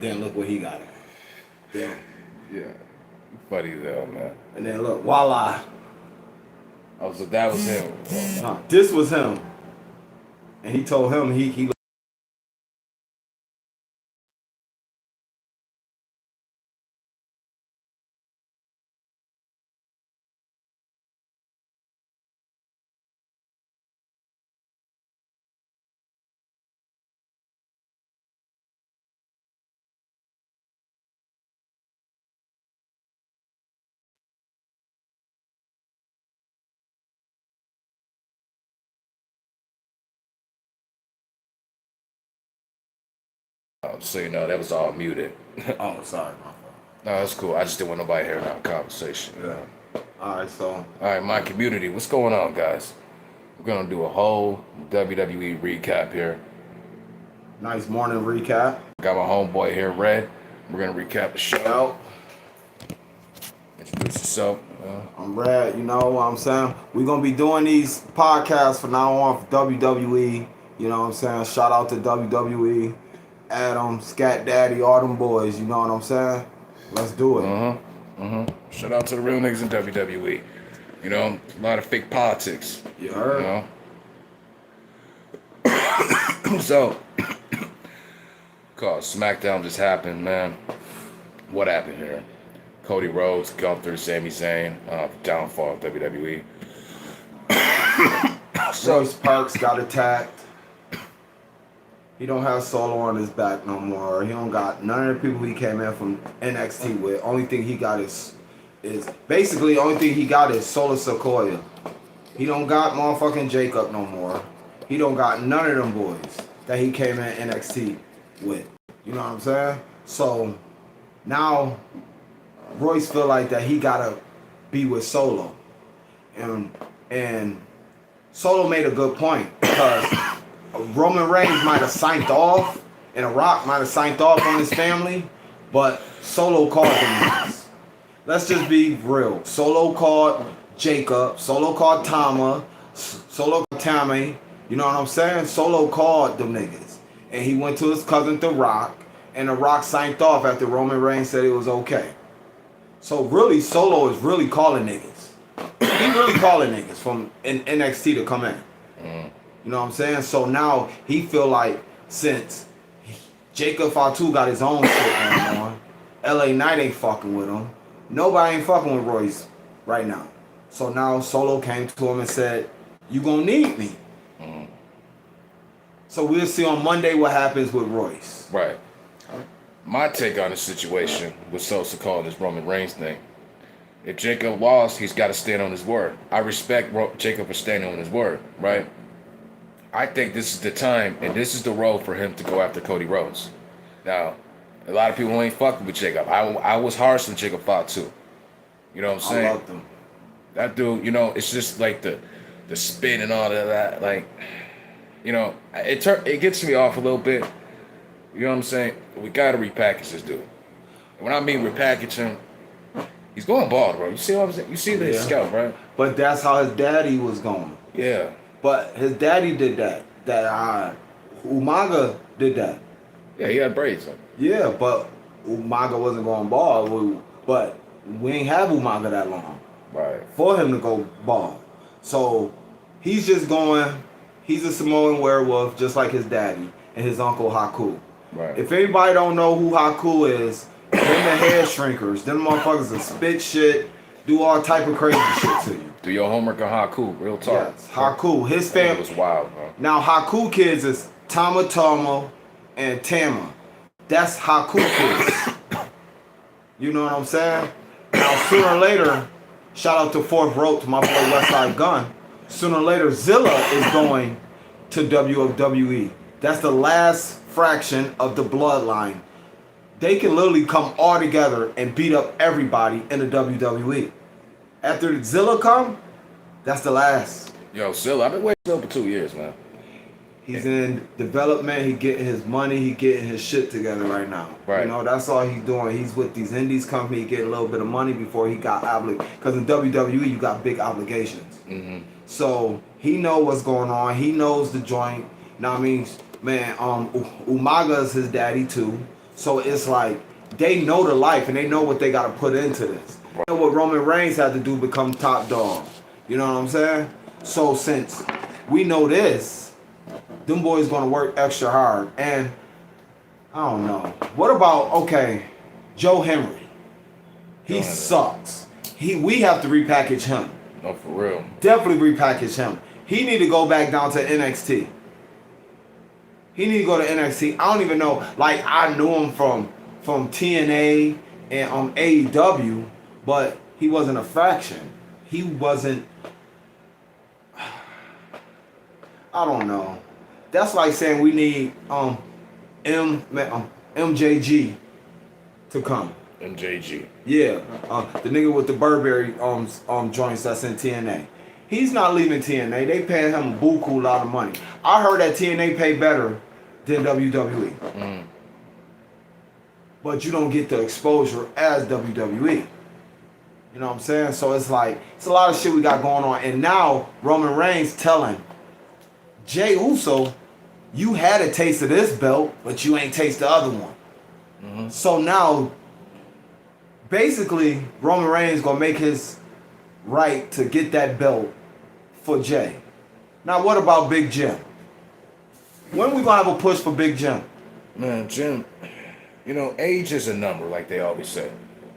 Then look where he got it. Then, Yeah. Funny though, man. and then look, voila. Oh, so that was him. This was him. And he told him he So you know that was all muted. Oh, sorry, my fault. No, that's cool. I just didn't want nobody hearing our conversation. Yeah. Alright, so All right, my community, what's going on, guys? We're gonna do a whole WWE recap here. nice morning recap. Got my homeboy here, Red. We're gonna recap the show. Introduce yourself. I'm Red, you know what I'm saying? We're gonna be doing these podcasts from now on for WWE. You know what I'm saying? Shout out to WWE, Adam, Scat Daddy, all them boys, you know what I'm saying? Let's do it. Shout out to the real niggas in WWE. You know, a lot of fake politics. You heard? You know? So, cause SmackDown just happened, man. What happened here? Cody Rhodes, Gunther, Sami Zayn, downfall of WWE. Royce Parks got attacked. He don't have Solo on his back no more. He don't got none of the people he came in from NXT with. Only thing he got is basically only thing he got is Solo Sikoa. He don't got motherfucking Jacob no more. He don't got none of them boys that he came in NXT with. You know what I'm saying? So now Royce feel like that he gotta be with Solo. And Solo made a good point because Roman Reigns might have signed off and The Rock might have signed off on his family, but Solo called them. Let's just be real. Solo called Jacob, Solo called Tama, Solo called Tammy. You know what I'm saying? Solo called them niggas. And he went to his cousin The Rock, and The Rock signed off after Roman Reigns said it was okay. So really, Solo is really calling niggas. He really calling niggas from NXT to come in. You know what I'm saying? So now he feel like since Jacob Fatu got his own shit going on, LA Knight ain't fucking with him. Nobody ain't fucking with Royce right now. So now Solo came to him and said, "You gonna need me." So we'll see on Monday what happens with Royce. Right. My take on the situation with Sosa calling this Roman Reigns thing. If Jacob lost, he's got to stand on his word. I respect Jacob for standing on his word, right? I think this is the time and this is the role for him to go after Cody Rhodes. Now, a lot of people ain't fucking with Jacob. I was harsh on Jacob Fatu. You know what I'm saying? I loved him. That dude, you know, it's just like the spin and all of that. Like, you know, it gets me off a little bit. You know what I'm saying? We gotta repackage this dude. And when I mean repackage him, he's going bald, bro. You see what I'm saying? You see his scalp, right? But that's how his daddy was going. Yeah. But his daddy did that. Umaga did that. Yeah, he had braids on. Yeah, but Umaga wasn't going bald. But we ain't have Umaga that long. Right. For him to go bald. So he's just going, he's a Samoan werewolf just like his daddy and his uncle Haku. Right. If anybody don't know who Haku is, them the hair shrinkers. Them motherfuckers will spit shit, do all type of crazy shit to you. Do your homework on Haku, real talk. Yes, Haku. His family was wild, bro. Now Haku kids is Tama Tomo and Tama. That's Haku kids. You know what I'm saying? Now sooner or later, shout out to Fourth Rope to my boy Westside Gun. Sooner or later, Zilla is going to WWE. That's the last fraction of the bloodline. They can literally come all together and beat up everybody in the WWE. After Zilla come, that's the last. Yo, Zilla, I've been waiting for 2 years, man. He's in development. He getting his money. He getting his shit together right now. Right. You know, that's all he's doing. He's with these indies company getting a little bit of money before he got because in WWE you got big obligations. Mm-hmm. So he know what's going on. He knows the joint. Now I mean, man, Umaga's his daddy too. So it's like they know the life and they know what they got to put into this. They know what Roman Reigns had to do to become top dog. You know what I'm saying? So since we know this, them boys gonna work extra hard. And I don't know. What about Joe Henry? He sucks. We have to repackage him. No, for real. Definitely repackage him. He need to go back down to NXT. He need to go to NXT. I don't even know. Like, I knew him from TNA and AEW, but he wasn't a faction. He wasn't. I don't know. That's like saying we need MJG to come. MJG. Yeah, the nigga with the Burberry joints that's in TNA. He's not leaving TNA. They paying him a buku lot of money. I heard that TNA pay better than WWE. But you don't get the exposure as WWE. You know what I'm saying? So it's like, it's a lot of shit we got going on. And now Roman Reigns telling Jey Uso, you had a taste of this belt, but you ain't taste the other one. So now, basically, Roman Reigns gonna make his right to get that belt for Jey. Now, what about Big Jim? When we gonna have a push for Big Jim? Man, Jim, you know, age is a number, like they always say.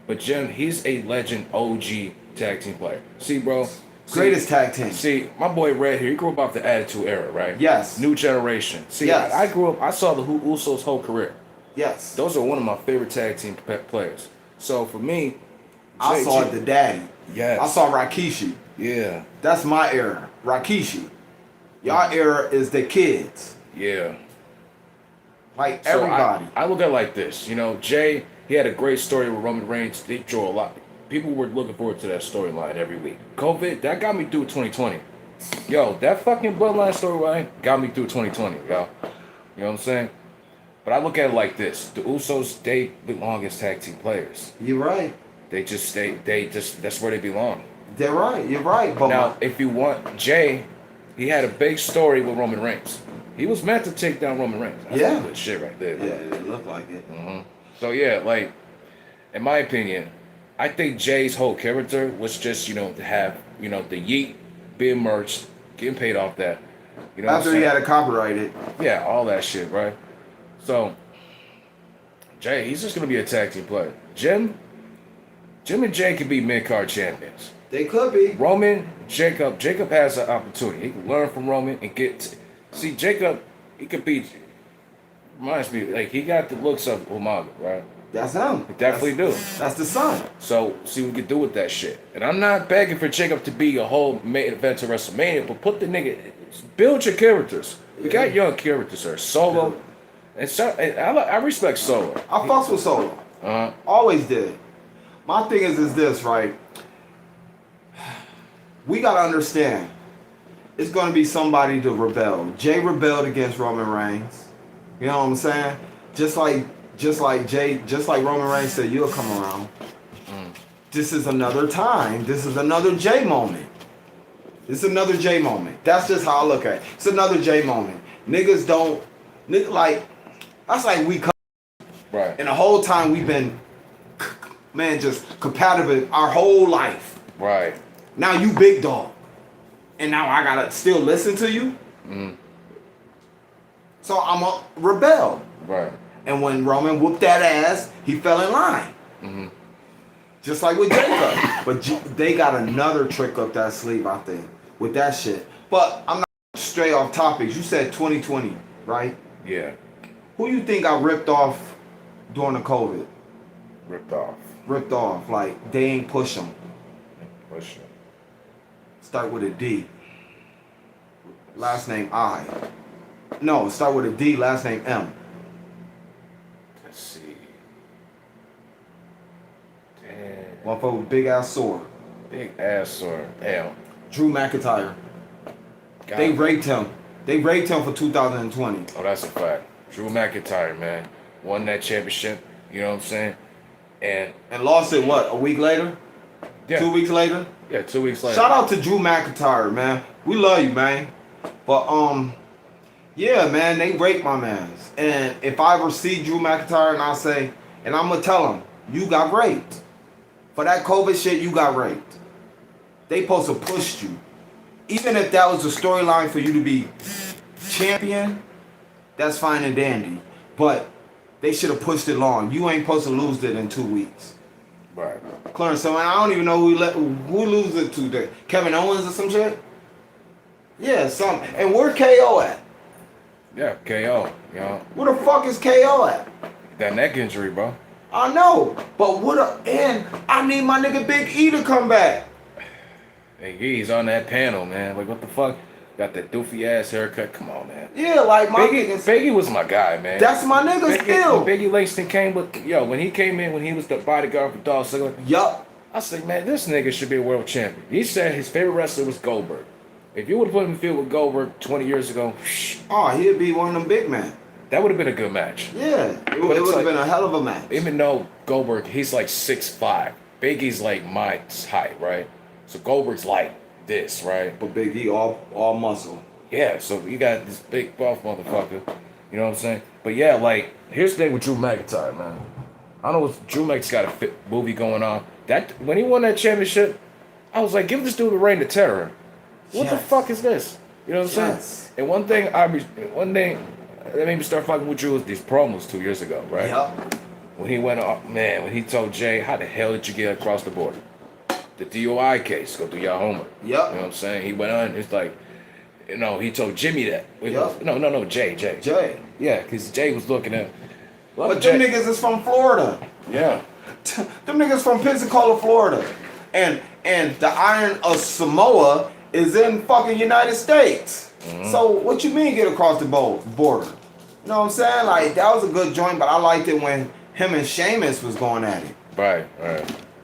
But Jim, he's a legend OG tag team player. See, bro. Greatest tag team. See, my boy Red here, he grew up off the Attitude Era, right? Yes. New generation. See, yes. I grew up, I saw the Usos' whole career. Yes. Those are one of my favorite tag team players. So for me, I saw the daddy. Yes. I saw Rikishi. Yeah. That's my era. Rikishi. Y'all era is the kids. Yeah. Like So everybody. I look at it like this. You know, Jey, he had a great story with Roman Reigns. They drew a lot. People were looking forward to that storyline every week. COVID, that got me through 2020. Yo, that fucking Bloodline storyline got me through 2020, yo. You know what I'm saying? But I look at it like this. The Usos, they belong as tag team players. You're right. They just, that's where they belong. They're right. You're right. But now, if you want Jey, he had a big story with Roman Reigns. He was meant to take down Roman Reigns. That's some good shit right there. Yeah, it looked like it. So yeah, like, in my opinion, I think Jay's whole character was just, you know, to have, you know, the yeet, being merged, getting paid off that. You know After he had it copyrighted. Yeah, all that shit, right? So, Jey, he's just going to be a tag team player. Jim and Jey could be mid-card champions. They could be. Roman, Jacob has an opportunity. He can learn from Roman and see, Jacob, he could be, reminds me, like, he got the looks of Umaga, right? That's him. He definitely do. That's the son. So, see what we can do with that shit. And I'm not begging for Jacob to be a whole main event to WrestleMania, but put the nigga, build your characters. We got young characters here. Solo. And I respect Solo. I fucks with Solo. Always did. My thing is this, right? We gotta understand. It's gonna be somebody to rebel. Jey rebelled against Roman Reigns. You know what I'm saying? Just like Roman Reigns said, you'll come around. This is another time. This is another Jey moment. This is another Jey moment. That's just how I look at it. It's another Jey moment. Niggas like, that's like we come. Right. And the whole time we've been, man, just compatible our whole life. Right. Now you big dog. And now I gotta still listen to you? So I'm a rebel. Right. And when Roman whooped that ass, he fell in line. Just like with Jacob. But they got another trick up that sleeve, I think, with that shit. But I'm not straight off topics. You said 2020, right? Yeah. Who you think got ripped off during the COVID? Ripped off. Like, they ain't push them. Push them. Start with a D. Last name I. No, start with a D, last name M. Let's see. Damn. Motherfucker with big ass sword. Big ass sword. Damn. Drew McIntyre. They raped him. They raped him for 2020. Oh, that's a fact. Drew McIntyre, man. Won that championship. You know what I'm saying? And lost it, what, a week later? Yeah. 2 weeks later? Yeah, 2 weeks later. Shout out to Drew McIntyre, man. We love you, man. But Yeah, man, they raped my mans. And if I ever see Drew McIntyre and I say, and I'm gonna tell him, you got raped. For that COVID shit, you got raped. They supposed to push you. Even if that was the storyline for you to be champion, that's fine and dandy. But they should have pushed it long. You ain't supposed to lose it in 2 weeks. Right. Clarence, so I don't even know who lose it to. Kevin Owens or some shit? Yeah, some. And where KO at? Yeah, KO. You know Where the fuck is KO at? that neck injury, bro. I know, but and I need my nigga Big E to come back. Hey, he's on that panel, man. Like, what the fuck? Got that doofy ass haircut. Come on, man. Yeah, like my Biggie, niggas. Biggie was my guy, man. That's my nigga still. When Biggie Langston came with, when he came in, when he was the bodyguard for Dolph Ziggler, Yup. I said, man, this nigga should be a world champion. He said his favorite wrestler was Goldberg. If you would have put him in the field with Goldberg 20 years ago, Oh, he'd be one of them big men. that would have been a good match. Yeah, it But would it's have like- been a hell of a match. Even though Goldberg, he's like 6'5". Biggie's like my height, right? So Goldberg's like this, right? But Big E all muscle. Yeah, so you got this big buff motherfucker. You know what I'm saying? But yeah, like, here's the thing with Drew McIntyre, man. I don't know if Drew McIntyre's got a fit movie going on. That when he won that championship, I was like, give this dude a reign of terror. What the Yes. fuck is this? You know what I'm saying? Yes. And one thing that made me start fucking with Drew was these promos 2 years ago, right? Yup. When he went up, man, when he told Jay, how the hell did you get across the border? The DOI case, go through your homework. Yup. You know what I'm saying? He went on, it's like, he told Jimmy that. Yup. No, Jay. Jay. Yeah, because Jay was looking at. But them niggas is from Florida. Yeah. Them niggas from Pensacola, Florida. And the Iron of Samoa is in fucking United States. Mm-hmm. So what you mean get across the border? You know what I'm saying? Like, that was a good joint, but I liked it when him and Sheamus was going at it. Right.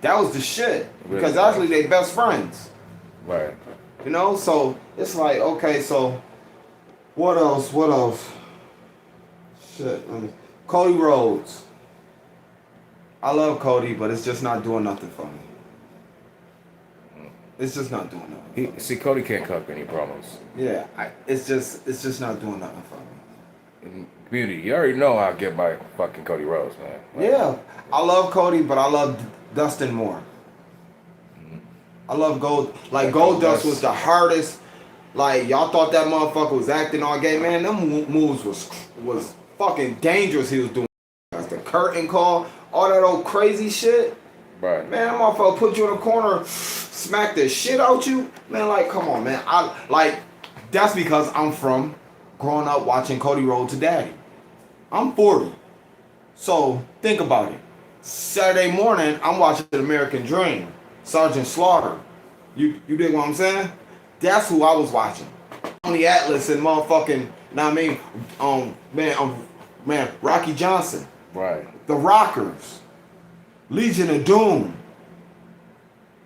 That was the shit. Really? Because actually they best friends. Right. You know? So it's like, okay, so what else? Shit. Cody Rhodes. I love Cody, but it's just not doing nothing for me. It's just not doing nothing. Cody can't cook any promos. Yeah, it's just not doing nothing for me. Beauty, you already know I get my fucking Cody Rhodes, man. Like, Yeah, I love Cody, but I love Dustin more. I love Gold. Like, Goldust was the hardest. Like, y'all thought that motherfucker was acting all gay, man. Them moves was fucking dangerous. He was doing the curtain call, all that old crazy shit. Right. Man, that motherfucker put you in a corner, smack the shit out you. Man, like, come on, man. That's because I'm from growing up watching Cody Rhodes' daddy. I'm 40. So, think about it. Saturday morning, I'm watching American Dream. Sergeant Slaughter. You dig what I'm saying? That's who I was watching. Tony Atlas and motherfucking, Rocky Johnson. Right. The Rockers. Legion of Doom.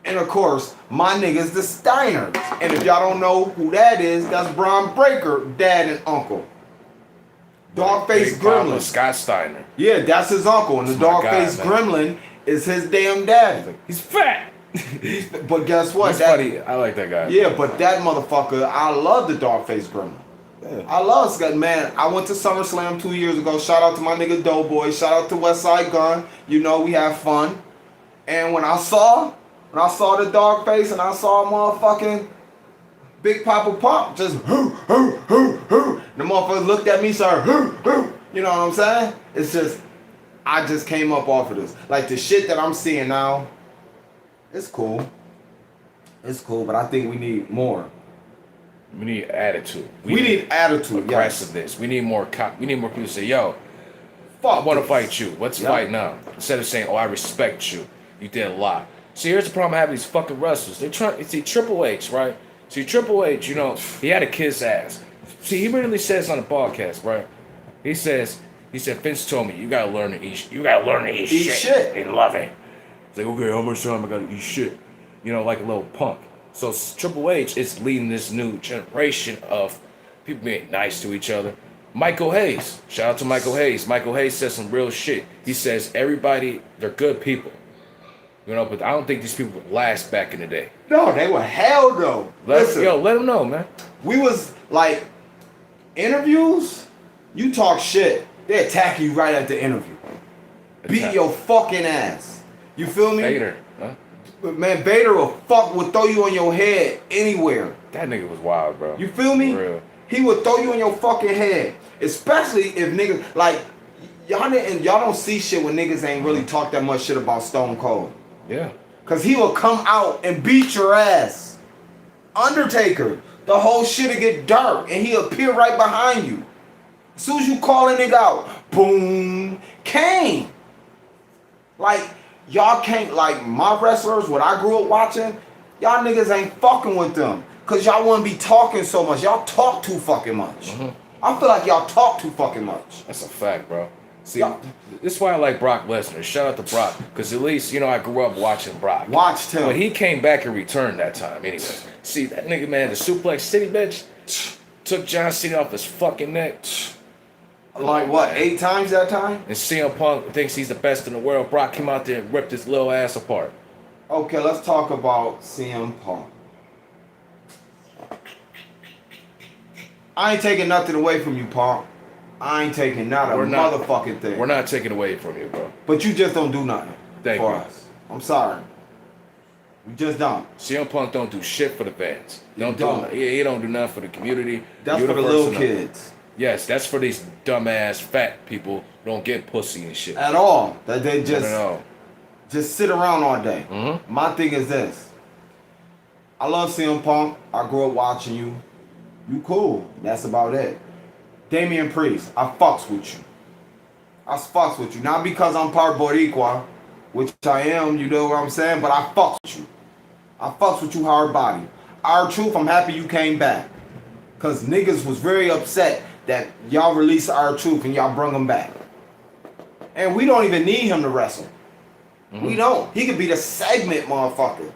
And of course, my niggas, the Steiners. And if y'all don't know who that is, that's Braun Breaker, dad and uncle. Dog-faced Big Papa gremlin. Scott Steiner. Yeah, that's his uncle. And the That's my guy, dog-faced man. gremlin is his damn daddy. He's fat. But guess what? That's funny. I like that guy. Yeah, but that motherfucker, I love the dog-faced gremlin. Yeah. I love Scott, man. I went to SummerSlam 2 years ago. Shout out to my nigga Doughboy. Shout out to Westside Gun. You know we have fun. And when I saw the dog face and I saw motherfucking Big Papa Pop just the motherfucker looked at me, sir. You know what I'm saying? It's just, I just came up off of this. Like the shit that I'm seeing now, it's cool. It's cool, but I think we need more. We need attitude. We need attitude, yes. Aggressiveness. We need more we need more people to say, yo, Fuck I want to this. fight you. Let's Yeah. fight now. Instead of saying, oh, I respect you. You did a lot. See, here's the problem I have with these fucking wrestlers. They're trying. See, Triple H, right? See, Triple H, he had to kiss ass. See, he literally says on the podcast, right? He said, Vince told me, you gotta learn to eat. You gotta learn to eat shit. and love it. It's like, okay, how much time I gotta eat shit? Like a little punk. So Triple H is leading this new generation of people being nice to each other. Michael Hayes, shout out to Michael Hayes. Michael Hayes says some real shit. He says everybody, they're good people. But I don't think these people would last back in the day. No, they were hell though. Listen, Let them know, man. we was like, Interviews, you talk shit, they attack you right at the interview. Beat your fucking ass. You feel me? Vader, huh? Man, Vader will throw you on your head anywhere. That nigga was wild, bro. You feel me? For real. He would throw you on your fucking head. Especially if niggas, like, y'all don't see shit when niggas ain't really talk that much shit about Stone Cold. Yeah. Cause he will come out and beat your ass. Undertaker, the whole shit'll get dark and he'll appear right behind you. As soon as you call a nigga out, boom, Kane. Like, y'all can't, like, my wrestlers, what I grew up watching, y'all niggas ain't fucking with them. Cause y'all wouldn't be talking so much. Y'all talk too fucking much. I feel like y'all talk too fucking much. That's a fact, bro. See, this is why I like Brock Lesnar. Shout out to Brock. Because at least, I grew up watching Brock. Watched him. When he came back and returned that time, anyway. See, that nigga, man, the Suplex City, bitch, took John Cena off his fucking neck. Like, what, 8 times that time? And CM Punk thinks he's the best in the world. Brock came out there and ripped his little ass apart. Okay, let's talk about CM Punk. I ain't taking nothing away from you, Punk. I ain't taking motherfucking thing. We're not taking away from you, bro. But you just don't do nothing for you. us. I'm sorry. You just don't. CM Punk don't do shit for the fans. He don't do nothing for the community. That's for the little kids. Yes, that's for these dumbass fat people who don't get pussy and shit. At all. That they just sit around all day. Mm-hmm. My thing is this. I love CM Punk. I grew up watching you. You cool. That's about it. Damian Priest, I fucks with you. I fucks with you. Not because I'm part Boricua, which I am, you know what I'm saying? But I fucks with you. I fucks with you hard body. R-Truth, I'm happy you came back. Because niggas was very upset that y'all released R-Truth and y'all brung him back. And we don't even need him to wrestle. Mm-hmm. We don't. He could be the segment motherfucker.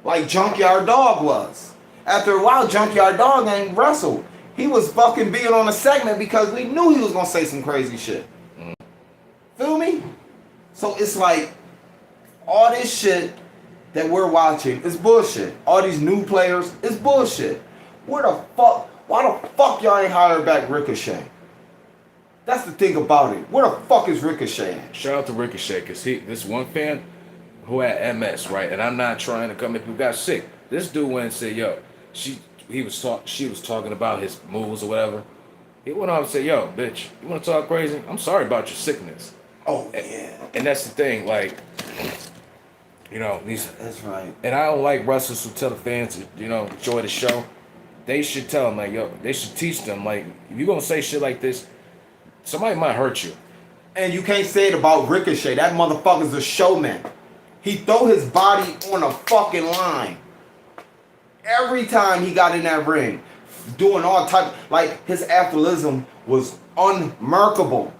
Like Junkyard Dog was. After a while, Junkyard Dog ain't wrestled. He was fucking being on a segment because we knew he was gonna say some crazy shit. Feel me? So it's like, all this shit that we're watching is bullshit. All these new players is bullshit. Why the fuck y'all ain't hired back Ricochet? That's the thing about it. Where the fuck is Ricochet at? Shout out to Ricochet, because this one fan who had MS, right? And I'm not trying to come in who got sick. This dude went and said, yo, she was talking about his moves or whatever. He went on and said, yo, bitch, you want to talk crazy? I'm sorry about your sickness. Oh, yeah. And that's the thing, like, these. That's right. And I don't like wrestlers who tell the fans to, enjoy the show. They should tell them, like, yo, they should teach them, like, if you're going to say shit like this, somebody might hurt you. And you can't say it about Ricochet. That motherfucker's a showman. He throw his body on a fucking line. Every time he got in that ring, doing all type, like, his athleticism was unmerkable.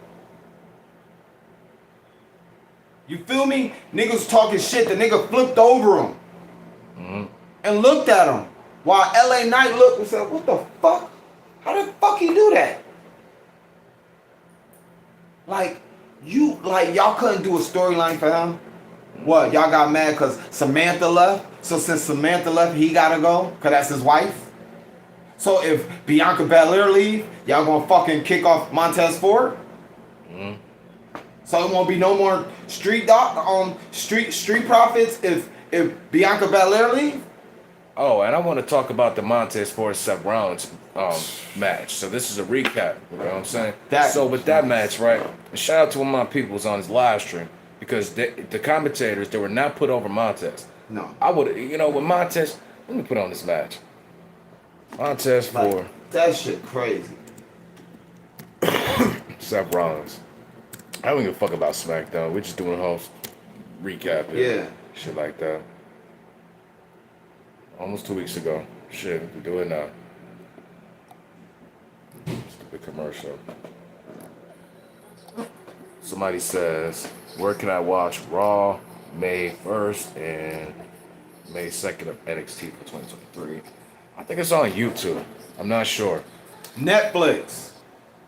You feel me? Niggas talking shit. The nigga flipped over him and looked at him while LA Knight looked and said, what the fuck? How the fuck he do that? Like, y'all couldn't do a storyline for him? What, y'all got mad because Samantha left? So since Samantha left, he gotta go? Because that's his wife? So if Bianca Belair leave, y'all gonna fucking kick off Montez Ford? So it won't be no more street profits if Bianca Belair leave? Oh, and I want to talk about the Montez Ford Seth Rollins match. So this is a recap, you know what I'm saying? So with that match, right, shout out to one of my people who's on his live stream, because the commentators, they were not put over Montez. No. I would, with Montez, let me put on this match. Montez Ford. That shit crazy. Seth Rollins. I don't give a fuck about SmackDown. We're just doing a whole recap. Yeah. Shit like that. Almost 2 weeks ago. Shit, we do it now. Stupid commercial. Somebody says, where can I watch Raw May 1st and May 2nd of NXT for 2023? I think it's on YouTube. I'm not sure. Netflix.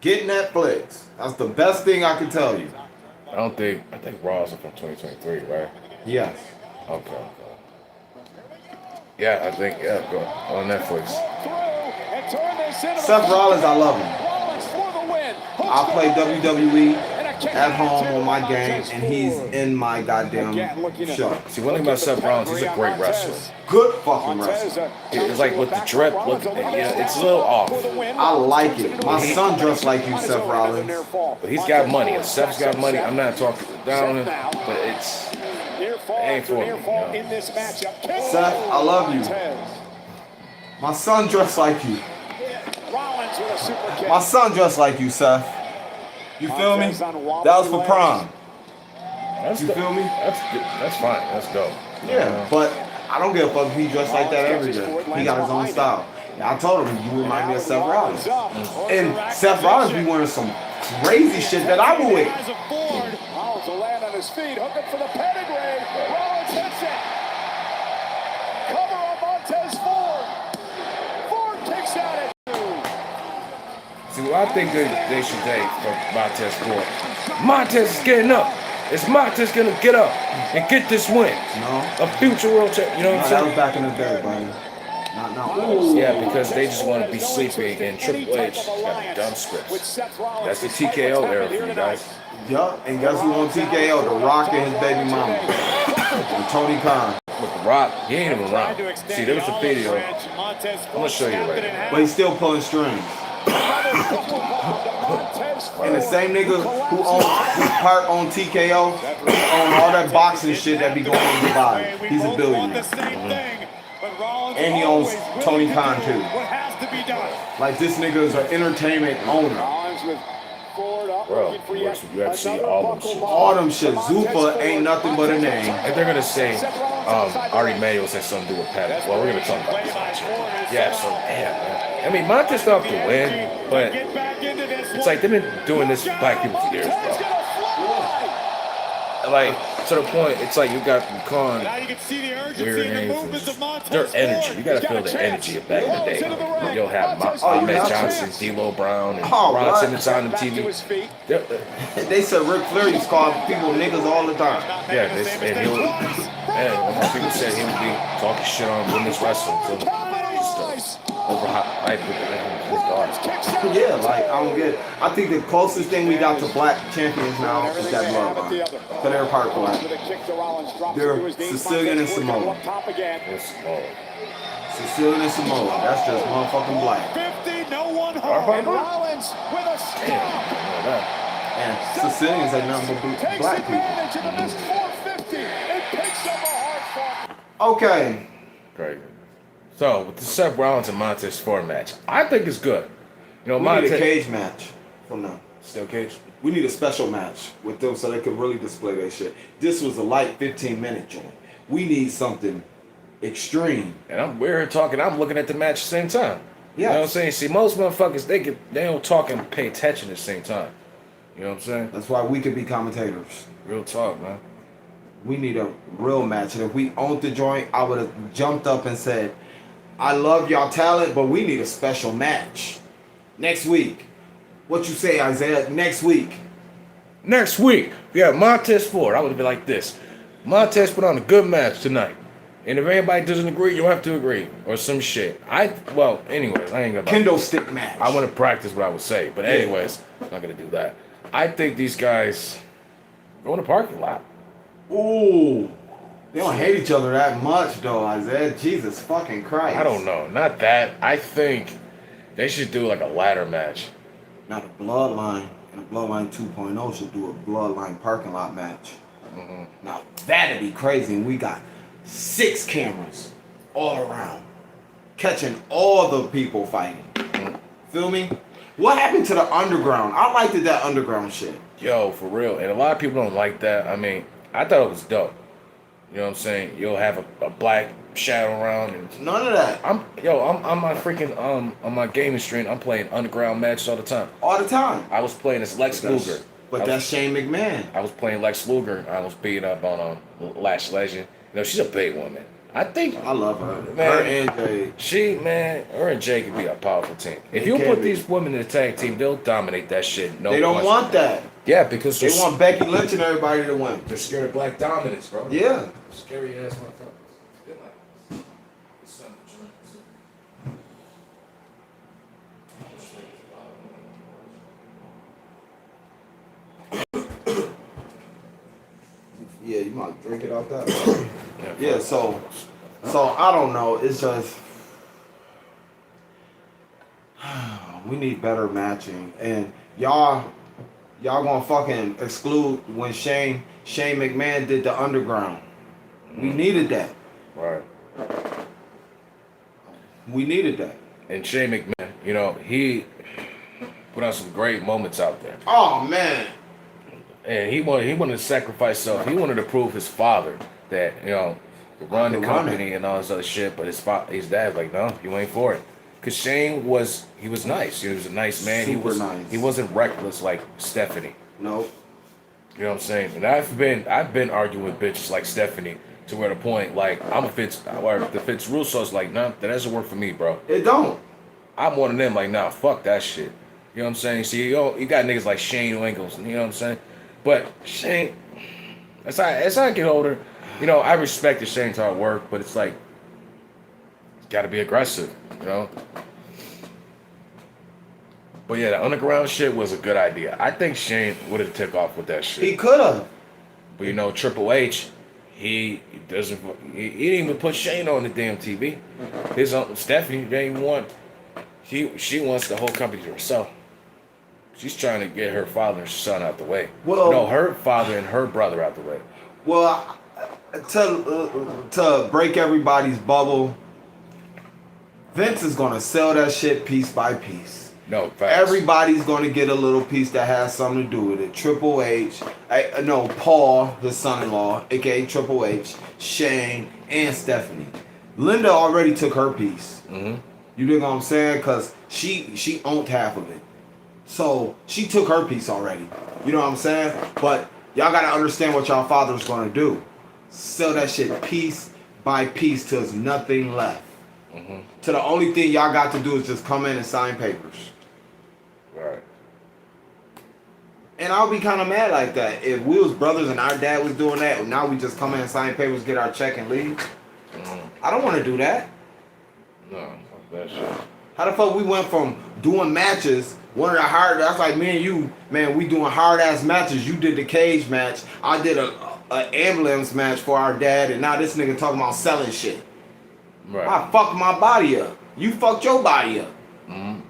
Get Netflix. That's the best thing I can tell you. I think Raw's from 2023, right? Yes. Okay. Yeah, I think, go on Netflix. Seth Rollins, I love him. I play WWE at home on my game, and he's in my goddamn show. See, one thing about Seth Rollins, he's a great wrestler. Good fucking wrestler. It's like with the drip, look, it's a little off. I like it. My son dressed like you, Seth Rollins. But he's got money. If Seth's got money, I'm not talking down on him, but it ain't for me. You know? Seth, I love you. My son dressed like you. My son dressed like you, Seth. You feel me? That was for prom. You feel me? That's fine. That's dope. Yeah, but I don't give a fuck if he dressed like that every day. He got his own style. I told him, you remind me of Seth Rollins. And Seth Rollins be wearing some crazy shit that I would wear. Rollins will land on his feet, hooking for the pedigree. Rollins hits it. Cover on Montez Ford. Ford kicks out at 2. See, what I think they should take from Montez Ford. Montez is getting up. Is Montez gonna get up and get this win? No. A future world champ. You know what I'm That saying? was back in the day, buddy. Not now. Yeah, because they just want to be sleeping and Triple H got dumb scripts. That's the TKO era for you guys. Yup, and guess who on TKO? The Rock and his baby mama. And Tony Khan. With The Rock, he ain't even around. See, there was a video. I'm gonna show you right now. But he's still pulling strings. And the same nigga who part on TKO, on all that boxing shit that be going on in Dubai. He's a billionaire. And he owns Tony Khan too. Like this nigga is an entertainment owner. Bro, you have to see all them shit. All them shit. Zupa ain't nothing but a name. If they're gonna say Ari Mayos has something to do with Pat, well, we're gonna talk about this match. Yeah, so damn, man. I mean, Montez still have to win, but it's like they've been doing this with black people for years, bro. Like to the point, it's like you got Khan, weird names, their energy. You gotta feel the energy of back in the day. You'll have Ahmed Johnson, D'Lo Brown, and Ron Simmons on the TV. They said Ric Flair used to call people niggas all the time. Yeah, and he'll, and more people said he would be talking shit on women's wrestling. So just overhyped with his daughters. Yeah, like I don't get it. I think the closest thing we got to black champions now is that bloodline. So they're part black. They're Sicilian and Samoan. Sicilian and Samoan. That's just motherfucking black. 50, no one home. Rollins with a stop. And Sicilians ain't nothing but black people. Okay. Great. So with the Seth Rollins and Montez Ford match, I think it's good. You know, We Montez need a cage match from them. still cage. We need a special match with them so they can really display their shit. This was a light 15-minute joint. We need something extreme. And we're talking. I'm looking at the match at the same time. You Yeah. know what I'm saying? See, most motherfuckers they don't talk and pay attention at the same time. You know what I'm saying? That's why we could be commentators. Real talk, man. We need a real match. And if we owned the joint, I would have jumped up and said, I love y'all talent, but we need a special match. Next week. What you say, Isaiah? Next week. Next week, we have Montez Ford. I would be like this. Montez put on a good match tonight. And if anybody doesn't agree, you have to agree. Or some shit. Anyways, I ain't gonna... Kendo stick match. I want to practice what I would say. But anyways, I'm not going to do that. I think these guys go in the parking lot. Ooh. They don't hate each other that much, though, Isaiah. Jesus fucking Christ. I don't know. Not that. I think they should do like a ladder match. Now, the Bloodline and the Bloodline 2.0 should do a Bloodline parking lot match. Mm-hmm. Now, that'd be crazy. And we got 6 cameras all around, catching all the people fighting. Feel me? What happened to the underground? I liked that underground shit. Yo, for real. And a lot of people don't like that. I mean, I thought it was dope. You know what I'm saying? You'll have a black shadow around and None of that. I'm my freaking on my gaming stream, I'm playing underground matches all the time. All the time. I was playing as Lex Luger. But that's Shane McMahon. I was playing Lex Luger. I was beating up on Lash Legend. You know, she's a big woman. I think I love her. Man, Her and Jay. her and Jay could be a powerful team. If They you can put be. these women in a tag team, they'll dominate that shit. No They don't question. want that. Yeah, because They want Becky Lynch and everybody to win. they're scared of black dominance, bro. Yeah. Scary ass motherfuckers. Good night. Yeah, you might drink it off that. Yeah, so I don't know. It's just we need better matching, and y'all gonna fucking exclude when Shane McMahon did the Underground. We needed that. Right. We needed that. And Shane McMahon, you know, he put on some great moments out there. Oh man. And he wanted to sacrifice himself. He wanted to prove his father that, you know, to run the company and all this other shit. But his dad like, no, you ain't for it. Cause Shane was nice. He was a nice man. Super nice. He wasn't reckless like Stephanie. Nope. You know what I'm saying? And I've been arguing with bitches like Stephanie to where the point like the Vince Russo's like, nah, that doesn't work for me, bro. It don't. I'm one of them like, nah, fuck that shit. You know what I'm saying? See, you got niggas like Shane Wingles, you know what I'm saying? But Shane, as I get older, you know, I respect the Shane's hard work, but it's like, it's got to be aggressive, you know? But yeah, the Underground shit was a good idea. I think Shane would have took off with that shit. He could have. But you know, Triple H, he didn't even put Shane on the damn TV. His Stephanie, they even want, she wants the whole company to herself. She's trying to get her father and son out the way. Well, no, her father and her brother out the way. Well, to break everybody's bubble, Vince is gonna sell that shit piece by piece. No, facts. Everybody's gonna get a little piece that has something to do with it. Triple H, Paul, his son-in-law, aka Triple H, Shane, and Stephanie. Linda already took her piece. Mm-hmm. You dig what I'm saying? Cause she owned half of it. So she took her piece already. You know what I'm saying? But y'all gotta understand what y'all father's gonna do. Sell that shit piece by piece till there's nothing left. Mm-hmm. To the only thing y'all got to do is just come in and sign papers. Right. And I'll be kind of mad like that. If we was brothers and our dad was doing that, and now we just come in and sign papers, get our check and leave. Mm-hmm. I don't want to do that. No, fuck that shit. How the fuck we went from doing matches, one of the hard, that's like me and you, man, we doing hard ass matches. You did the cage match. I did a ambulance match for our dad, and now this nigga talking about selling shit. Right. I fucked my body up. You fucked your body up. Mm-hmm.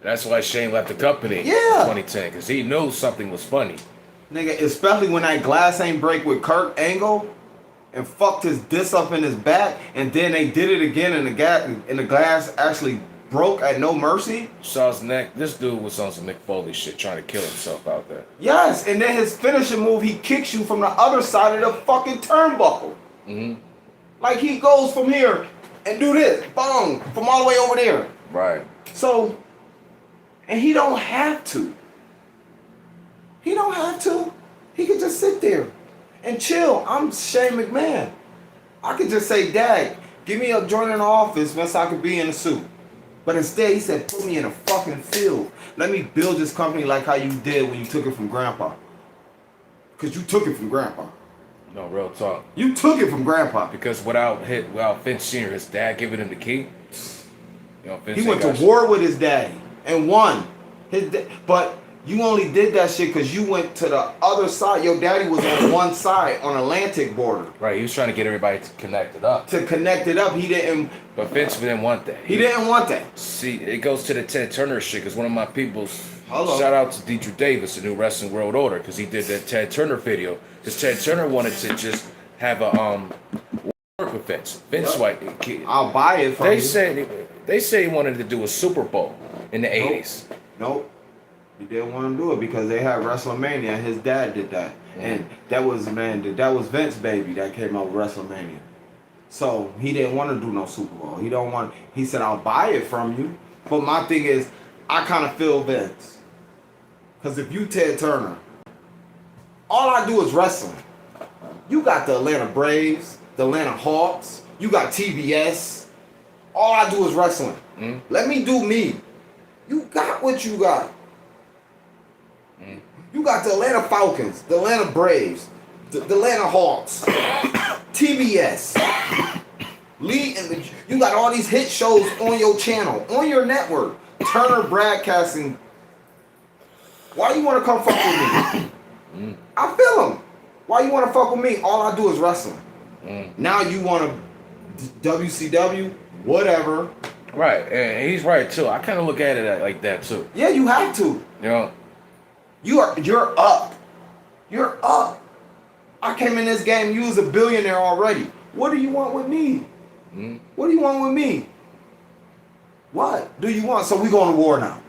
That's why Shane left the company in 2010, because he knew something was funny. Nigga, especially when that glass ain't break with Kurt Angle and fucked his disc up in his back, and then they did it again and the glass actually broke at No Mercy. Saw his neck. This dude was on some Mick Foley shit trying to kill himself out there. Yes, and then his finishing move, he kicks you from the other side of the fucking turnbuckle. Mm-hmm. Like he goes from here and do this, boom, from all the way over there. Right. So, and he don't have to. He don't have to. He could just sit there and chill. I'm Shane McMahon. I could just say, Dad, give me a joint in the office once I could be in a suit. But instead, he said, put me in a fucking field. Let me build this company like how you did when you took it from Grandpa. Because you took it from Grandpa. No, real talk. You took it from Grandpa. Because without Vince Sr., his dad giving him the key, you know, Vince he went to war with his daddy and won. But you only did that shit because you went to the other side. Your daddy was on one side, on Atlantic border. Right, he was trying to get everybody to connect it up. To connect it up, he didn't. But Vince didn't want that. He didn't want that. See, it goes to the Ted Turner shit, because one of my people's, Hello. shout out to Deidre Davis, the new Wrestling World Order, because he did that Ted Turner video. Because Ted Turner wanted to just have a work with Vince. Vince White. I'll buy it from you. They say he wanted to do a Super Bowl in the 80s. Nope. He didn't want to do it because they had WrestleMania and his dad did that. Mm-hmm. And that was Vince baby that came out with WrestleMania. So he didn't want to do no Super Bowl. He said, I'll buy it from you. But my thing is, I kind of feel Vince. Because if you Ted Turner, all I do is wrestling. You got the Atlanta Braves, the Atlanta Hawks, you got TBS. All I do is wrestling. Mm-hmm. Let me do me. You got what you got. Mm-hmm. You got the Atlanta Falcons, the Atlanta Braves, the Atlanta Hawks, TBS. You got all these hit shows on your channel, on your network. Turner Broadcasting. Why you want to come fuck with me? I feel him. Why you want to fuck with me? All I do is wrestling. Now you want to WCW, whatever. Right, and he's right too. I kind of look at it like that too. Yeah, you have to. You know, You're up. You're up. I came in this game. You was a billionaire already. What do you want with me? What do you want with me? What do you want? So we going to war now.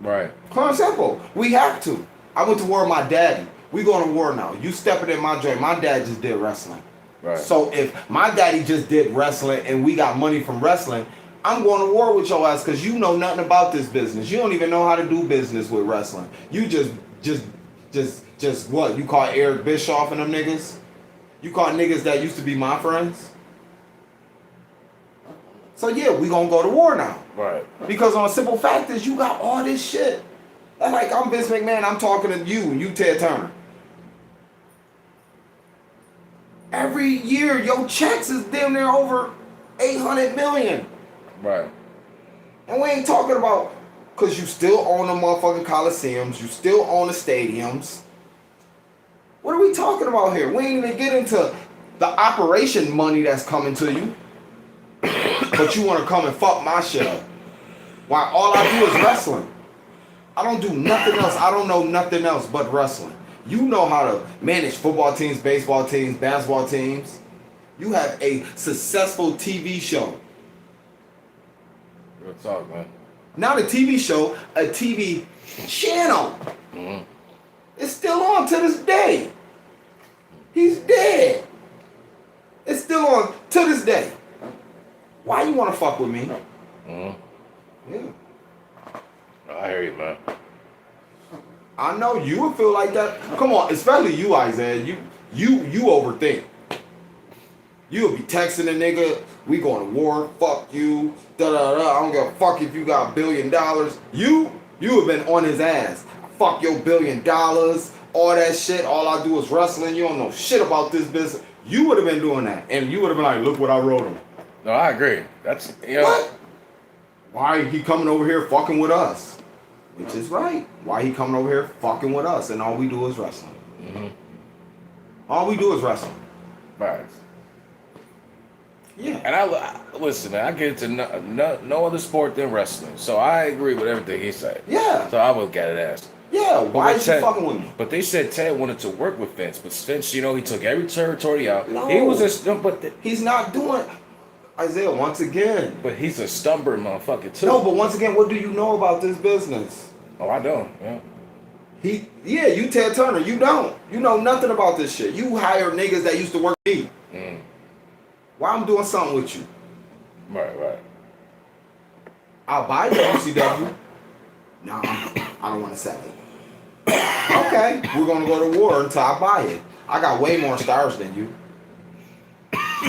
right, Clear and simple. We have to. I went to war with my daddy. We going to war now. You stepping in my joint. My dad just did wrestling. right. So if my daddy just did wrestling and we got money from wrestling, I'm going to war with your ass because you know nothing about this business. You don't even know how to do business with wrestling. You just what? You call Eric Bischoff and them niggas? You call niggas that used to be my friends? So yeah, we gonna go to war now. Right. Because on a simple fact is you got all this shit. That's like I'm Vince McMahon, I'm talking to you and you Ted Turner. Every year your checks is damn near over 800 million. Right. And we ain't talking about because you still own the motherfucking Coliseums, you still own the stadiums. What are we talking about here? We ain't even get into the operation money that's coming to you. But you want to come and fuck my shit up. Why all I do is wrestling. I don't do nothing else. I don't know nothing else but wrestling. You know how to manage football teams, baseball teams, basketball teams. You have a successful TV show. Real talk, man. Not a TV show, a TV channel. It's still on to this day. He's dead. It's still on to this day. Why you want to fuck with me? Yeah. I hear you, man. I know you would feel like that. Come on, especially you, Isaiah. You overthink. You would be texting a nigga, we going to war, fuck you, da da da. I don't give a fuck if you got $1 billion. You have been on his ass. Fuck your $1 billion, all that shit. All I do is wrestling. You don't know shit about this business. You would have been doing that, and you would have been like, look what I wrote him. No, I agree. That's, you know. What? Why he coming over here fucking with us? Which is right. Why he coming over here fucking with us, and all we do is wrestling. All we do is wrestling. Right. Yeah. And I listen, man. I get into no other sport than wrestling, so I agree with everything he said. Yeah. So I would get it asked. Yeah. Why is he Ted, fucking with me? But they said Ted wanted to work with Vince, but Vince, you know, he took every territory out. No. He was He's not doing. Isaiah, once again. but he's a stubborn motherfucker too. No, but once again, what do you know about this business? Oh, I don't. Yeah. You Ted Turner, you don't. You know nothing about this shit. You hire niggas that used to work with me. Why I'm doing something with you? Right. I'll buy you WCW. No, I don't want to sell it. Okay, we're gonna go to war until I buy it. I got way more stars than you.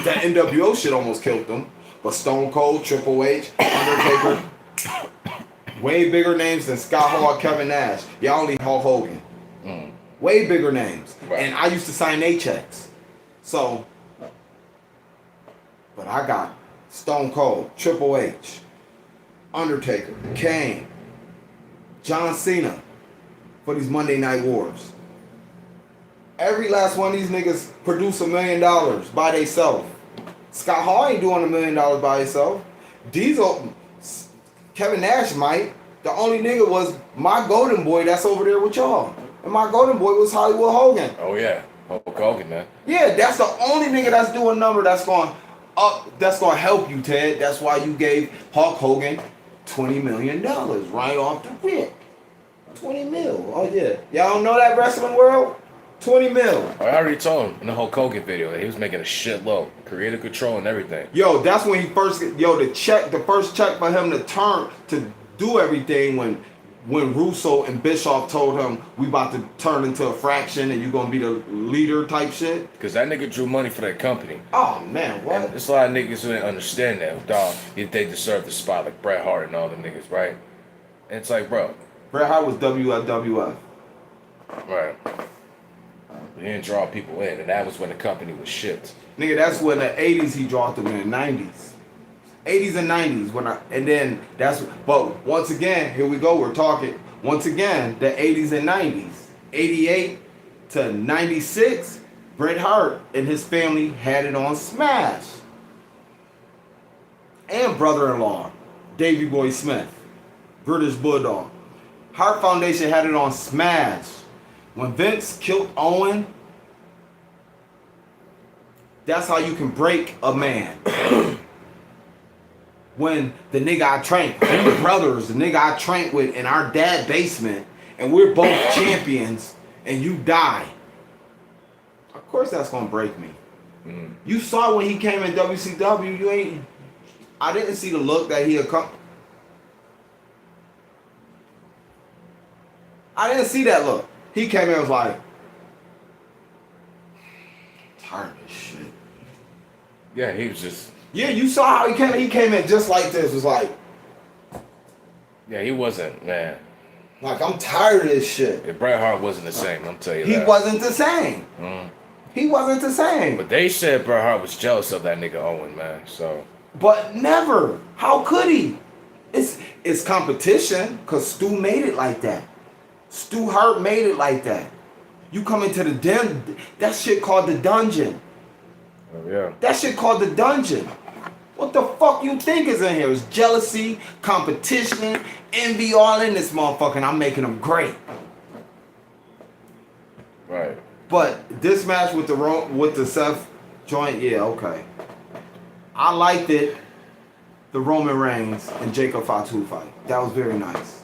That NWO shit almost killed them. But Stone Cold, Triple H, Undertaker, way bigger names than Scott Hall, Kevin Nash. Y'all only Hulk Hogan. Way bigger names. Right. And I used to sign their checks. So, but I got Stone Cold, Triple H, Undertaker, Kane, John Cena for these Monday Night Wars. Every last one of these niggas produce $1 million by themselves. Scott Hall ain't doing $1 million by himself. Diesel, Kevin Nash might. The only nigga was my golden boy that's over there with y'all. And my golden boy was Hollywood Hogan. Oh yeah, Hulk Hogan, man. Yeah, that's the only nigga that's doing a number that's going up, that's going to help you, Ted. That's why you gave Hulk Hogan $20 million right off the rip. 20 mil. Oh yeah. Y'all don't know that wrestling world? 20 mil. I already told him in the Hulk Hogan video that he was making a shitload, creative control and everything. Yo, that's when he first, the first check for him to turn, to do everything when Russo and Bischoff told him we about to turn into a fraction and you gonna be the leader type shit. Because that nigga drew money for that company. Oh man, what? And there's a lot of niggas who didn't understand that. Dog, they deserve the spot like Bret Hart and all them niggas, right? And it's like, bro. Bret Hart was WWF. Right. He didn't draw people in, and that was when the company was shit. Nigga, that's when the 80s he dropped them in the 90s. 80s and 90s but once again, here we go, we're talking, once again, the 80s and 90s. 88, to 96, Bret Hart and his family had it on Smash. And brother-in-law, Davey Boy Smith, British Bulldog. Hart Foundation had it on Smash. When Vince killed Owen, that's how you can break a man. When the nigga I trained, the brothers, the nigga I trained with in our dad basement, and we're both champions, and you die. Of course that's gonna break me. Mm. You saw when he came in WCW, I didn't see the look that he had come. I didn't see that look. He came in and was like, tired of this shit. Yeah, he was just. Yeah, you saw how he came in. He came in just like this. Was like, Yeah, he wasn't, man. I'm tired of this shit. If Bret Hart wasn't the same, I'm telling you He that. wasn't the same. He wasn't the same. But they said Bret Hart was jealous of that nigga Owen, man. So. But never. How could he? It's competition because Stu made it like that. Stu Hart made it like that. You come into the den, that shit called the dungeon. Oh, yeah. That shit called the dungeon. What the fuck you think is in here? It's jealousy, competition, envy, all in this motherfucker, and I'm making them great. Right. But this match with the Seth joint, yeah, okay. I liked it. The Roman Reigns and Jacob Fatu fight. That was very nice.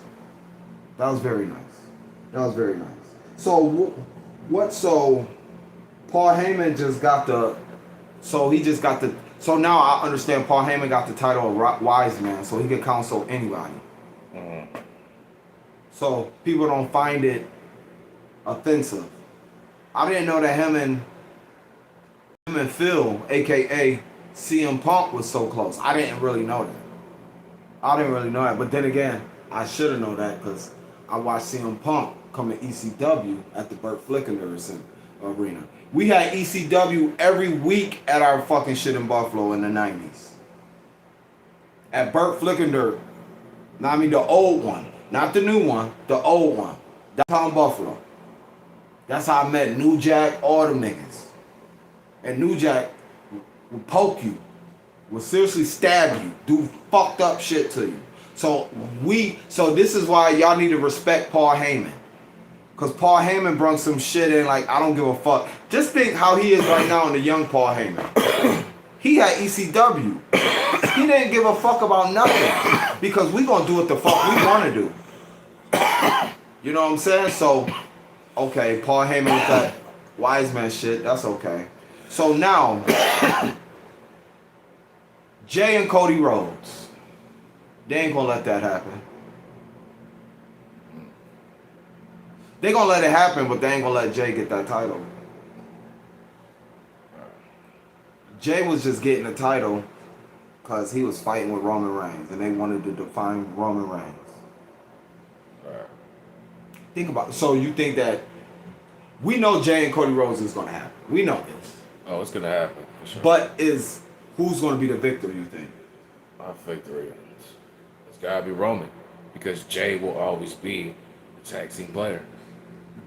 That was very nice. That was very nice. So what? So Paul Heyman just got the. So he just got the. So now I understand Paul Heyman got the title of Wise Man, so he can counsel anybody. Mm-hmm. So people don't find it offensive. I didn't know that him and Phil, aka CM Punk, was so close. I didn't really know that. But then again, I should have known that because I watched CM Punk come to ECW at the Burt Flickenderson arena. We had ECW every week at our fucking shit in Buffalo in the 90s. At Burt Flickender. Now, I mean the old one. Not the new one. The old one. Downtown Buffalo. That's how I met New Jack, all them niggas. And New Jack will poke you. Will seriously stab you. Do fucked up shit to you. So this is why y'all need to respect Paul Heyman. Cause Paul Heyman brung some shit in like I don't give a fuck. Just think how he is right now in the young Paul Heyman. He had ECW. He didn't give a fuck about nothing. Because we gonna do what the fuck we wanna do. You know what I'm saying? So, okay, Paul Heyman with that wise man shit, that's okay. So now, Jay and Cody Rhodes. They ain't gonna let that happen. They gonna let it happen, but they ain't gonna let Jay get that title. Jay was just getting the title because he was fighting with Roman Reigns, and they wanted to define Roman Reigns. Think about it. So you think that we know Jay and Cody Rhodes is gonna happen? We know this. Oh, it's gonna happen for sure. But who's gonna be the victor? You think? My victory. It's gotta be Roman, because Jay will always be the tag team player.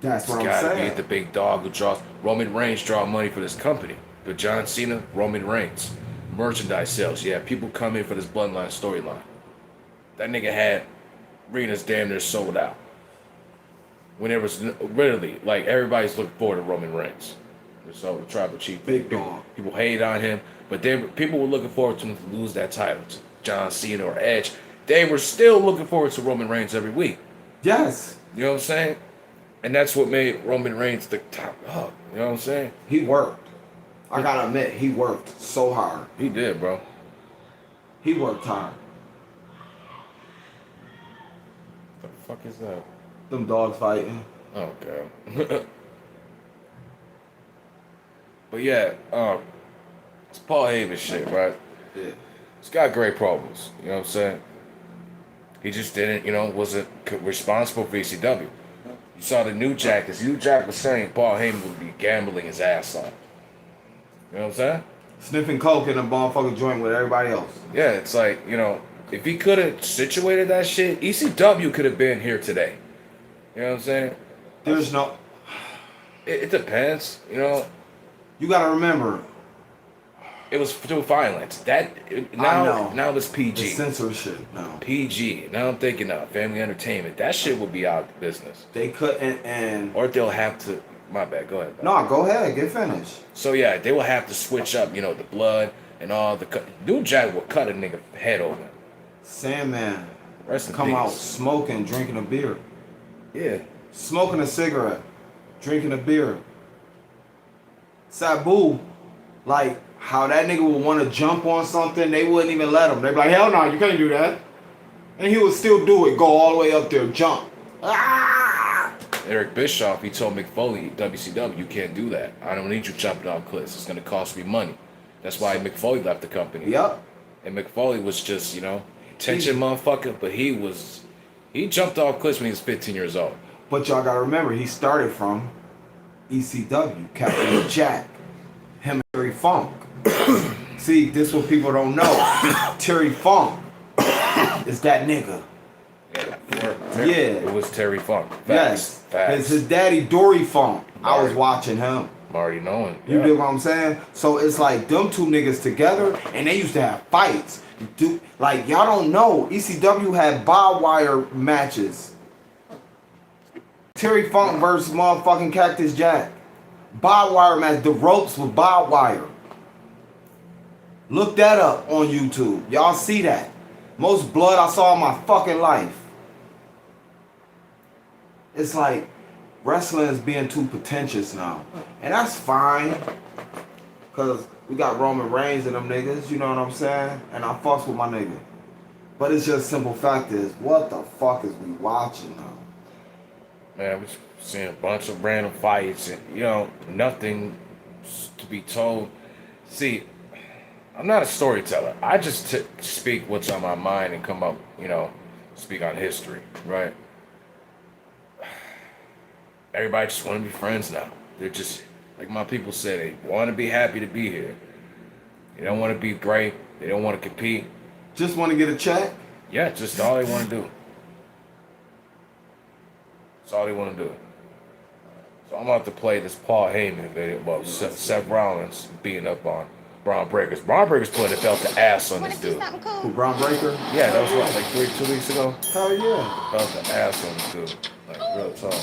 That's what I'm It's gotta saying. be the big dog who draws. Roman Reigns draw money for this company. But John Cena, Roman Reigns, merchandise sales. Yeah, people come in for this bloodline storyline. That nigga had arenas damn near sold out. When it was literally like everybody's looking forward to Roman Reigns. So the tribal chief, Big dog. people hate on him, but people were looking forward to him to lose that title to John Cena or Edge. They were still looking forward to Roman Reigns every week. Yes. You know what I'm saying? And that's what made Roman Reigns the top dog. You know what I'm saying? He worked. I gotta admit, he worked so hard. He did, bro. He worked hard. The fuck is that? Them dogs fighting. Okay. But yeah, it's Paul Heyman shit, right? Yeah. He's got great problems. You know what I'm saying? He just didn't, wasn't responsible for ECW. You saw the New Jack, because New Jack was saying Paul Heyman would be gambling his ass off. You know what I'm saying? Sniffing coke in a motherfucking joint with everybody else. Yeah, it's like, if he could have situated that shit, ECW could have been here today. You know what I'm saying? There's no. It depends, you know. You gotta remember, It was through violence. Now it's PG. it's censorship now. PG. Now I'm thinking of family entertainment. That shit would be out of business. They couldn't, and Or they'll have to. My bad. Go ahead. no, go ahead, get finished. So yeah, they will have to switch up. You know, the blood and all the. New Jack will cut a nigga head open. Sandman Rest in come peace. out smoking, drinking a beer, Yeah. smoking a cigarette, drinking a beer. Sabu, like how that nigga would want to jump on something, they wouldn't even let him. They'd be like, hell no, you can't do that. And he would still do it, go all the way up there, jump. Ah! Eric Bischoff, he told Mick Foley, WCW, you can't do that. I don't need you jumping off cliffs. It's gonna cost me money. That's why Mick Foley left the company. Yep. And Mick Foley was just, you know, tension motherfucker, but he jumped off cliffs when he was 15 years old. But y'all gotta remember, he started from ECW, Captain Jack, him and Terry Funk. See, this what people don't know. Terry Funk is that nigga. Yeah. It was Terry Funk. Yes. Facts. His daddy Dory Funk. I was Marty. watching him. Marty knowing. You dig what I'm saying? So it's like them two niggas together, and they used to have fights. Like y'all don't know, ECW had barbed wire matches. Terry Funk versus motherfucking Cactus Jack. Barbed wire match. The ropes with barbed wire. Look that up on YouTube. Y'all see that? Most blood I saw in my fucking life. It's like wrestling is being too pretentious now. And that's fine. Cause we got Roman Reigns and them niggas, you know what I'm saying? And I fucks with my nigga. But it's just simple fact is, what the fuck is we watching now? Man, we seeing a bunch of random fights and, you know, nothing to be told. See, I'm not a storyteller. I just speak what's on my mind and come up, you know, speak on history, right? Everybody just want to be friends now. They're just, like my people say, they want to be happy to be here. They don't want to be great. They don't want to compete. Just want to get a check? Yeah, just all they want to do. That's all they want to do. So I'm about to play this Paul Heyman video about Seth Rollins beating up on Braun Breakers. Braun Breakers put a belt the ass on this dude. Who, Braun Breaker? Yeah, that was what, like 2 weeks ago? Hell yeah. Belt the ass on this dude. Like, real talk.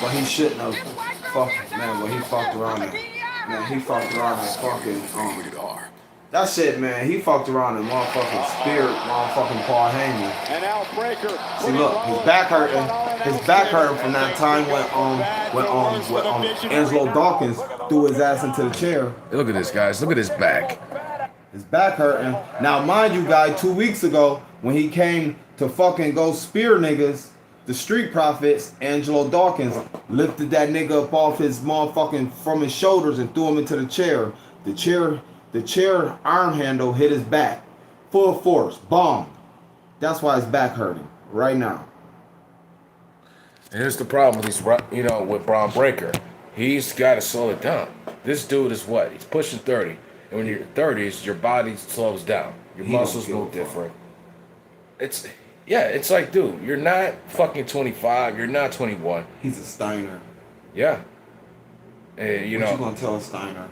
But he shouldn't have fucked, man, when he fucked around and, man, he fucked around and fucking, that shit, man, he fucked around and motherfucking spirit, motherfucking Paul Heyman. And now Breaker. See, look, his back hurting from that time when Angelo Dawkins threw his ass into the chair. Look at this, guys. Look at his back. His back hurting. Now, mind you, guys, 2 weeks ago, when he came to fucking go spear niggas, the Street Profits, Angelo Dawkins lifted that nigga up off his motherfucking, from his shoulders and threw him into the chair. The chair arm handle hit his back. Full force. Bomb. That's why his back hurting right now. And here's the problem with these, you know, with Braun Breaker. He's got to slow it down. This dude is what? He's pushing 30. And when you're in your 30s, your body slows down. Your muscles move different. It's like, dude, you're not fucking 25. You're not 21. He's a Steiner. Yeah. And, you What know. you gonna tell a Steiner?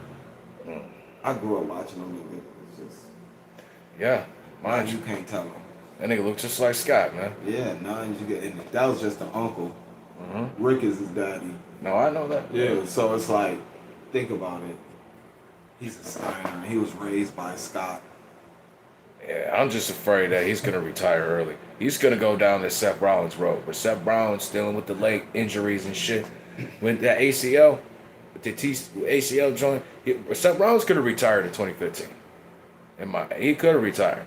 I grew up watching them niggas. It's just, Yeah. mind you can't tell him. That nigga looks just like Scott, man. Yeah, none you get. And that was just an uncle. Rick is his daddy. No, I know that. Yeah, so it's like, think about it. He's a Steiner. He was raised by Scott. Yeah, I'm just afraid that he's going to retire early. He's going to go down the Seth Rollins road. But Seth Rollins dealing with the leg injuries and shit. When that ACL, the ACL joint, Seth Rollins could have retired in 2015. He could have retired.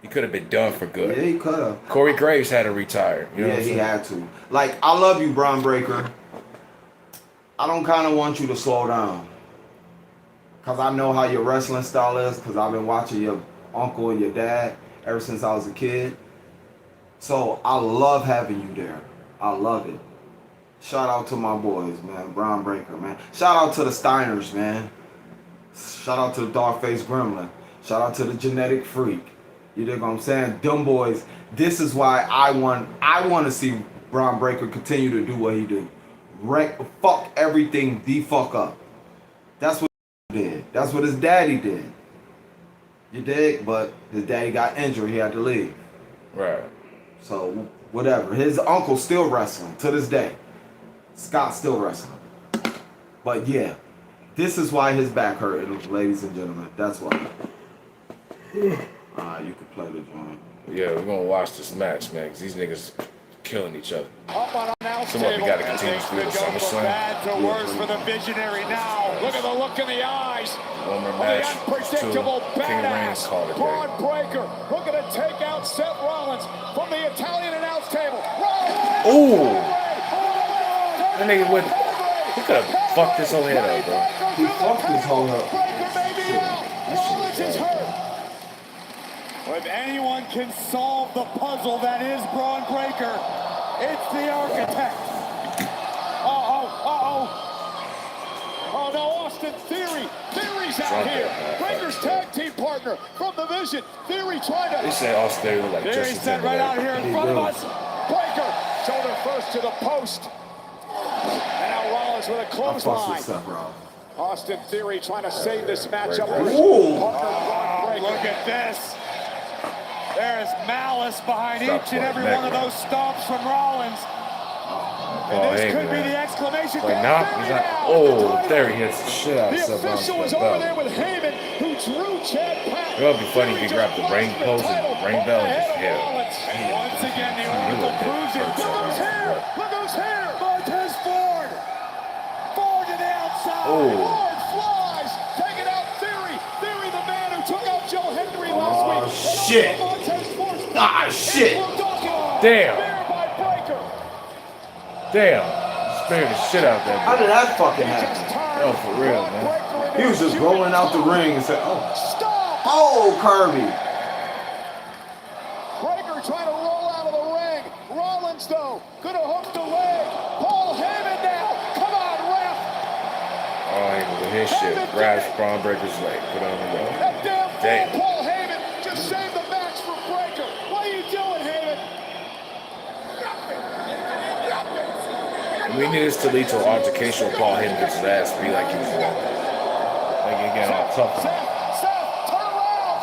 He could have been done for good. Yeah, he could have. Corey Graves had to retire. You know Yeah, what I'm he saying? had to. Like, I love you, Braun Breaker. I don't kind of want you to slow down. Because I know how your wrestling style is. Because I've been watching your uncle and your dad ever since I was a kid. So I love having you there. I love it. Shout out to my boys, man. Braun Breaker, man. Shout out to the Steiners, man. Shout out to the Dogface Gremlin. Shout out to the Genetic Freak. You dig what I'm saying? Them boys. This is why I want to see Braun Breaker continue to do what he do. fuck everything the fuck up. That's what he did. That's what his daddy did. You dig? But his daddy got injured. He had to leave. Right. So whatever. His uncle's still wrestling to this day. Scott's still wrestling. But yeah, this is why his back hurt, ladies and gentlemen. That's why. Alright, you can play the joint. Yeah, we're gonna watch this match, man, because these niggas killing each other. Up on our announce Some of table. you gotta continue to do the Things could go from SummerSlam. bad to worse for the visionary now. Look at the look in the eyes. One more The match. unpredictable King Reigns badass called it Braun day. Breaker looking to take out Seth Rollins from the Italian announce table. Rollins. Ooh. That nigga went. He could have fucked this whole head up, bro. He fucked his whole up. Breaker may be out. Rollins is hurt. If anyone can solve the puzzle that is Braun Breaker, it's the architect. Oh no, Austin Theory. Theory's out Drunk here. that, man. Breaker's tag team partner from the Vision. Theory trying They to. said Austin Theory looked like Theory Justin set right out here Timberlake. in front of us. Breaker, shoulder first to the post. And now Rollins with a I fucks clothesline. with Seth Rollins. Austin Theory trying to save this matchup. Breaker. for his Ooh. partner, Braun Breaker. Look at this. There is malice behind Stop each and playing every that, one of bro. those stomps from Rollins. Oh, And this hey, could be man. the exclamation Like, point. nah, Theory he's not. now. Oh, there he hits the shit out of The Seth Rollins. official was for the over belt. there with Heyman, who drew Chad Patton. It would be funny if he grabbed the ring post and ring bell and just hit him. Once again, the He Oracle looked proves it. hurt Look who's so here! bad. Look who's here! Montez Ford. Ford to the outside. Oh. Ford flies, taking out Theory. Theory, the man who took out Joe Hendry last Oh, week. And shit. also Montez Ford's Ah, shit. Damn. Spear by Breaker. Damn. Speared the shit out that How dude. did that fucking Just happen? turned Oh, for real, Braun man. Breaker into He was just shooting rolling out the star. ring and said, oh, Stop! oh, Kirby. Breaker trying to roll out of the ring. Rollins, though, gonna hook the leg. Paul Heyman now. Come on, ref. Oh, he with his shit. Grabs Braun Breaker's leg. Put it on the road. That damn Damn. fool, Paul Heyman, just saved the match for Breaker. What are you doing, Heyman? And we need this to lead to an altercation with Paul Heyman gets his ass beat like he was wrong. Like he getting all tough. Seth, turn around.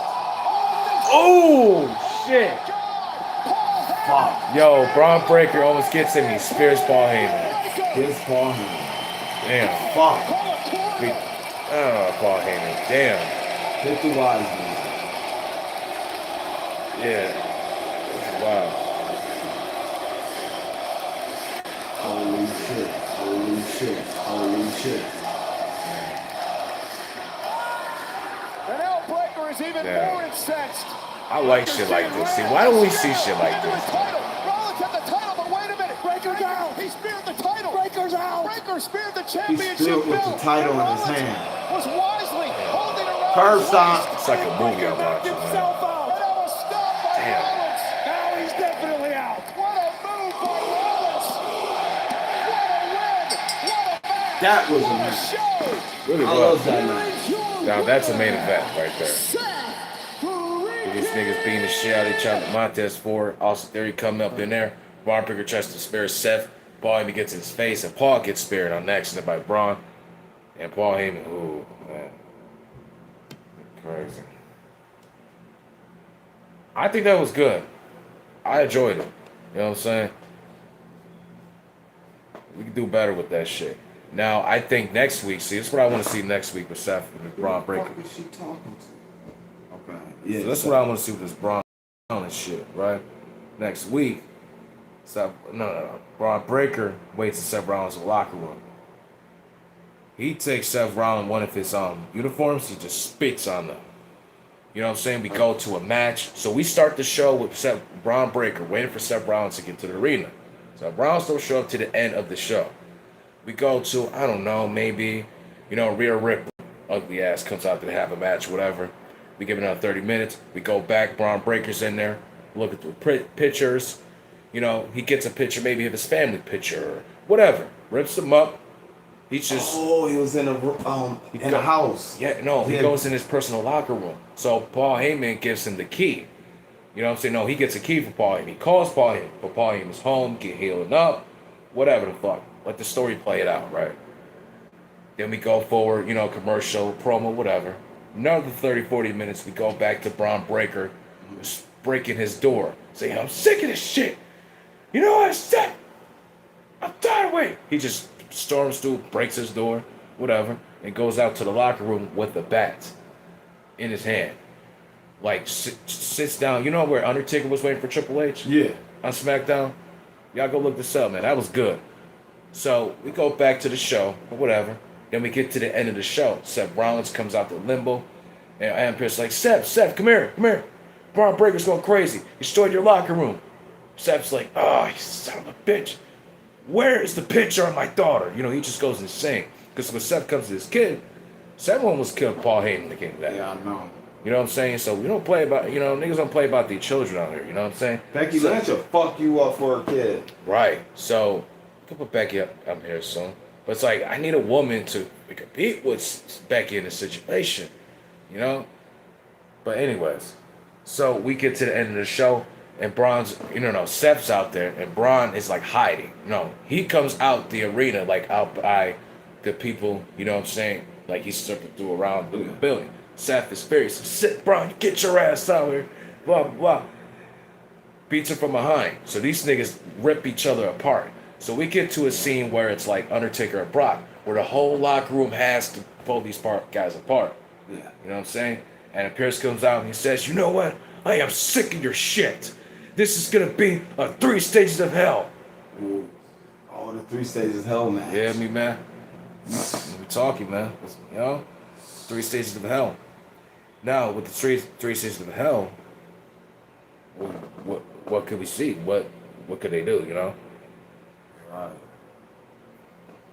Oh, shit. God, Paul Heyman. Fuck. Yo, Braun Breaker almost gets him. He spears Paul Heyman. His Paul Heyman. Damn. Fuck. Call a quarter. Beat. Oh, Paul Heyman. Damn. Hit the wise man. Yeah. Wow. Holy shit. Holy shit. Holy shit. And now Breaker is even Yeah. more incensed. I like shit like this. See, why don't we see shit like Into this? his title. Rollins had the title, but wait a minute. Breaker down. He speared the title. Breaker's out. Breaker speared the championship stood with the belt. title in his Rollins hand. Was wisely holding around. Curb his stomp. waist. It's like a movie I'm Knocked watching, man. himself out. And now a stop by Damn. Rollins. Now he's definitely out. What a move by Rollins. What a win. What a match. That was a What a match. show. Really I was. love that match. Now that's a main event right there. These niggas beating the shit out of each other. Montez Ford, Austin Theory coming up in there. Braun Breaker tries to spare Seth. Paul Heyman gets in his face, and Paul gets spared on accident by Braun. And Paul Heyman, ooh, man. Crazy. I think that was good. I enjoyed it. You know what I'm saying? We can do better with that shit. Now, I think next week, see, this is what I want to see next week with Seth and Braun Breaker. What the fuck is she talking to? Okay. Yeah. So that's what I want to see with this Braun and shit, right? Next week, Braun Breaker waits in Seth Rollins' locker room. He takes Seth Rollins one of his uniforms. He just spits on them. You know what I'm saying? We go to a match. So we start the show with Braun Breaker waiting for Seth Rollins to get to the arena. So Rollins don't show up to the end of the show. We go to, I don't know, maybe, Rhea Ripley, ugly ass, comes out to have a match, whatever. We give it another 30 minutes. We go back. Braun Breaker's in there. Look at the pictures. He gets a picture maybe of his family picture or whatever. Rips them up. He's just... Oh, he was in a house. Yeah, no, he Yeah. goes in his personal locker room. So Paul Heyman gives him the key. You know what I'm saying? No, he gets a key for Paul Heyman. He calls Paul Heyman. But Paul Heyman's home, get healing up, whatever the fuck. let the story play it out, right? Then we go forward, commercial, promo, whatever. Another 30, 40 minutes, we go back to Braun Breaker breaking his door, saying, I'm sick of this shit. You know what I said? I'm tired of waiting. He just storms through, breaks his door, whatever, and goes out to the locker room with the bat in his hand. Like, sits down. You know where Undertaker was waiting for Triple H? Yeah. On SmackDown? Y'all go look this up, man. That was good. So we go back to the show, or whatever. Then we get to the end of the show. Seth Rollins comes out the limbo. And Adam Pearce's like, Seth, come here. Braun Breaker's going crazy. He stole your locker room. Seth's like, oh, you son of a bitch. Where is the picture of my daughter? He just goes insane. Because when Seth comes to his kid, Seth almost killed Paul Heyman to get that. Yeah, I know. You know what I'm saying? So we don't play about, niggas don't play about the children out here. You know what I'm saying? Becky Lynch will fuck you up for a kid. Right. So we can put Becky up here soon. But it's like, I need a woman to compete with Becky in this situation. But anyways, so we get to the end of the show, and Braun's, Seth's out there, and Braun is like hiding. He comes out the arena, like out by the people, you know what I'm saying? Like he's circling through around the building. Seth is furious. Sit, Braun, get your ass out here. Blah, blah, blah. Beats him from behind. So these niggas rip each other apart. So we get to a scene where it's like Undertaker and Brock, where the whole locker room has to pull these guys apart. Yeah. You know what I'm saying? And Pierce comes out and he says, you know what? I am sick of your shit. This is going to be a 3 stages of hell. Ooh. Oh, the 3 stages of hell match. Yeah, me, man. We talking, man. 3 stages of hell. Now, with the three stages of hell, what could we see? What could they do, Right.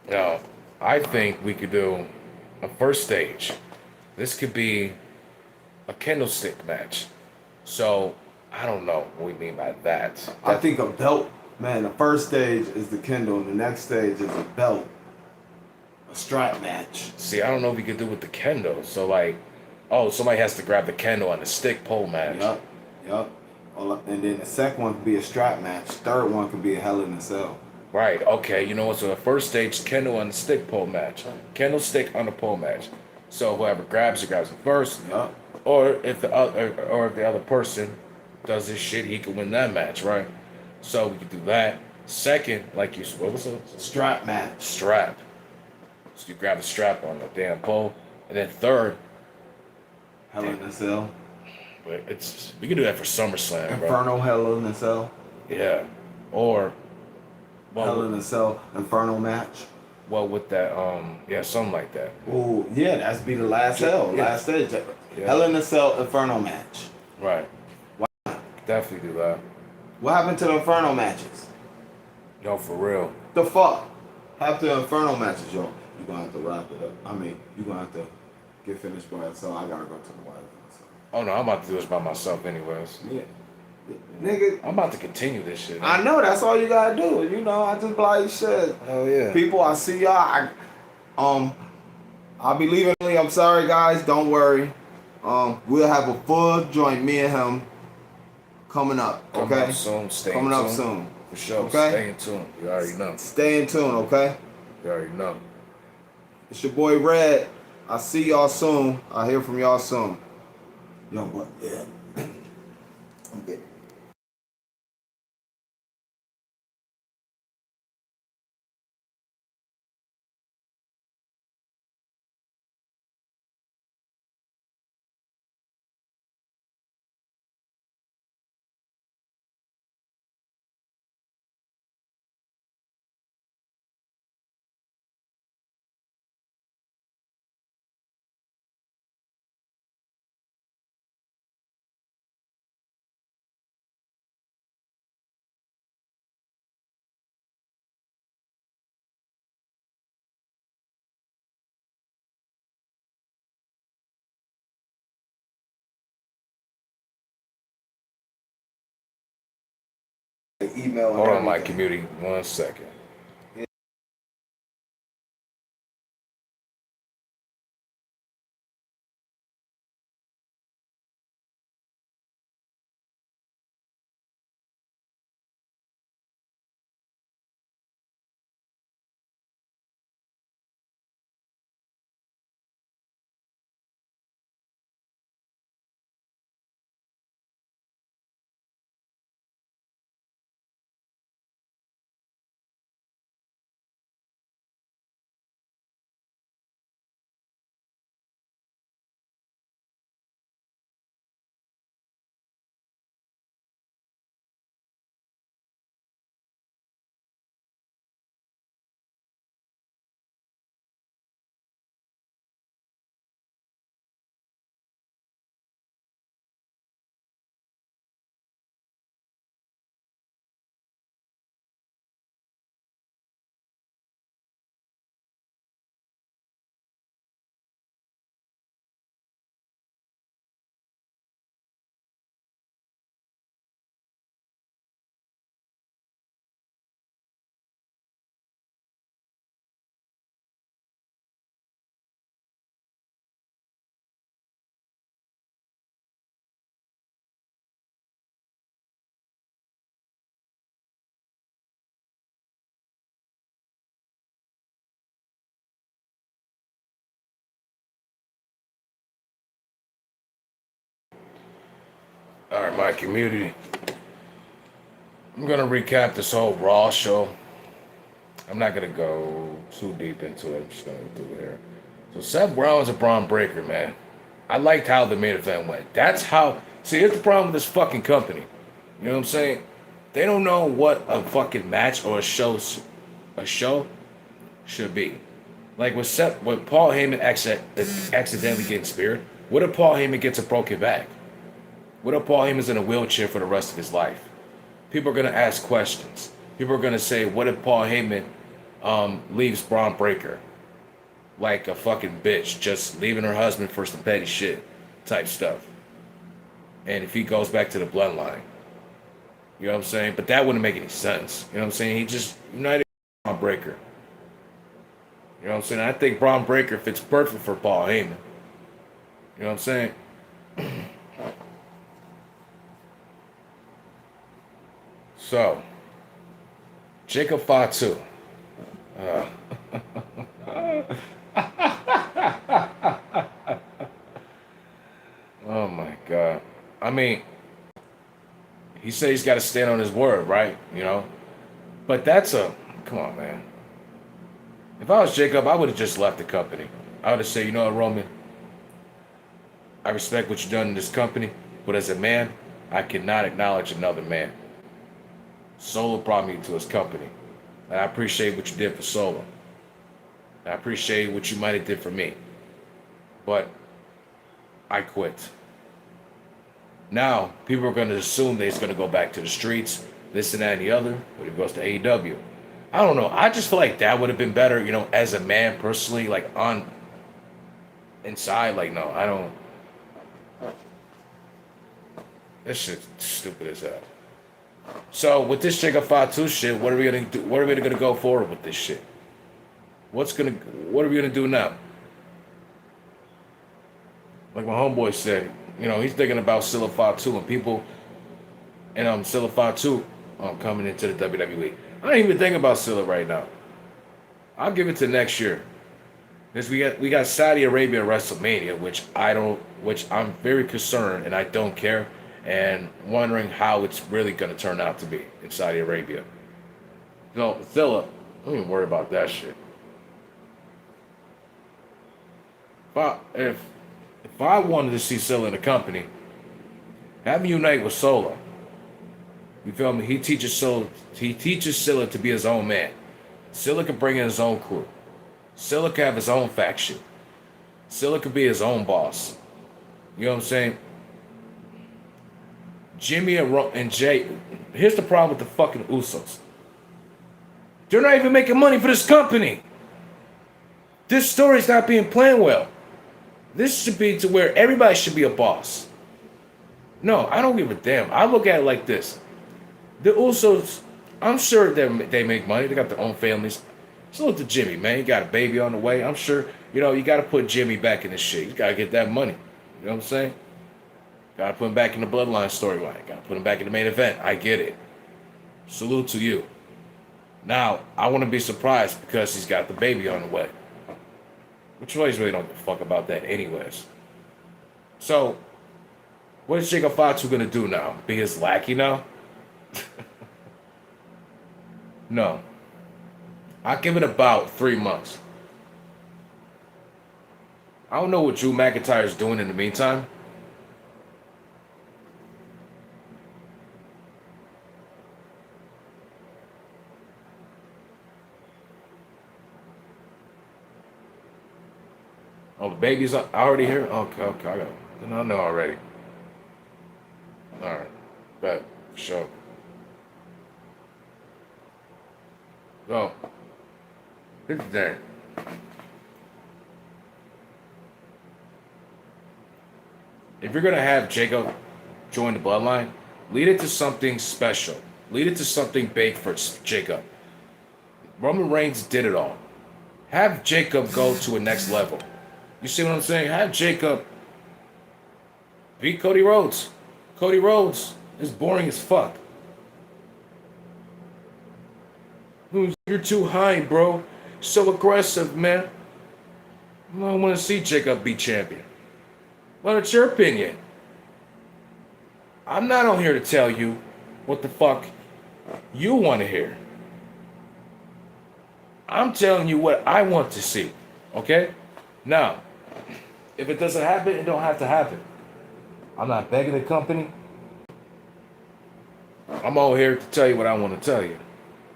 Now, I think we could do a first stage. This could be a candlestick match. So, I don't know what we mean by that. I think a belt, man, the first stage is the Kindle, and the next stage is a belt. A strap match. See, I don't know if we could do with the kendo. So, like, somebody has to grab the kendo on the stick pole match. Yup. And then the second one could be a strap match. Third one could be a Hell in a Cell. Right, okay, you know what? So the first stage, kendo on the stick pole match. Kendo stick on the pole match. So whoever grabs it first. Yup. Or if the other person does this shit, he can win that match, right? So we could do that. Second, what was it? Strap match. Strap. So you grab the strap on the damn pole. And then third, Hell in a Cell. but we can do that for SummerSlam, bro. Inferno Hell in a Cell. Yeah. Or Hell in a Cell Inferno match. well with that, something like that. Oh, yeah, that's be the last hell, Yeah. last stage. Yeah. Hell in a Cell Inferno match. Right. Definitely do that. What happened to the Inferno matches? No, for real. The fuck? Half the Inferno matches, yo. You gonna have to wrap it up. I mean, you gonna have to get finished by it, so I gotta go to the wife. So. Oh no, I'm about to do this by myself anyways. Yeah. Nigga, I'm about to continue this shit. I know that's all you gotta do. I just be like shit. Hell yeah. People, I see y'all. I'll be leaving. I'm sorry, guys. Don't worry. We'll have a full joint, me and him, coming up. Okay. Coming up soon. Stay Coming in up tune. soon. For sure. Okay? Stay in tune. You already know. Stay in tune. Okay. You already know. It's your boy Red. I'll see y'all soon. I'll hear from y'all soon. Yo, what? Yeah. I'm good. Email. And Hold on, my everything. community. 1 second. All right, my community. I'm gonna recap this whole Raw show. I'm not gonna go too deep into it. I'm just gonna do it here. So Seth Rollins and Braun Breaker, man. I liked how the main event went. That's how. See, here's the problem with this fucking company. You know what I'm saying? They don't know what a fucking match or a show should be. Like when Paul Heyman accidentally gets speared. What if Paul Heyman gets a broken back? What if Paul Heyman's in a wheelchair for the rest of his life? People are gonna ask questions. People are gonna say, "What if Paul Heyman leaves Braun Breaker like a fucking bitch, just leaving her husband for some petty shit type stuff?" And if he goes back to the bloodline, you know what I'm saying? But that wouldn't make any sense. You know what I'm saying? He just united Braun Breaker. You know what I'm saying? I think Braun Breaker fits perfect for Paul Heyman. You know what I'm saying? So, Jacob Fatu. Oh my God. I mean, he said he's got to stand on his word, right? You know? But come on, man. If I was Jacob, I would have just left the company. I would have said, you know what, Roman? I respect what you've done in this company, but as a man, I cannot acknowledge another man. Solo brought me to his company. And I appreciate what you did for Solo. I appreciate what you might have did for me. But I quit. Now, people are going to assume that he's going to go back to the streets, this and that and the other, but he goes to AEW. I don't know. I just feel like that would have been better, you know, as a man personally, like on inside. Like, no, I don't. This shit's stupid as hell. So with this Jacob Fatu shit, what are we gonna do? What are we gonna go forward with this shit? What are we gonna do now? Like my homeboy said, you know, he's thinking about Silla Fatu and people, and Silla Fatu coming into the WWE. I don't even think about Silla right now. I'll give it to next year. Because we got Saudi Arabia WrestleMania, which I'm very concerned and I don't care, and wondering how it's really gonna turn out to be in Saudi Arabia. No, Silla, don't even worry about that shit. But if I wanted to see Silla in the company, have him unite with Solo. You feel me? He teaches Silla to be his own man. Silla can bring in his own crew. Silla can have his own faction. Silla can be his own boss. You know what I'm saying? Jimmy and Jay. Here's the problem with the fucking Usos. They're not even making money for this company. This story's not being planned well. This should be to where everybody should be a boss. No, I don't give a damn. I look at it like this. The Usos, I'm sure they make money. They got their own families. So look to Jimmy, man. He got a baby on the way. I'm sure, you know, you got to put Jimmy back in this shit. You got to get that money. You know what I'm saying? Got to put him back in the bloodline storyline. Got to put him back in the main event. I get it. Salute to you. Now, I want to be surprised because he's got the baby on the way. Which ways really don't give a fuck about that anyways. So, what is Jacob Fatu going to do now? Be his lackey now? No. I'll give it about 3 months. I don't know what Drew McIntyre is doing in the meantime. Oh, the baby's already here? Okay, I got it. I know already. Alright. Bet. For sure. So, here's the thing. If you're going to have Jacob join the bloodline, lead it to something special. Lead it to something big for Jacob. Roman Reigns did it all. Have Jacob go to a next level. You see what I'm saying? Have Jacob beat Cody Rhodes. Cody Rhodes is boring as fuck. You're too high, bro. So aggressive, man. I don't want to see Jacob be champion. Well, it's your opinion. I'm not on here to tell you what the fuck you want to hear. I'm telling you what I want to see. Okay? Now, if it doesn't happen, it don't have to happen. I'm not begging the company. I'm all here to tell you what I want to tell you.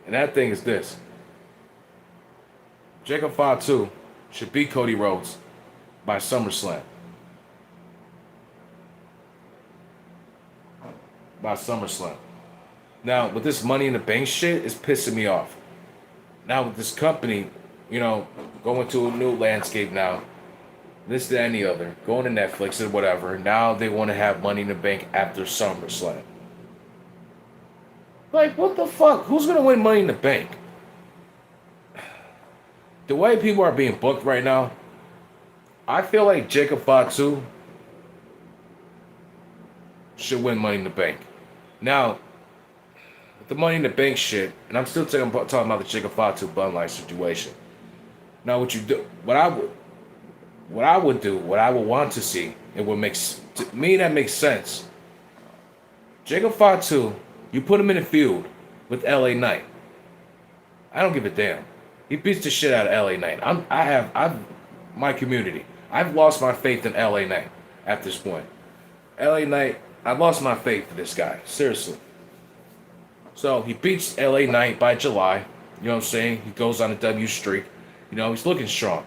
And that thing is this. Jacob Fatu should beat Cody Rhodes by SummerSlam. By SummerSlam. Now, with this Money in the Bank shit, it's pissing me off. Now, with this company, you know, going to a new landscape now, this, that, and the other, going to Netflix or whatever, now they want to have Money in the Bank after SummerSlam. Like, what the fuck? Who's going to win Money in the Bank? The way people are being booked right now, I feel like Jacob Fatu should win Money in the Bank. Now, with the Money in the Bank shit, and I'm still talking about the Jacob Fatu bloodline situation. Now, what I would want to see, it would make, to me, that makes sense. Jacob Fatu, you put him in a feud with LA Knight. I don't give a damn. He beats the shit out of LA Knight. I've my community. I've lost my faith in LA Knight at this point. LA Knight, I've lost my faith in this guy. Seriously. So he beats LA Knight by July. You know what I'm saying? He goes on a W streak. You know, he's looking strong.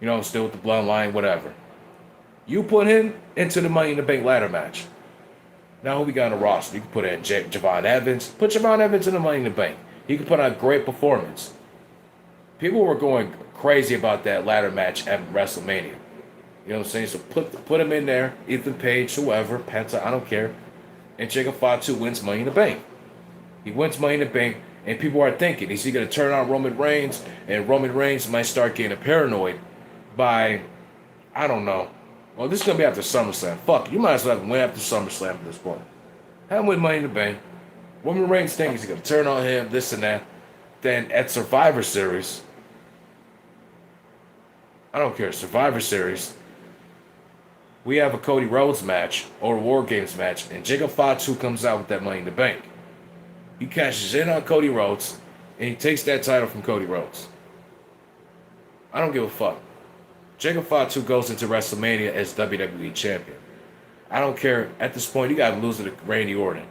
You know, still with the bloodline, whatever. You put him into the Money in the Bank ladder match. Now who we got on the roster? You can put in Javon Evans. Put Javon Evans in the Money in the Bank. He can put on a great performance. People were going crazy about that ladder match at WrestleMania. You know what I'm saying? So put him in there. Ethan Page, whoever, Penta, I don't care. And Jacob Fatu wins Money in the Bank. He wins Money in the Bank, and people are thinking, is he going to turn on Roman Reigns? And Roman Reigns might start getting paranoid by, I don't know. Well, this is going to be after SummerSlam. Fuck, you might as well have him win after SummerSlam at this point. Have him win Money in the Bank. Roman Reigns thinks he's going to turn on him, this and that. Then at Survivor Series, I don't care, Survivor Series, we have a Cody Rhodes match or a War Games match, and Jacob Fatu comes out with that Money in the Bank. He cashes in on Cody Rhodes, and he takes that title from Cody Rhodes. I don't give a fuck. Jacob Fatu goes into WrestleMania as WWE Champion. I don't care. At this point, you got to lose it to Randy Orton.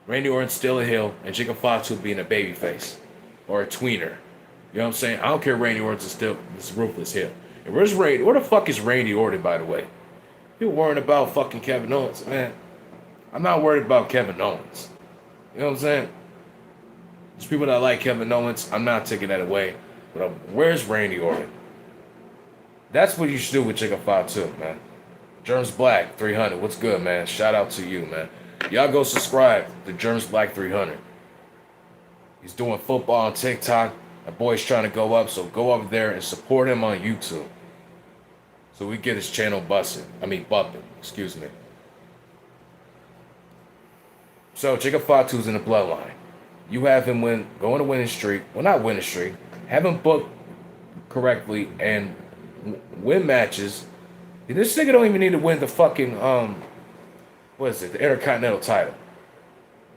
Randy Orton's still a heel, and Jacob Fatu being a babyface or a tweener. You know what I'm saying? I don't care. Randy Orton's still this ruthless heel. And where's Randy? Where the fuck is Randy Orton, by the way? You're worrying about fucking Kevin Owens, man. I'm not worried about Kevin Owens. You know what I'm saying? There's people that like Kevin Owens. I'm not taking that away. But where's Randy Orton? That's what you should do with Jacob Fatu, man. Germs Black 300. What's good, man? Shout out to you, man. Y'all go subscribe to Germs Black 300. He's doing football on TikTok. That boy's trying to go up, so go over there and support him on YouTube. So we get his channel bumping. Excuse me. So Jacob Fatu's in the bloodline. You have him go on a winning streak. Well, not winning streak. Have him booked correctly and win matches. This nigga don't even need to win the fucking the Intercontinental title.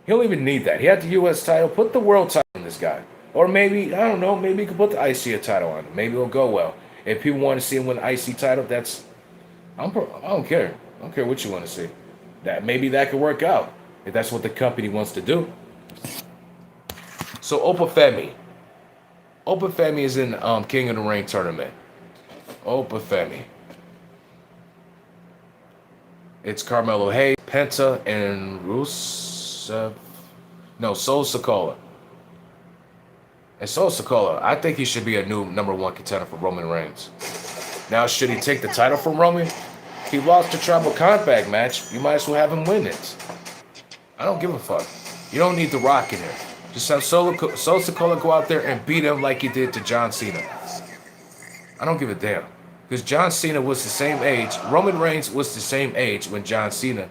He don't even need that. He had the U.S. title. Put the world title on this guy. Or maybe, I don't know, maybe he could put the IC title on him. Maybe it'll go well. If people want to see him win the IC title, I don't care. I don't care what you want to see. Maybe that could work out. If that's what the company wants to do. So Opa Femi is in King of the Ring tournament. Opa Femi. It's Carmelo Hayes, Penta, and Rusev. No, Sol Sikoa. And Sol Sikoa, I think he should be a new #1 contender for Roman Reigns. Now, should he take the title from Roman? He lost the Tribal Compact match. You might as well have him win it. I don't give a fuck. You don't need The Rock in here. Just have Sol Sikoa go out there and beat him like he did to John Cena. I don't give a damn. Because John Cena was the same age. Roman Reigns was the same age when John Cena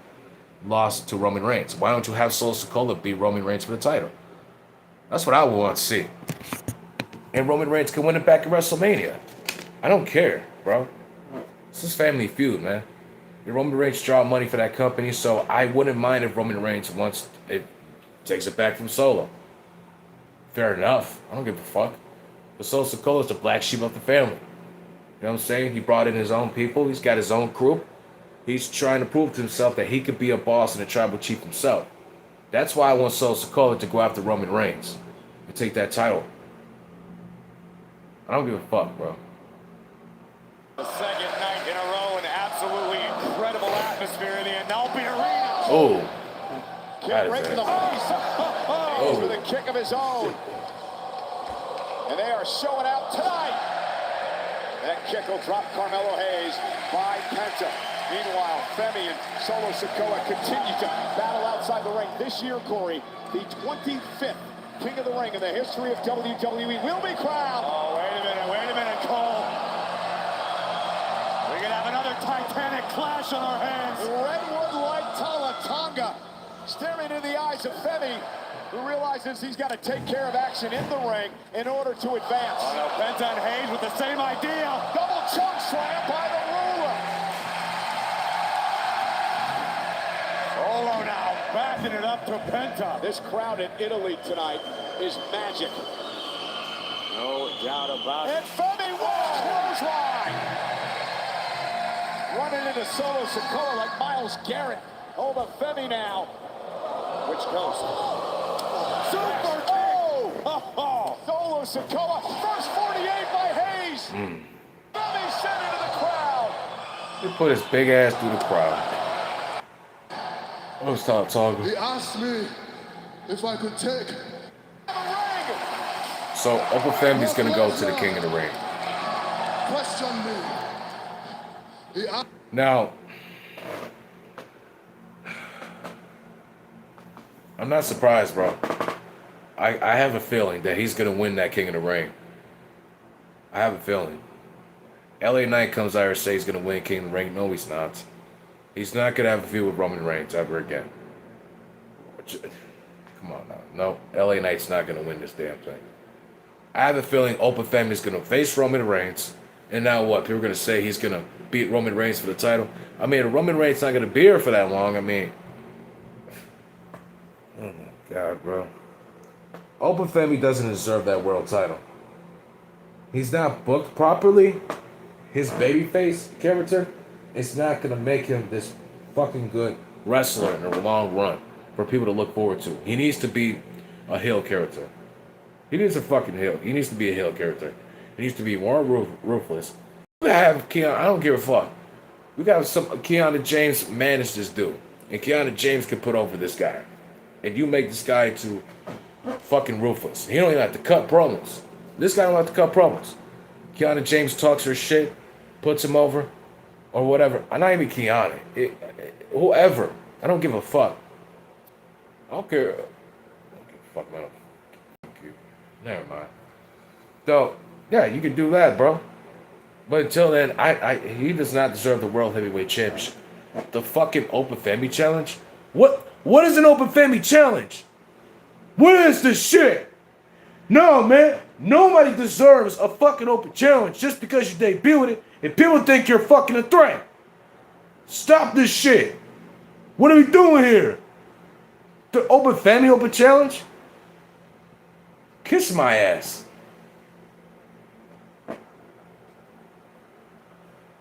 lost to Roman Reigns. Why don't you have Sol Sikoa beat Roman Reigns for the title? That's what I would want to see. And Roman Reigns can win it back at WrestleMania. I don't care, bro. This is Family Feud, man. Roman Reigns draw money for that company, so I wouldn't mind if Roman Reigns takes it back from Solo. Fair enough. I don't give a fuck. But Solo Sikoa is the black sheep of the family. You know what I'm saying? He brought in his own people. He's got his own crew. He's trying to prove to himself that he could be a boss and a tribal chief himself. That's why I want Solo Sikoa to go after Roman Reigns and take that title. I don't give a fuck, bro. The second night in a row, an absolutely incredible atmosphere in the Enalpi Arena. Oh. Kick right to the face. Hayes with a kick of his own. And they are showing out tonight. That kick will drop Carmelo Hayes by Penta. Meanwhile, Femi and Solo Sikoa continue to battle outside the ring. This year, Corey, the 25th King of the Ring in the history of WWE will be crowned. Oh, wait a minute, Cole. We're gonna have another Titanic clash on our hands. Redwood like Tonga staring in the eyes of Femi, who realizes he's got to take care of action in the ring in order to advance. Oh no, Penta and Hayes with the same idea. Double choke slam by the ruler. Solo now backing it up to Penta. This crowd in Italy tonight is magic. No doubt about it. And Femi walks clothesline. Running into Solo Sikoa like Myles Garrett. Over Femi now. Which coast? Super kick! Oh! Solo Sikoa, first 48 by Hayes. Femi sent into the crowd. He put his big ass through the crowd. Oh, stop talking. He asked me if I could take The ring. So, Uncle Femi's gonna go to the King of the Ring. question me. He asked Now, I'm not surprised, bro. I have a feeling that he's gonna win that King of the Ring. I have a feeling. LA Knight comes out and says he's gonna win King of the Ring. No, he's not. He's not gonna have a feud with Roman Reigns ever again. Come on now. No, LA Knight's not gonna win this damn thing. I have a feeling Open Family's gonna face Roman Reigns. And now what? People are gonna say he's gonna beat Roman Reigns for the title. I mean, Roman Reigns not gonna be here for that long. I mean, oh my God, bro. Open Family doesn't deserve that world title. He's not booked properly. His babyface character is not gonna make him this fucking good wrestler in the long run for people to look forward to. He needs to be a heel character. He needs a fucking heel. He needs to be a heel character. He needs to be more ruthless. We gotta have Keanu. I don't give a fuck. We got some Keanu James manage this dude, and Keanu James can put over this guy, and you make this guy to fucking ruthless. He don't even have to cut promos. This guy don't have to cut promos. Keanu James talks her shit, puts him over, or whatever. I'm not even Keanu. Whoever. I don't give a fuck. I don't care. I don't give a fuck, man. Never mind. So, yeah, you can do that, bro. But until then, he does not deserve the World Heavyweight Championship. The fucking Open Family Challenge? What is an Open Family Challenge? What is this shit? No, man. Nobody deserves a fucking Open Challenge just because you debuted it and people think you're fucking a threat. Stop this shit. What are we doing here? The Open Family Open Challenge? Kiss my ass. I'd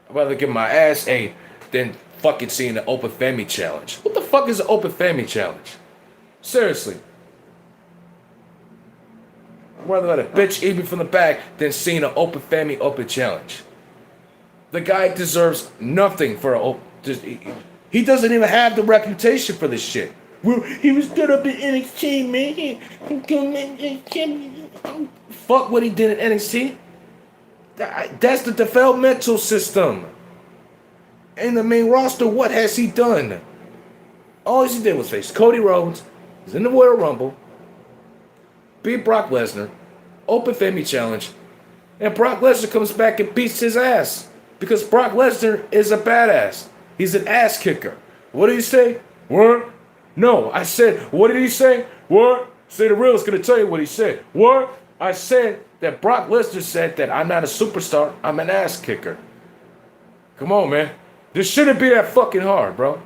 rather get my ass ate than fucking seeing the Open Family Challenge. What the fuck is the Open Family Challenge? Seriously. I'd rather let a bitch eat me from the back than seeing an Open Family Open Challenge. The guy deserves nothing for a... He doesn't even have the reputation for this shit. Well, he was good up in NXT, man. Fuck what he did in NXT. That's the developmental system. In the main roster, what has he done? All he did was face Cody Rhodes, he's in the Royal Rumble, beat Brock Lesnar, Open Family Challenge, and Brock Lesnar comes back and beats his ass. Because Brock Lesnar is a badass. He's an ass kicker. What did he say? What? No, I said, what did he say? What? Say the real is going to tell you what he said. What? I said that Brock Lesnar said that I'm not a superstar, I'm an ass kicker. Come on, man. This shouldn't be that fucking hard, bro.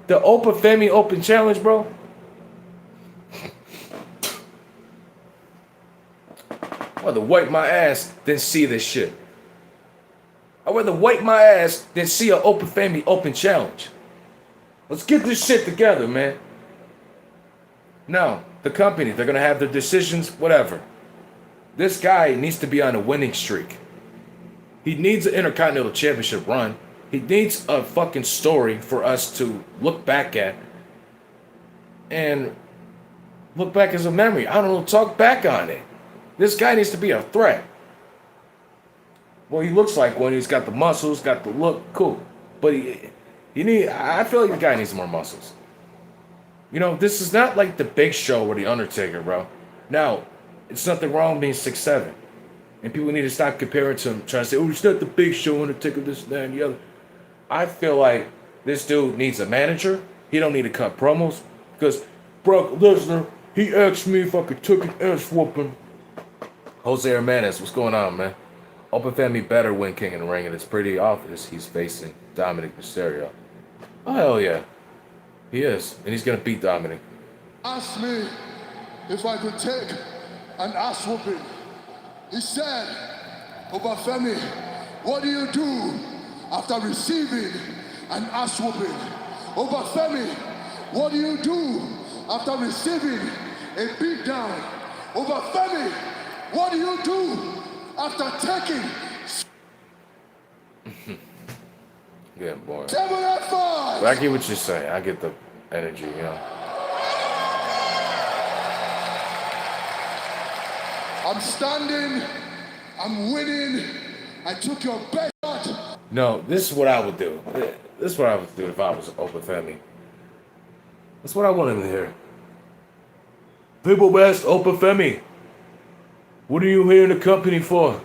The Opa Femi Open Challenge, bro. I'd rather wipe my ass than see this shit. I'd rather wipe my ass than see an Opa Femi Open Challenge. Let's get this shit together, man. Now, the company, they're gonna have their decisions, whatever. This guy needs to be on a winning streak. He needs an Intercontinental Championship run. He needs a fucking story for us to look back at and look back as a memory. I don't know, talk back on it. This guy needs to be a threat. Well, he looks like one. He's got the muscles, got the look, cool. But I feel like the guy needs more muscles. You know, this is not like the Big Show or the Undertaker, bro. Now, it's nothing wrong being 6'7". And people need to stop comparing to him, trying to say, oh, it's not the Big Show, Undertaker, this, that, and the other. I feel like this dude needs a manager. He don't need to cut promos. Because Brock Lesnar, he asked me if I could take an ass whooping. Jose Jimenez, what's going on, man? Open Femi better win King in the Ring, and it's pretty obvious he's facing Dominic Mysterio. Oh, hell yeah. He is. And he's going to beat Dominic. Asked me if I could take an ass whooping. He said, Opa Femi, what do you do after receiving an ass whooping? Opa Femi, what do you do after receiving a beatdown? Opa Femi, what do you do after taking Yeah, boy. 7 at 5? But I get what you're saying. I get the energy, you know. I'm standing, I'm winning, I took your best shot. No, this is what I would do. This is what I would do if I was Opa Femi. That's what I want him to hear. People ask Opa Femi, what are you here in the company for?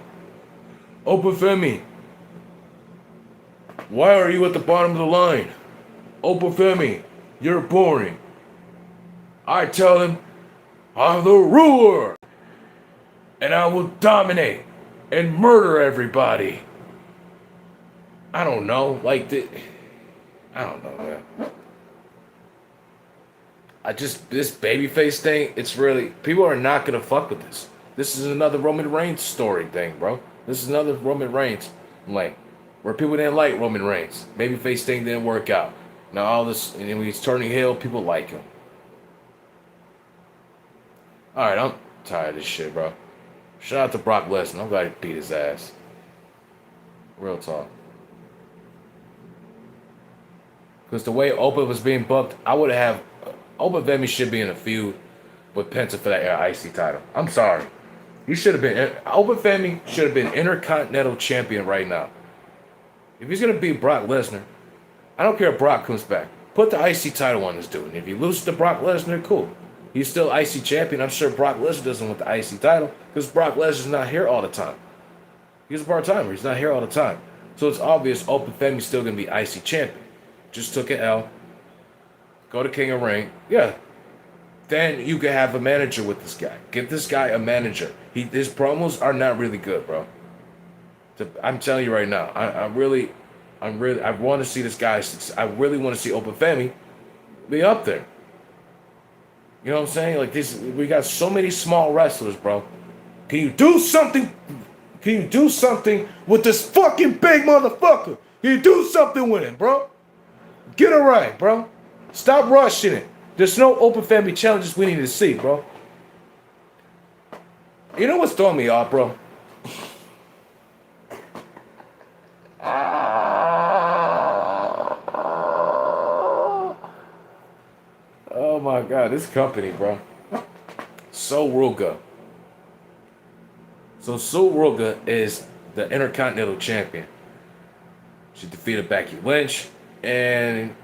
Opa Femi, why are you at the bottom of the line? Opa Femi, you're boring. I tell him, I'm the ruler, and I will dominate and murder everybody. I don't know, I don't know, man. This babyface thing, it's really, people are not gonna fuck with this. This is another Roman Reigns story thing, bro. This is another Roman Reigns, like, where people didn't like Roman Reigns. Babyface thing didn't work out. Now all this, and when he's turning heel, people like him. Alright, I'm tired of this shit, bro. Shout out to Brock Lesnar. I'm glad he beat his ass. Real talk. Because the way Opa was being booked, I would have... Opa Femi should be in a feud with Penta for that IC title. I'm sorry. He should have been... Opa Femi should have been Intercontinental Champion right now. If he's going to beat Brock Lesnar, I don't care if Brock comes back. Put the IC title on this dude. And if he loses to Brock Lesnar, cool. He's still IC champion. I'm sure Brock Lesnar doesn't want the IC title because Brock Lesnar's not here all the time. He's a part-timer. He's not here all the time. So it's obvious Opa Femi's still going to be IC champion. Just took an L. Go to King of Ring. Yeah. Then you can have a manager with this guy. Get this guy a manager. His promos are not really good, bro. I'm telling you right now. I want to see this guy. I really want to see Opa Femi be up there. You know what I'm saying? Like this, we got so many small wrestlers, bro. Can you do something? Can you do something with this fucking big motherfucker? Can you do something with him, bro? Get it right, bro. Stop rushing it. There's no Opa Femi challenges we need to see, bro. You know what's throwing me off, bro? Oh my God, this company, bro. Sol Ruga. So Sol Ruga is the Intercontinental Champion. She defeated Becky Lynch, and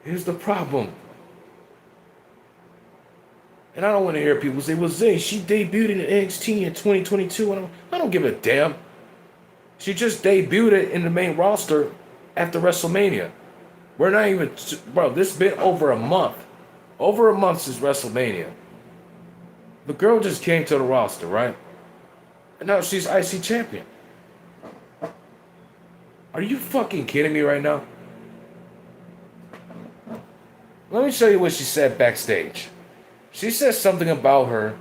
here's the problem. And I don't want to hear people say, well, Zay, she debuted in NXT in 2022. I don't give a damn. She just debuted it in the main roster after WrestleMania. We're not even, bro, this has been over a month. Over a month since WrestleMania. The girl just came to the roster, right? And now she's IC champion. Are you fucking kidding me right now? Let me show you what she said backstage. She said something about her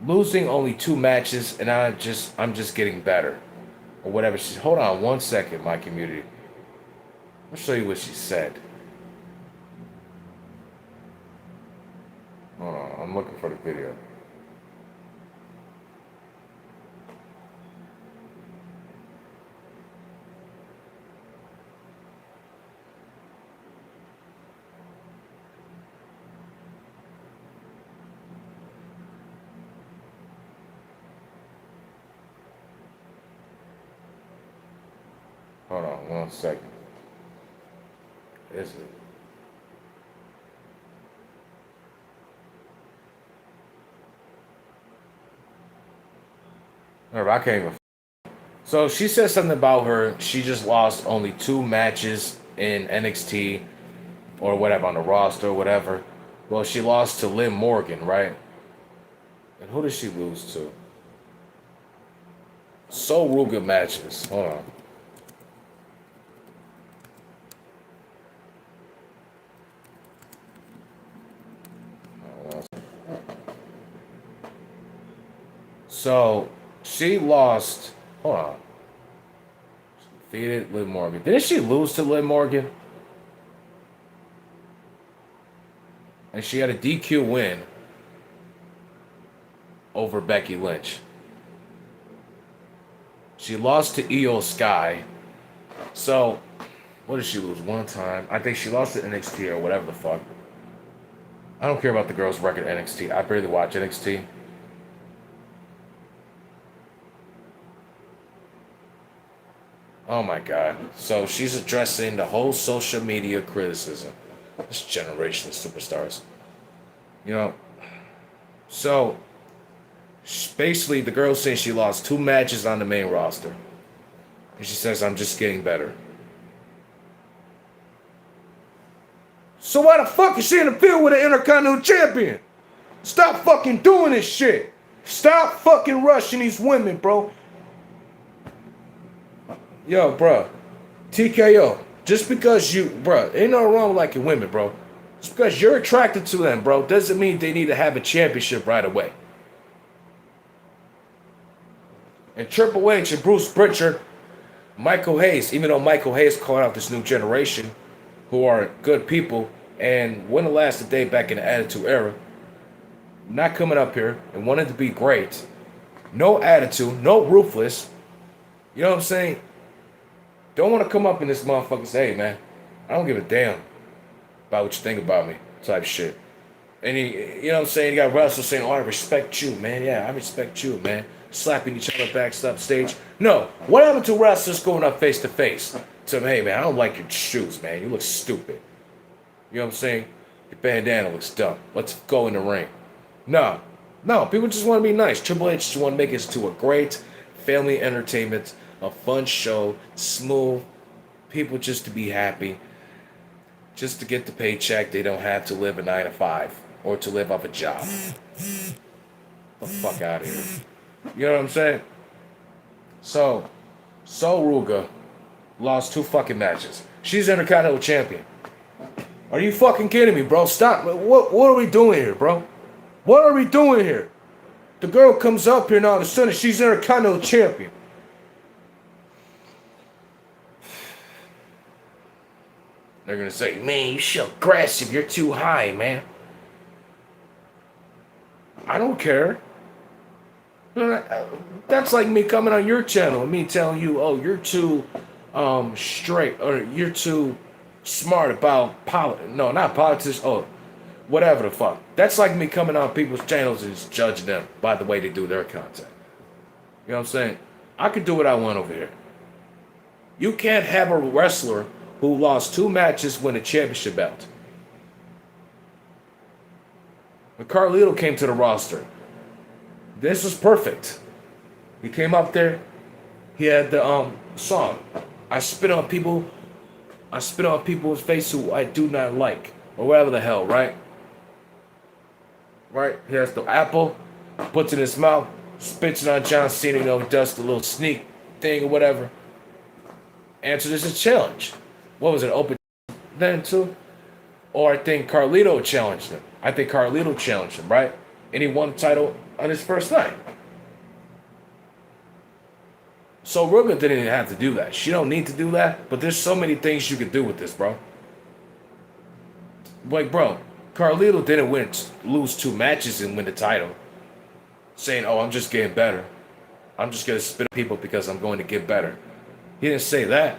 losing only 2 matches and I'm just getting better. Or whatever. Hold on 1 second, my community. I'll show you what she said. Hold on, I'm looking for the video. Hold on 1 second. Is it? I can't even. So she said something about her. She just lost only 2 matches in NXT or whatever on the roster or whatever. Well, she lost to Liv Morgan, right? And who did she lose to? So real good matches. Hold on. So she lost. Hold on. She defeated Liv Morgan. Didn't she lose to Liv Morgan? And she had a DQ win over Becky Lynch. She lost to Io Sky. So, what did she lose? 1 time. I think she lost to NXT or whatever the fuck. I don't care about the girls' record at NXT. I barely watch NXT. Oh my God. So she's addressing the whole social media criticism. This generation of superstars. You know, so basically the girl saying she lost 2 matches on the main roster. And she says, I'm just getting better. So why the fuck is she in the field with an Intercontinental Champion? Stop fucking doing this shit. Stop fucking rushing these women, bro. Yo, bro. TKO. Just because you, bro, ain't nothing wrong with liking women, bro. Just because you're attracted to them, bro, doesn't mean they need to have a championship right away. And Triple H and Bruce Pritchard, Michael Hayes, even though Michael Hayes called out this new generation, who are good people, and wouldn't last a day back in the Attitude Era, not coming up here and wanted to be great. No attitude, no ruthless. You know what I'm saying? Don't want to come up in this motherfucker and say, hey, man, I don't give a damn about what you think about me, type shit. And he, you know what I'm saying? You got wrestlers saying, oh, I respect you, man. Yeah, I respect you, man. Slapping each other backstage. No. What happened to wrestlers going up face to face? To them, hey, man, I don't like your shoes, man. You look stupid. You know what I'm saying? Your bandana looks dumb. Let's go in the ring. No. No, people just want to be nice. Triple H just want to make it to a great family entertainment, a fun show, smooth, people just to be happy, just to get the paycheck. They don't have to live a 9 to 5 or to live off a job. Get the fuck out of here. You know what I'm saying? So Ruga lost 2 fucking matches. She's Intercontinental Champion. Are you fucking kidding me, bro? Stop. What are we doing here, bro? What are we doing here? The girl comes up here and all of a sudden she's Intercontinental Champion. They're going to say, man, you're so aggressive. You're too high, man. I don't care. That's like me coming on your channel and me telling you, oh, you're too straight or you're too smart about no, not politics. Oh, whatever the fuck. That's like me coming on people's channels and just judging them by the way they do their content. You know what I'm saying? I can do what I want over here. You can't have a wrestler who lost 2 matches win a championship belt. When Carlito came to the roster, this was perfect. He came up there, he had the song, I spit on people's face who I do not like, or whatever the hell, right? Right? He has the apple, puts it in his mouth, spits it on John Cena, you know, does the little sneak thing or whatever. answer this as challenge. What was it, open then too? Or I think Carlito challenged him. Right? And he won the title on his first night. So Ruga didn't even have to do that. She don't need to do that, but there's so many things you could do with this, bro. Like, bro, Carlito didn't lose 2 matches and win the title. Saying, oh, I'm just getting better. I'm just going to spit at people because I'm going to get better. He didn't say that.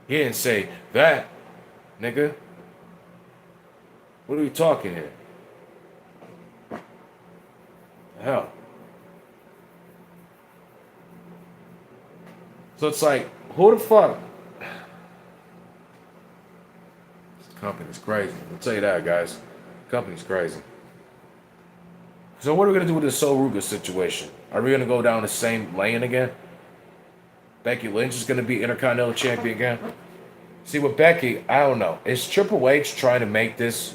He didn't say that, nigga. What are we talking here? Hell. So it's like, who the fuck? This company's crazy. I'll tell you that, guys. The company's crazy. So what are we going to do with this Sol Ruga situation? Are we going to go down the same lane again? Becky Lynch is going to be Intercontinental Champion again? See, with Becky, I don't know. Is Triple H trying to make this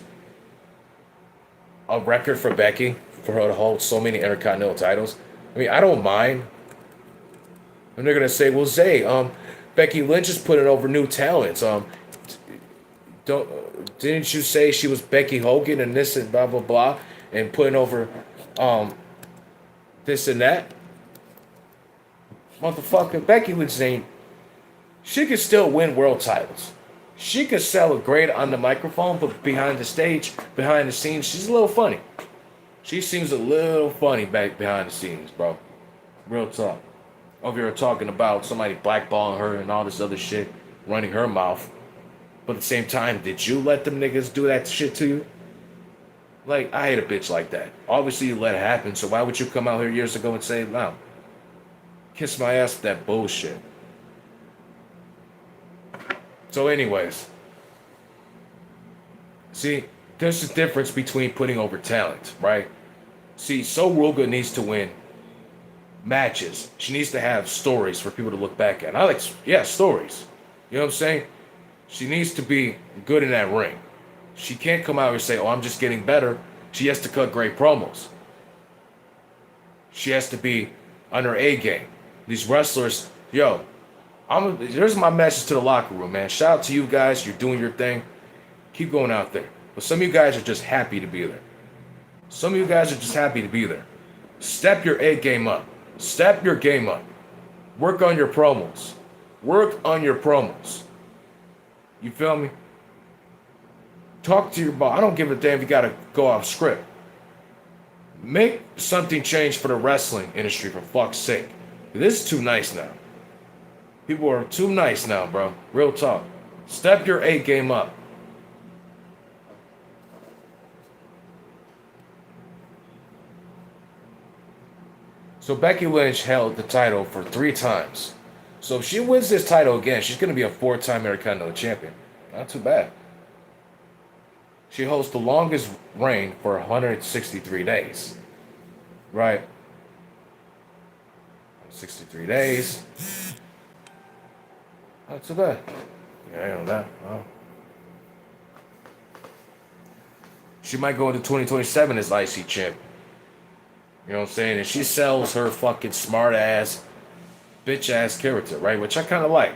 a record for Becky? For her to hold so many Intercontinental titles? I mean, I don't mind. And they're going to say, well, Zay, Becky Lynch is putting over new talents. Didn't you say she was Becky Hogan and this and blah, blah, blah, and putting over this and that? Motherfucker, Becky Lynch ain't. She can still win world titles. She can sell great on the microphone, but behind the stage, behind the scenes, she's a little funny. She seems a little funny back behind the scenes, bro. Real talk. Over here talking about somebody blackballing her and all this other shit, running her mouth. But at the same time, did you let them niggas do that shit to you? Like, I hate a bitch like that. Obviously, you let it happen, so why would you come out here years ago and say, no, kiss my ass with that bullshit? So anyways, see, there's a difference between putting over talent, right? See, Sol Ruga needs to win matches. She needs to have stories for people to look back at. And I like, yeah, stories. You know what I'm saying? She needs to be good in that ring. She can't come out and say, oh, I'm just getting better. She has to cut great promos. She has to be on her A game. These wrestlers, yo, there's my message to the locker room, man. Shout out to you guys. You're doing your thing. Keep going out there. But some of you guys are just happy to be there. Some of you guys are just happy to be there. Step your A game up. Step your game up. Work on your promos. Work on your promos. You feel me? Talk to your boss. I don't give a damn if you got to go off script. Make something change for the wrestling industry, for fuck's sake. This is too nice now. People are too nice now, bro. Real talk. Step your A game up. So Becky Lynch held the title for 3 times. So if she wins this title again, she's going to be a 4-time Intercontinental Champion. Not too bad. She holds the longest reign for 163 days. Right? 63 days. Not too bad. Yeah, I know that. Wow. She might go into 2027 as IC champion. You know what I'm saying? And she sells her fucking smart ass, bitch ass character, right? Which I kind of like.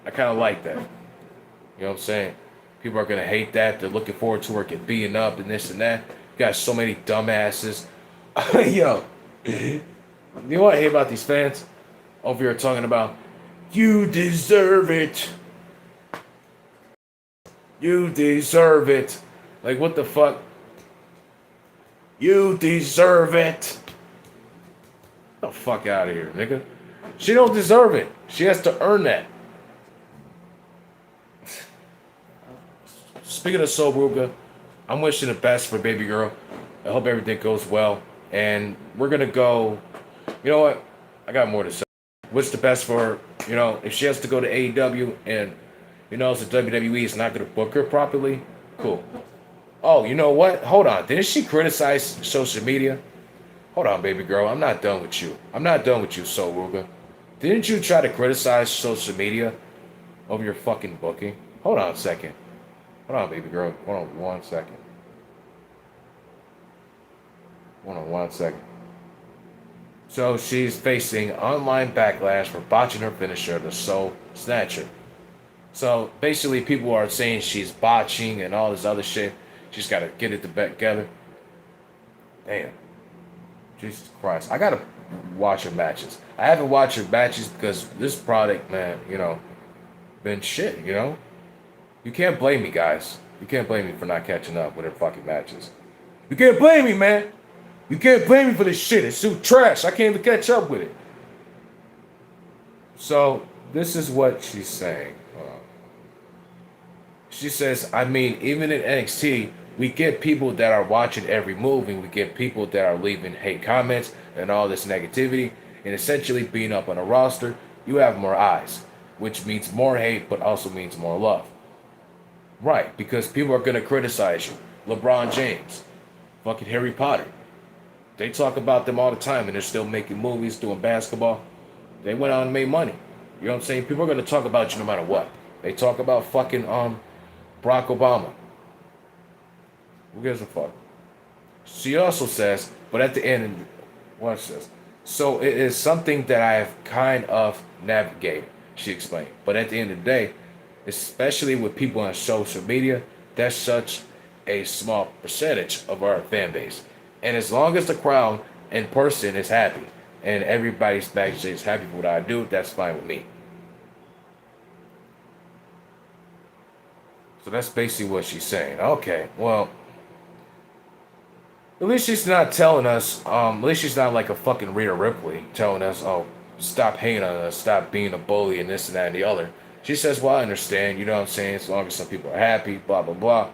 I kind of like that. You know what I'm saying? People are going to hate that. They're looking forward to her getting beaten up and this and that. You got so many dumbasses. Yo. You know what I hate about these fans? Over here talking about, you deserve it. You deserve it. Like, what the fuck? You deserve it. Get the fuck out of here, nigga. She don't deserve it. She has to earn that. Speaking of Sol Ruga, I'm wishing the best for baby girl. I hope everything goes well. And we're going to go... You know what? I got more to say. Wish the best for her. You know, if she has to go to AEW and, you know, the WWE is not going to book her properly, cool. Oh, you know what? Hold on. Didn't she criticize social media? Hold on, baby girl. I'm not done with you. I'm not done with you, Sol Ruga. Didn't you try to criticize social media over your fucking booking? Hold on a second. Hold on, baby girl. Hold on 1 second. Hold on 1 second. So she's facing online backlash for botching her finisher, the Soul Snatcher. So basically, people are saying she's botching and all this other shit. She's got to get it together. Damn. Jesus Christ. I got to watch her matches. I haven't watched her matches because this product, man, been shit, You can't blame me, guys. You can't blame me for not catching up with her fucking matches. You can't blame me, man. You can't blame me for this shit. It's too trash. I can't even catch up with it. So, this is what she's saying. She says, I mean, even in NXT, we get people that are watching every move, and we get people that are leaving hate comments and all this negativity, and essentially being up on a roster, you have more eyes, which means more hate, but also means more love. Right, because people are going to criticize you. LeBron James, fucking Harry Potter. They talk about them all the time, and they're still making movies, doing basketball. They went out and made money. You know what I'm saying? People are going to talk about you no matter what. They talk about fucking Barack Obama. Who gives a fuck? She also says, but at the end, watch this. So it is something that I have kind of navigated, she explained. But at the end of the day, especially with people on social media, that's such a small percentage of our fan base. And as long as the crowd in person is happy and everybody's backstage is happy with what I do, that's fine with me. So that's basically what she's saying. Okay, well, at least she's not telling us, at least she's not like a fucking Rhea Ripley telling us, oh, stop hating on us, stop being a bully and this and that and the other. She says, well, I understand, you know what I'm saying, as long as some people are happy, blah, blah, blah.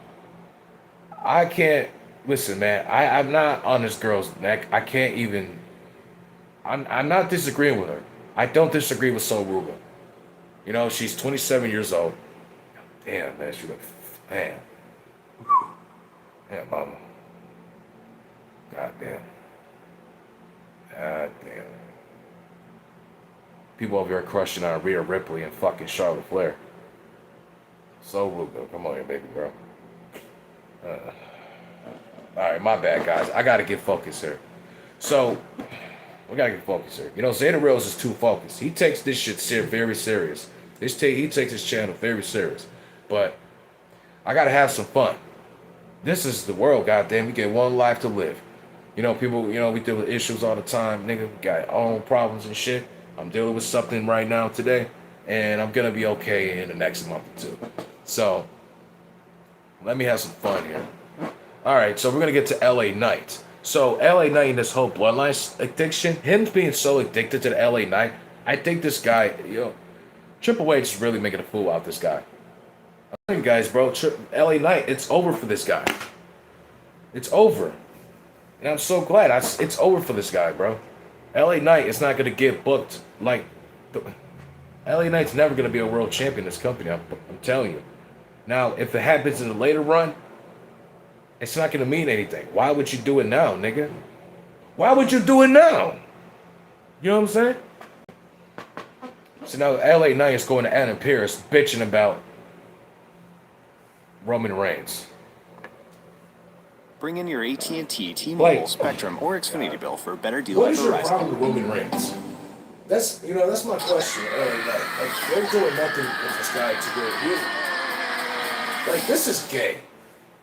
I can't, listen, man, I'm not on this girl's neck. I can't even, I'm not disagreeing with her. I don't disagree with Sol Ruga. You know, she's 27 years old. Damn, man, she looks, man. Damn, mama. God damn. God damn. People over here crushing on Rhea Ripley and fucking Charlotte Flair. So Ruga, come on here, baby girl. Alright, my bad, guys. I gotta get focused here. So, we gotta get focused here. You know, Zayda Reels is too focused. He takes this shit very serious. He takes his channel very serious. But I gotta have some fun. This is the world, goddamn. We get one life to live. You know, people, you know, we deal with issues all the time. Nigga, we got our own problems and shit. I'm dealing with something right now today, and I'm gonna be okay in the next month or two. So, let me have some fun here. Alright, so we're gonna get to LA Knight. So, LA Knight and this whole bloodline addiction, him being so addicted to the LA Knight, I think this guy, Triple H is really making a fool out of this guy. I'm telling you guys, bro, LA Knight, it's over for this guy. It's over. And I'm so glad it's over for this guy, bro. LA Knight is not going to get booked like... LA Knight's never going to be a world champion in this company, I'm telling you. Now, if it happens in the later run, it's not going to mean anything. Why would you do it now, nigga? Why would you do it now? You know what I'm saying? So now LA Knight is going to Adam Pearce bitching about Roman Reigns. Bring in your AT&T, T-Mobile, Spectrum, or Xfinity bill for a better deal What at is your Verizon. problem with Roman Reigns? That's my question. LA Knight. Like, they're doing nothing with this guy to do. Like, this is gay.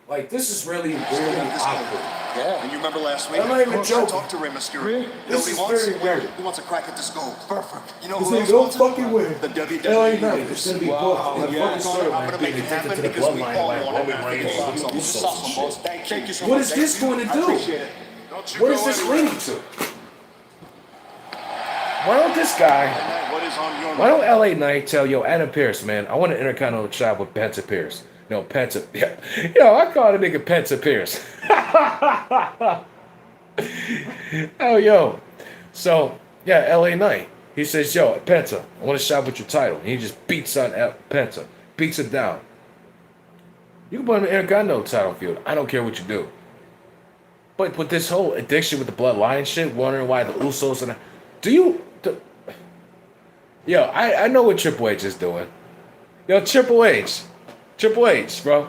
Like, this is really awkward. Yeah. And you remember last week? I'm not even joking. Talk to Rey Mysterio. You know This what he is wants? very weird. He wants a crack at this gold. Perfect. You know This who nigga else don't wants it? fucking win. The WWE. LA Knight is gonna be booked. I'm gonna make it happen because we all want it. Thank you so much. What is this going to do? What is this leading to? Why don't this guy, What is on your why don't LA Knight tell, Adam Pearce, man, I want an intercontinental shot with Penta Pierce. No, Penta, yeah. I call the nigga Penta Pierce. Oh, so, yeah, LA Knight. He says, Penta, I want a shot with your title. And he just beats on Penta, beats him down. You can put him in the Intercontinental title field. I don't care what you do. But with this whole addiction with the bloodline shit, wondering why the Usos and I know what Triple H is doing. Triple H, bro.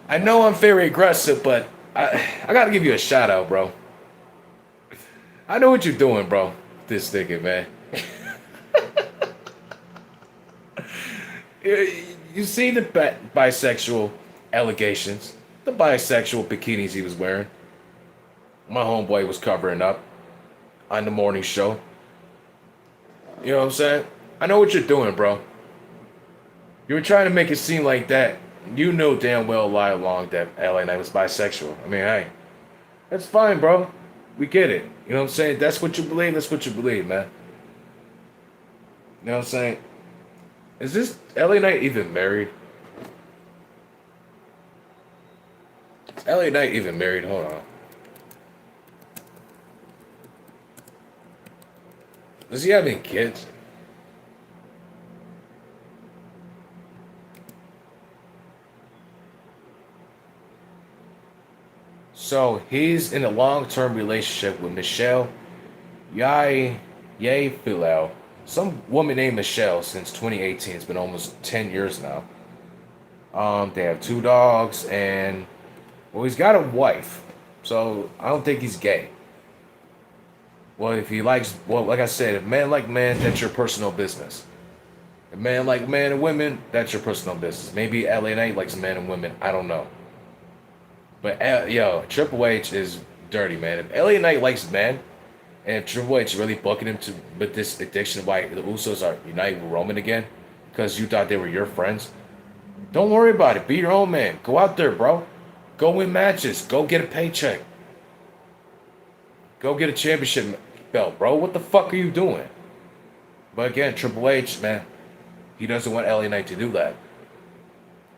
I know I'm very aggressive, but I gotta give you a shout out, bro. I know what you're doing, bro. This nigga, man. You see the bisexual allegations, the bisexual bikinis he was wearing. My homeboy was covering up on the morning show. You know what I'm saying? I know what you're doing, bro. You were trying to make it seem like that. You know damn well all along that LA Knight was bisexual. I mean, hey, that's fine, bro. We get it. You know what I'm saying? That's what you believe. That's what you believe, man. You know what I'm saying? Is this LA Knight even married? Is LA Knight even married? Hold on. Does he have any kids? So he's in a long-term relationship with Michelle Yeahfilel, some woman named Michelle, since 2018. It's been almost 10 years now. They have 2 dogs, and well, he's got a wife, so I don't think he's gay. Well, if he likes, well, like I said, if men like men, that's your personal business. If men like men and women, that's your personal business. Maybe LA Knight likes men and women. I don't know. But yo, Triple H is dirty, man. If LA Knight likes men, and if Triple H really booking him to with this addiction, why the Usos are united with Roman again, because you thought they were your friends, don't worry about it. Be your own man. Go out there, bro. Go win matches. Go get a paycheck. Go get a championship belt, bro. What the fuck are you doing? But again, Triple H, man, he doesn't want LA Knight to do that.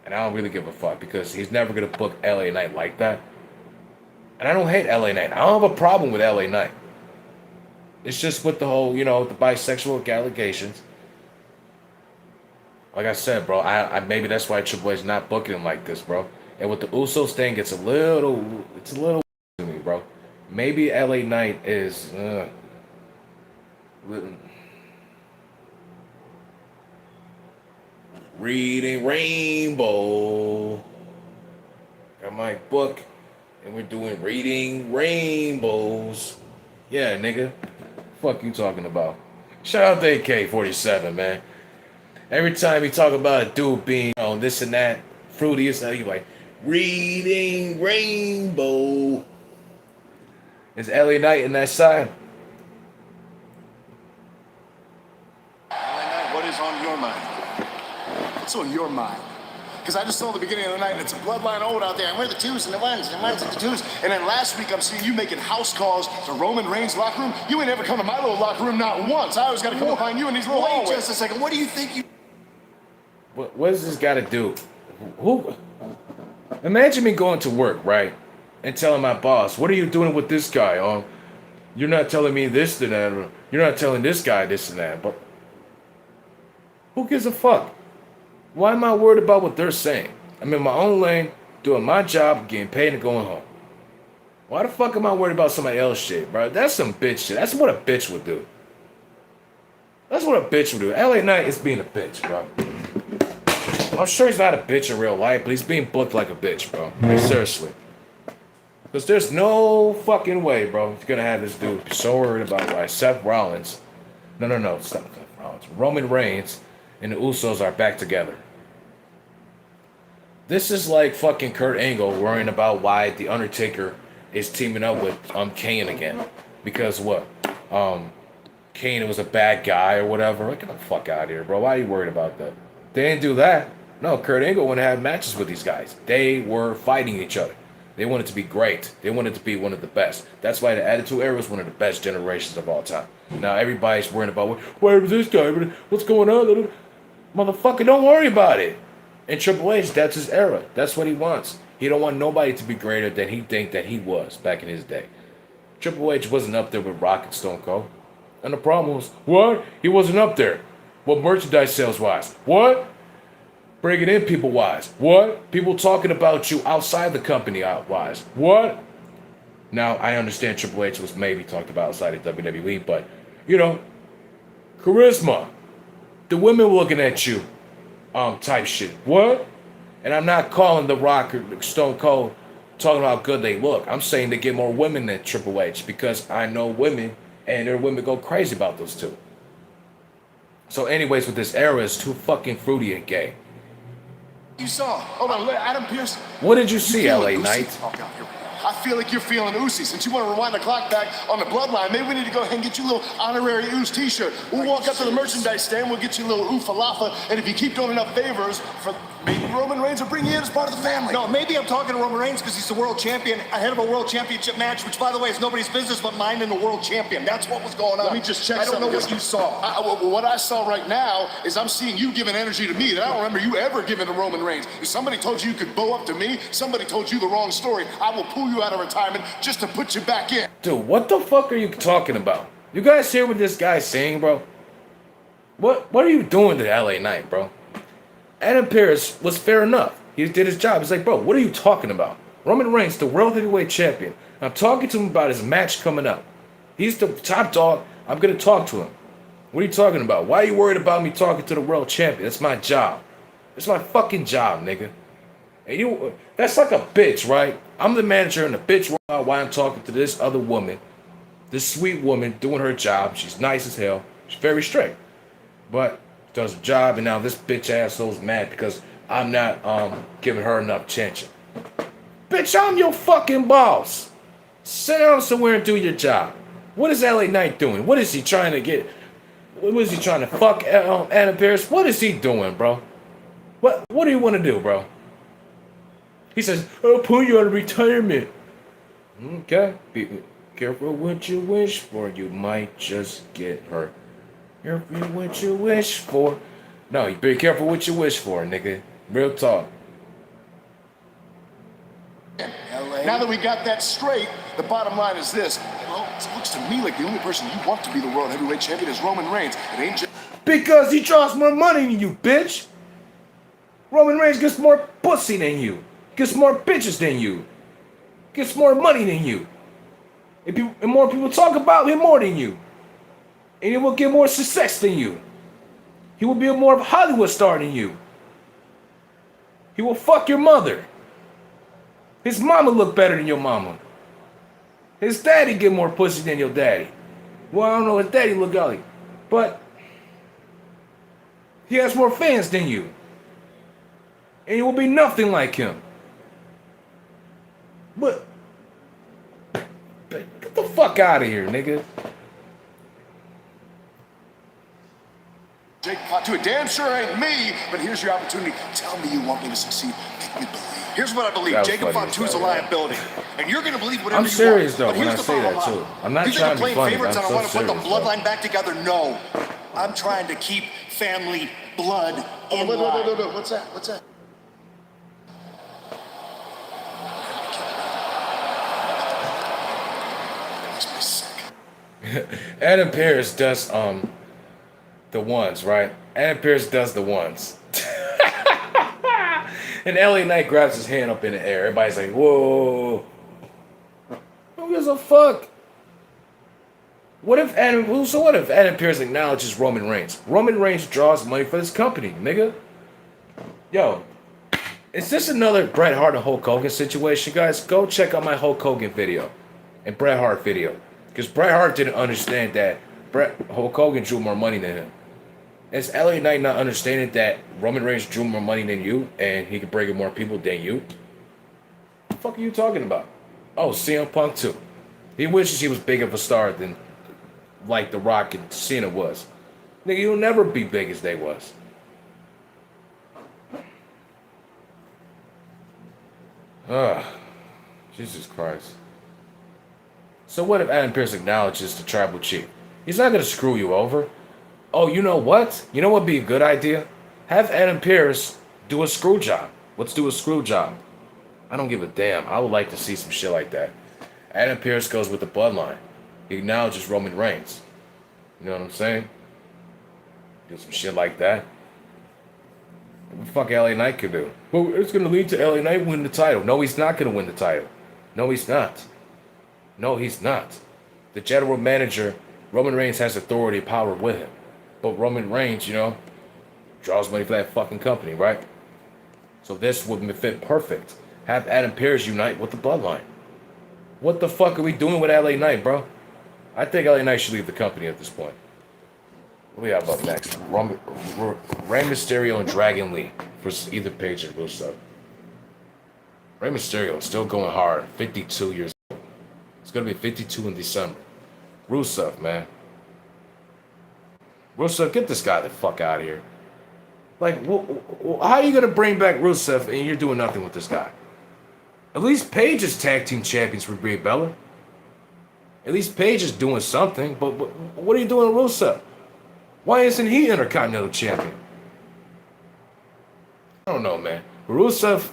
And I don't really give a fuck because he's never going to book LA Knight like that. And I don't hate LA Knight. I don't have a problem with LA Knight. It's just with the whole, you know, the bisexual allegations. Like I said, bro, I maybe that's why Triple H is not booking him like this, bro. And with the Usos thing, it's a little to me, bro. Maybe LA Knight is Reading Rainbow. Got my book, and we're doing Reading Rainbows. Yeah, nigga. Fuck you talking about? Shout out to AK-47, man. Every time you talk about a dude being on this and that, fruity and stuff, you like, Reading Rainbow. Is LA Knight in that side? LA Knight, what is on your mind? What's on your mind? Because I just saw the beginning of the night, and it's a bloodline old out there, and we're the twos and the ones and the ones and the twos. And then last week, I'm seeing you making house calls to Roman Reigns' locker room. You ain't ever come to my little locker room, not once. I always got to come find you in these little hallways. Wait just a second. What do you think you... What does this got to do? Who? Imagine me going to work, right, and telling my boss, "What are you doing with this guy? You're not telling me this and that. Or, you're not telling this guy this and that." But who gives a fuck? Why am I worried about what they're saying? I'm in my own lane, doing my job, getting paid, and going home. Why the fuck am I worried about somebody else's shit, bro? That's some bitch shit. That's what a bitch would do. That's what a bitch would do. LA Knight is being a bitch, bro. I'm sure he's not a bitch in real life, but he's being booked like a bitch, bro. Like, seriously. Because there's no fucking way, bro, you're going to have this dude so worried about why Seth Rollins, no, it's not Seth Rollins, Roman Reigns and the Usos are back together. This is like fucking Kurt Angle worrying about why The Undertaker is teaming up with Kane again. Because what? Kane was a bad guy or whatever. Get the fuck out of here, bro. Why are you worried about that? They didn't do that. No, Kurt Angle wanted to have matches with these guys. They were fighting each other. They wanted to be great. They wanted to be one of the best. That's why the Attitude Era was one of the best generations of all time. Now everybody's worrying about, where was this guy? What's going on? Motherfucker, don't worry about it. And Triple H, that's his era. That's what he wants. He don't want nobody to be greater than he think that he was back in his day. Triple H wasn't up there with Rock and Stone Cold. And the problem was, what? He wasn't up there. What, merchandise sales wise? What? Bringing in people wise? What? People talking about you outside the company wise? What? Now, I understand Triple H was maybe talked about outside of WWE, but, you know, charisma. The women looking at you, type shit. What? And I'm not calling The Rock or Stone Cold talking about how good they look. I'm saying they get more women than Triple H because I know women, and their women go crazy about those two. So anyways, with this era, it's too fucking fruity and gay. You saw. Hold on, Adam Pearce. What did you see, LA feeling Knight? Uzi? Oh, God, here we go. I feel like you're feeling Uzi. Since you want to rewind the clock back on the bloodline, maybe we need to go ahead and get you a little honorary Ooze t-shirt. We'll walk up to the merchandise stand, we'll get you a little Ooh Falafa, and if you keep doing enough favors, for maybe Roman Reigns will bring you in as part of the family. No, maybe I'm talking to Roman Reigns because he's the world champion ahead of a world championship match, which, by the way, is nobody's business but mine and the world champion. That's what was going on. Let me just check I don't know something, what you saw. What I saw right now is I'm seeing you giving energy to me that I don't remember you ever giving to Roman Reigns. If somebody told you you could bow up to me, somebody told you the wrong story, I will pull you out of retirement just to put you back in. Dude, what the fuck are you talking about? You guys hear what this guy's saying, bro? What are you doing to LA Knight, bro? Adam Pearce was fair enough. He did his job. He's like, bro, what are you talking about? Roman Reigns, the world heavyweight champion. I'm talking to him about his match coming up. He's the top dog. I'm going to talk to him. What are you talking about? Why are you worried about me talking to the world champion? That's my job. It's my fucking job, nigga. And that's like a bitch, right? I'm the manager and the bitch why I'm talking to this other woman. This sweet woman doing her job. She's nice as hell. She's very strict. But does her job, and now this bitch asshole's mad because I'm not giving her enough attention. Bitch, I'm your fucking boss. Sit down somewhere and do your job. What is LA Knight doing? What is he trying to get? What is he trying to fuck Adam Pearce? What is he doing, bro? What do you want to do, bro? He says, I'll pull you out of retirement. Okay. Be careful what you wish for. You might just get hurt. Careful what you wish for. No, you be careful what you wish for, nigga. Real talk. Now that we got that straight, the bottom line is this. Well, it looks to me like the only person you want to be the world heavyweight champion is Roman Reigns. It ain't just... Because he draws more money than you, bitch. Roman Reigns gets more pussy than you. Gets more bitches than you. Gets more money than you. And more people talk about him more than you. And he will get more success than you. He will be a more of a Hollywood star than you. He will fuck your mother. His mama look better than your mama. His daddy get more pussy than your daddy. Well, I don't know, his daddy look ugly. But he has more fans than you. And you will be nothing like him. But get the fuck out of here, nigga. Jake Fatu, damn sure ain't me, but here's your opportunity. Tell me you want me to succeed. Make me believe. Here's what I believe. Jacob Fatu's a liability. And you're going to believe whatever I'm you serious, want. though, But when here's I the say that, bottom too. line. I'm not You trying think to be I'm playing funny, favorites but and I'm I want so to put the serious, bloodline back together? No. I'm trying to keep family blood in line. No. What's that? Makes me sick. Adam Pearce does the ones, right? Adam Pearce does the ones. And LA Knight grabs his hand up in the air. Everybody's like, whoa. Who gives a fuck? What if Adam Pearce acknowledges Roman Reigns? Roman Reigns draws money for this company, nigga. Yo, is this another Bret Hart and Hulk Hogan situation, guys? Go check out my Hulk Hogan video and Bret Hart video. Because Bret Hart didn't understand that Hulk Hogan drew more money than him. Is LA Knight not understanding that Roman Reigns drew more money than you and he could bring in more people than you? What the fuck are you talking about? Oh, CM Punk too. He wishes he was big of a star than like The Rock and Cena was. Nigga, you'll never be big as they was. Jesus Christ. So what if Adam Pearce acknowledges the tribal chief? He's not gonna screw you over. Oh, you know what? You know what would be a good idea? Have Adam Pearce do a screw job. Let's do a screw job. I don't give a damn. I would like to see some shit like that. Adam Pearce goes with the bloodline. He acknowledges Roman Reigns. You know what I'm saying? Do some shit like that. What the fuck LA Knight could do? Well, it's going to lead to LA Knight winning the title. No, he's not going to win the title. No, he's not. No, he's not. The general manager, Roman Reigns, has authority and power with him. But Roman Reigns, you know, draws money for that fucking company, right? So this would fit perfect. Have Adam Pearce unite with the bloodline. What the fuck are we doing with LA Knight, bro? I think LA Knight should leave the company at this point. What we have up next? Rey Mysterio and Dragon Lee versus either Page or Rusev. Rey Mysterio is still going hard. 52 years old. It's gonna be 52 in December. Rusev, man. Rusev, get this guy the fuck out of here. Like, how are you gonna bring back Rusev and you're doing nothing with this guy? At least Page is tag team champions for Brie Bella. At least Page is doing something. But what are you doing with Rusev? Why isn't he Intercontinental Champion? I don't know, man. Rusev,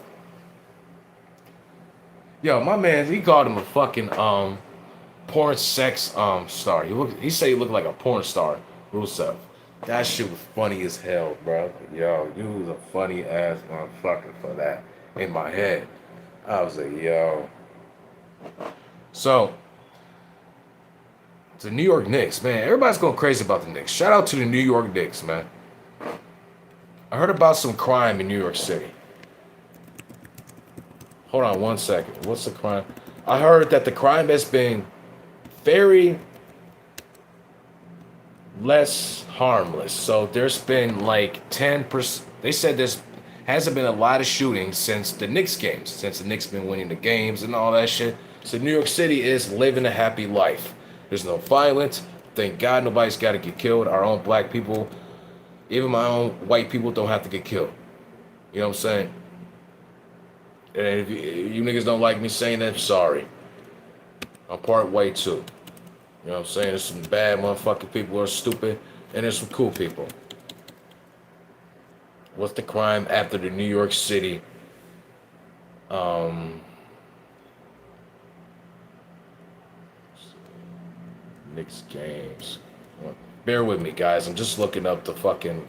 yo, my man, he called him a fucking porn sex star. He said he looked like a porn star, Rusev. That shit was funny as hell, bro. Yo, you was a funny ass motherfucker for that in my head. I was like, yo. So, the New York Knicks, man. Everybody's going crazy about the Knicks. Shout out to the New York Knicks, man. I heard about some crime in New York City. Hold on one second. What's the crime? I heard that the crime has been very less harmless. So there's been like 10%. They said there's hasn't been a lot of shootings since the Knicks games, since the Knicks been winning the games and all that shit. So New York City is living a happy life. There's no violence. Thank God nobody's got to get killed. Our own black people, even my own white people don't have to get killed. You know what I'm saying? And if you niggas don't like me saying that, sorry. I'm part white too. You know what I'm saying? There's some bad motherfucking people who are stupid, and there's some cool people. What's the crime after the New York City Knicks games? Bear with me, guys. I'm just looking up the fucking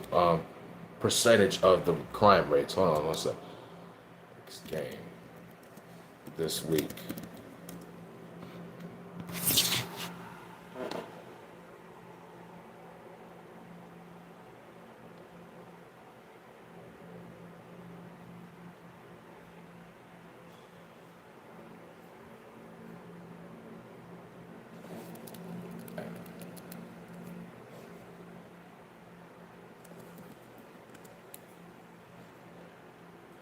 percentage of the crime rates. Hold on one second. Knicks game this week.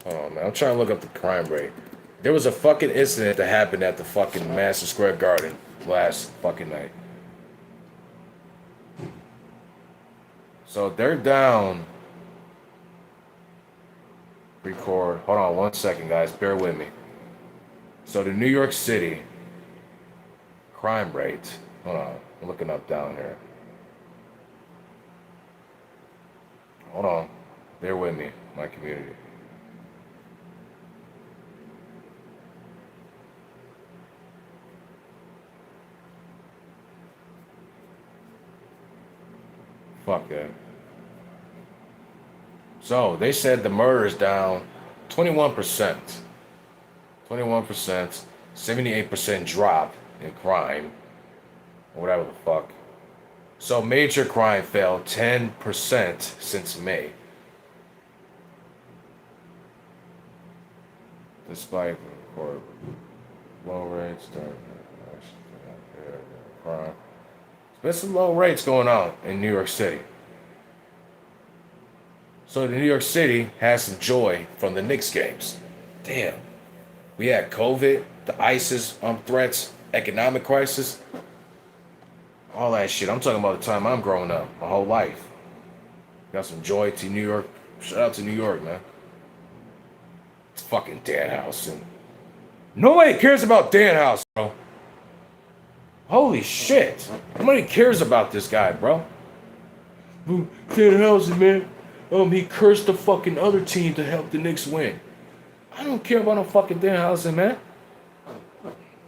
Oh man, I'm trying to look up the crime rate. There was a fucking incident that happened at the fucking Madison Square Garden last fucking night. So they're down. Record. Hold on one second, guys. Bear with me. So the New York City crime rate. Hold on. I'm looking up down here. Hold on. Bear with me, my community. Fuck that. So they said the murder is down 21%. 21%, 78% drop in crime, or whatever the fuck. So major crime fell 10% since May. Despite low rates, crime. There's some low rates going on in New York City. So New York City has some joy from the Knicks games. Damn. We had COVID, the ISIS threats, economic crisis, all that shit. I'm talking about the time I'm growing up, my whole life. Got some joy to New York. Shout out to New York, man. It's fucking Danhausen. Nobody cares about Danhausen, bro. Holy shit. Nobody cares about this guy, bro. Danhausen, man. He cursed the fucking other team to help the Knicks win. I don't care about no fucking Danhausen, man.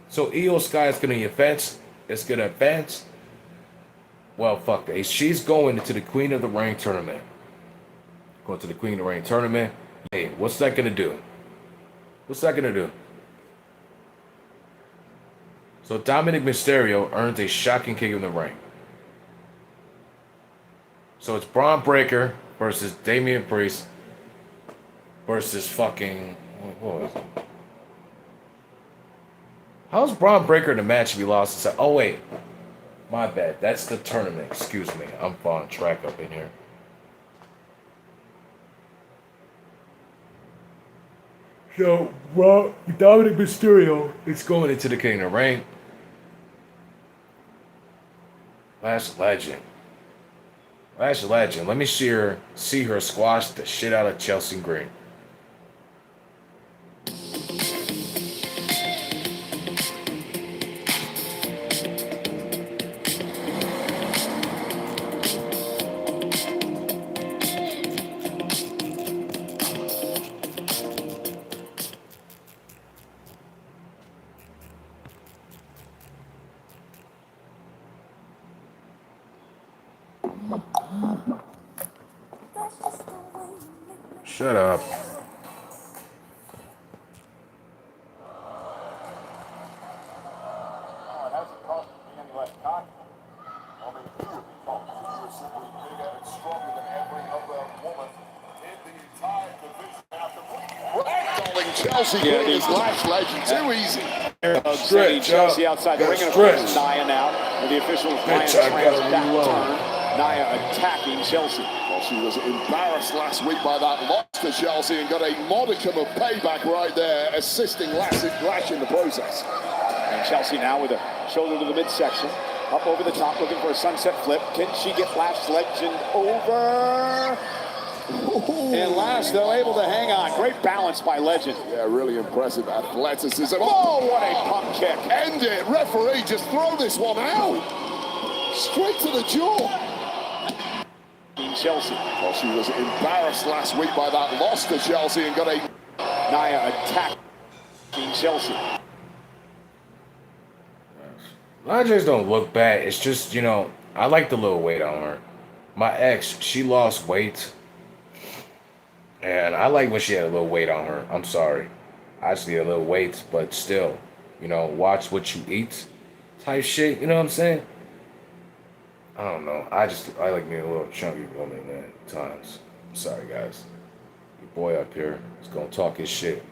So Io Sky is gonna advance. It's gonna advance. Well, fuck that. She's going into the Queen of the Ring tournament. Going to the Queen of the Ring tournament. Hey, what's that gonna do? What's that gonna do? So Dominic Mysterio earned a shocking kick in the ring. So it's Braun Breaker versus Damian Priest versus fucking... What was it? How's Braun Breaker in the match if he lost? Oh, wait. My bad. That's the tournament. Excuse me. I'm falling track up in here. So, well, Dominic Mysterio is going into the King of the Ring. Lash Legend. Lash Legend. Let me see her squash the shit out of Chelsea Green. Shut up. Chelsea is Lash Legend. Too easy. Stretch, Chelsea outside the ring, and of course Nia now. And the officials Nia attacking Chelsea. Well, she was embarrassed last week by that loss to Chelsea and got a modicum of payback right there, assisting Lash in the process. And Chelsea now with a shoulder to the midsection. Up over the top, looking for a sunset flip. Can she get Lash Legend over? And Lash, though, able to hang on. Great balance by Legend. Yeah, really impressive athleticism. Oh, what a pump kick. End it. Referee, just throw this one out. Straight to the jaw. Chelsea. Well, she was embarrassed last week by that loss to Chelsea and got a... Nia attacking Chelsea. A lot of Jays don't look bad. It's just, I like the little weight on her. My ex, she lost weight. And I like when she had a little weight on her. I'm sorry. I just need a little weight, but still, watch what you eat type shit. You know what I'm saying? I don't know. I like me a little chunky woman, man, at times. I'm sorry, guys. Your boy up here is going to talk his shit.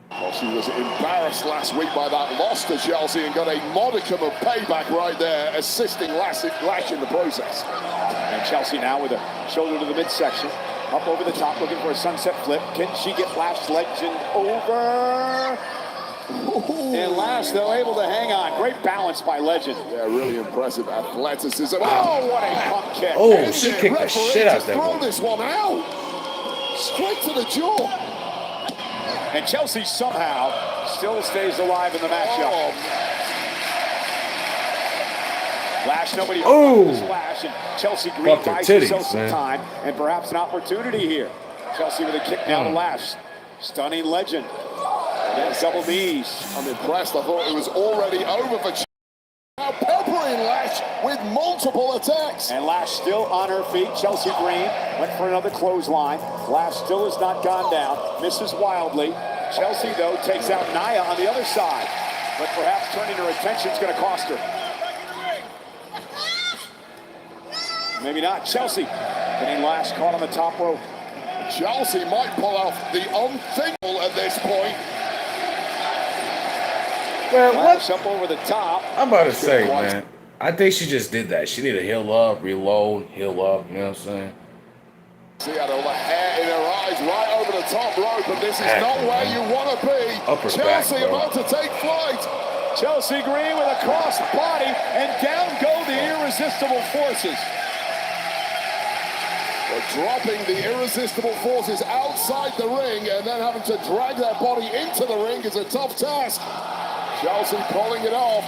Well, she was embarrassed last week by that loss to Chelsea and got a modicum of payback right there, assisting Lash in the process. And Chelsea now with a shoulder to the midsection. Up over the top, looking for a sunset flip. Can she get Lash Legend over? And Lash, though, able to hang on. Great balance by Legend. Yeah, really impressive athleticism. Oh, what a pump kick. Oh, she kicked the shit out of that one. one. Throw this one out. Straight to the jaw. And Chelsea somehow still stays alive in the matchup. Oh. Lash, nobody Lash, and Chelsea Green buys herself some time and perhaps an opportunity here. Chelsea with a kick now to Lash. Stunning Legend. Against double knees. I'm impressed. I thought it was already over for now peppering Lash with multiple attacks. And Lash still on her feet. Chelsea Green went for another clothesline. Lash still has not gone down. Misses wildly. Chelsea, though, takes out Nia on the other side. But perhaps turning her attention is going to cost her. Maybe not. Chelsea getting Lash caught on the top rope. Chelsea might pull off the unthinkable at this point. Man, Lash up over the top. I'm about to say, man, I think she just did that. She needed to heal up, reload, heal up, you know what I'm saying? She had all the hair in her eyes right over the top rope, and this is not where you want to be. Chelsea about to take flight. Chelsea Green with a cross body, and down go the irresistible forces. They're dropping the irresistible forces outside the ring, and then having to drag their body into the ring is a tough task. Chelsea pulling it off.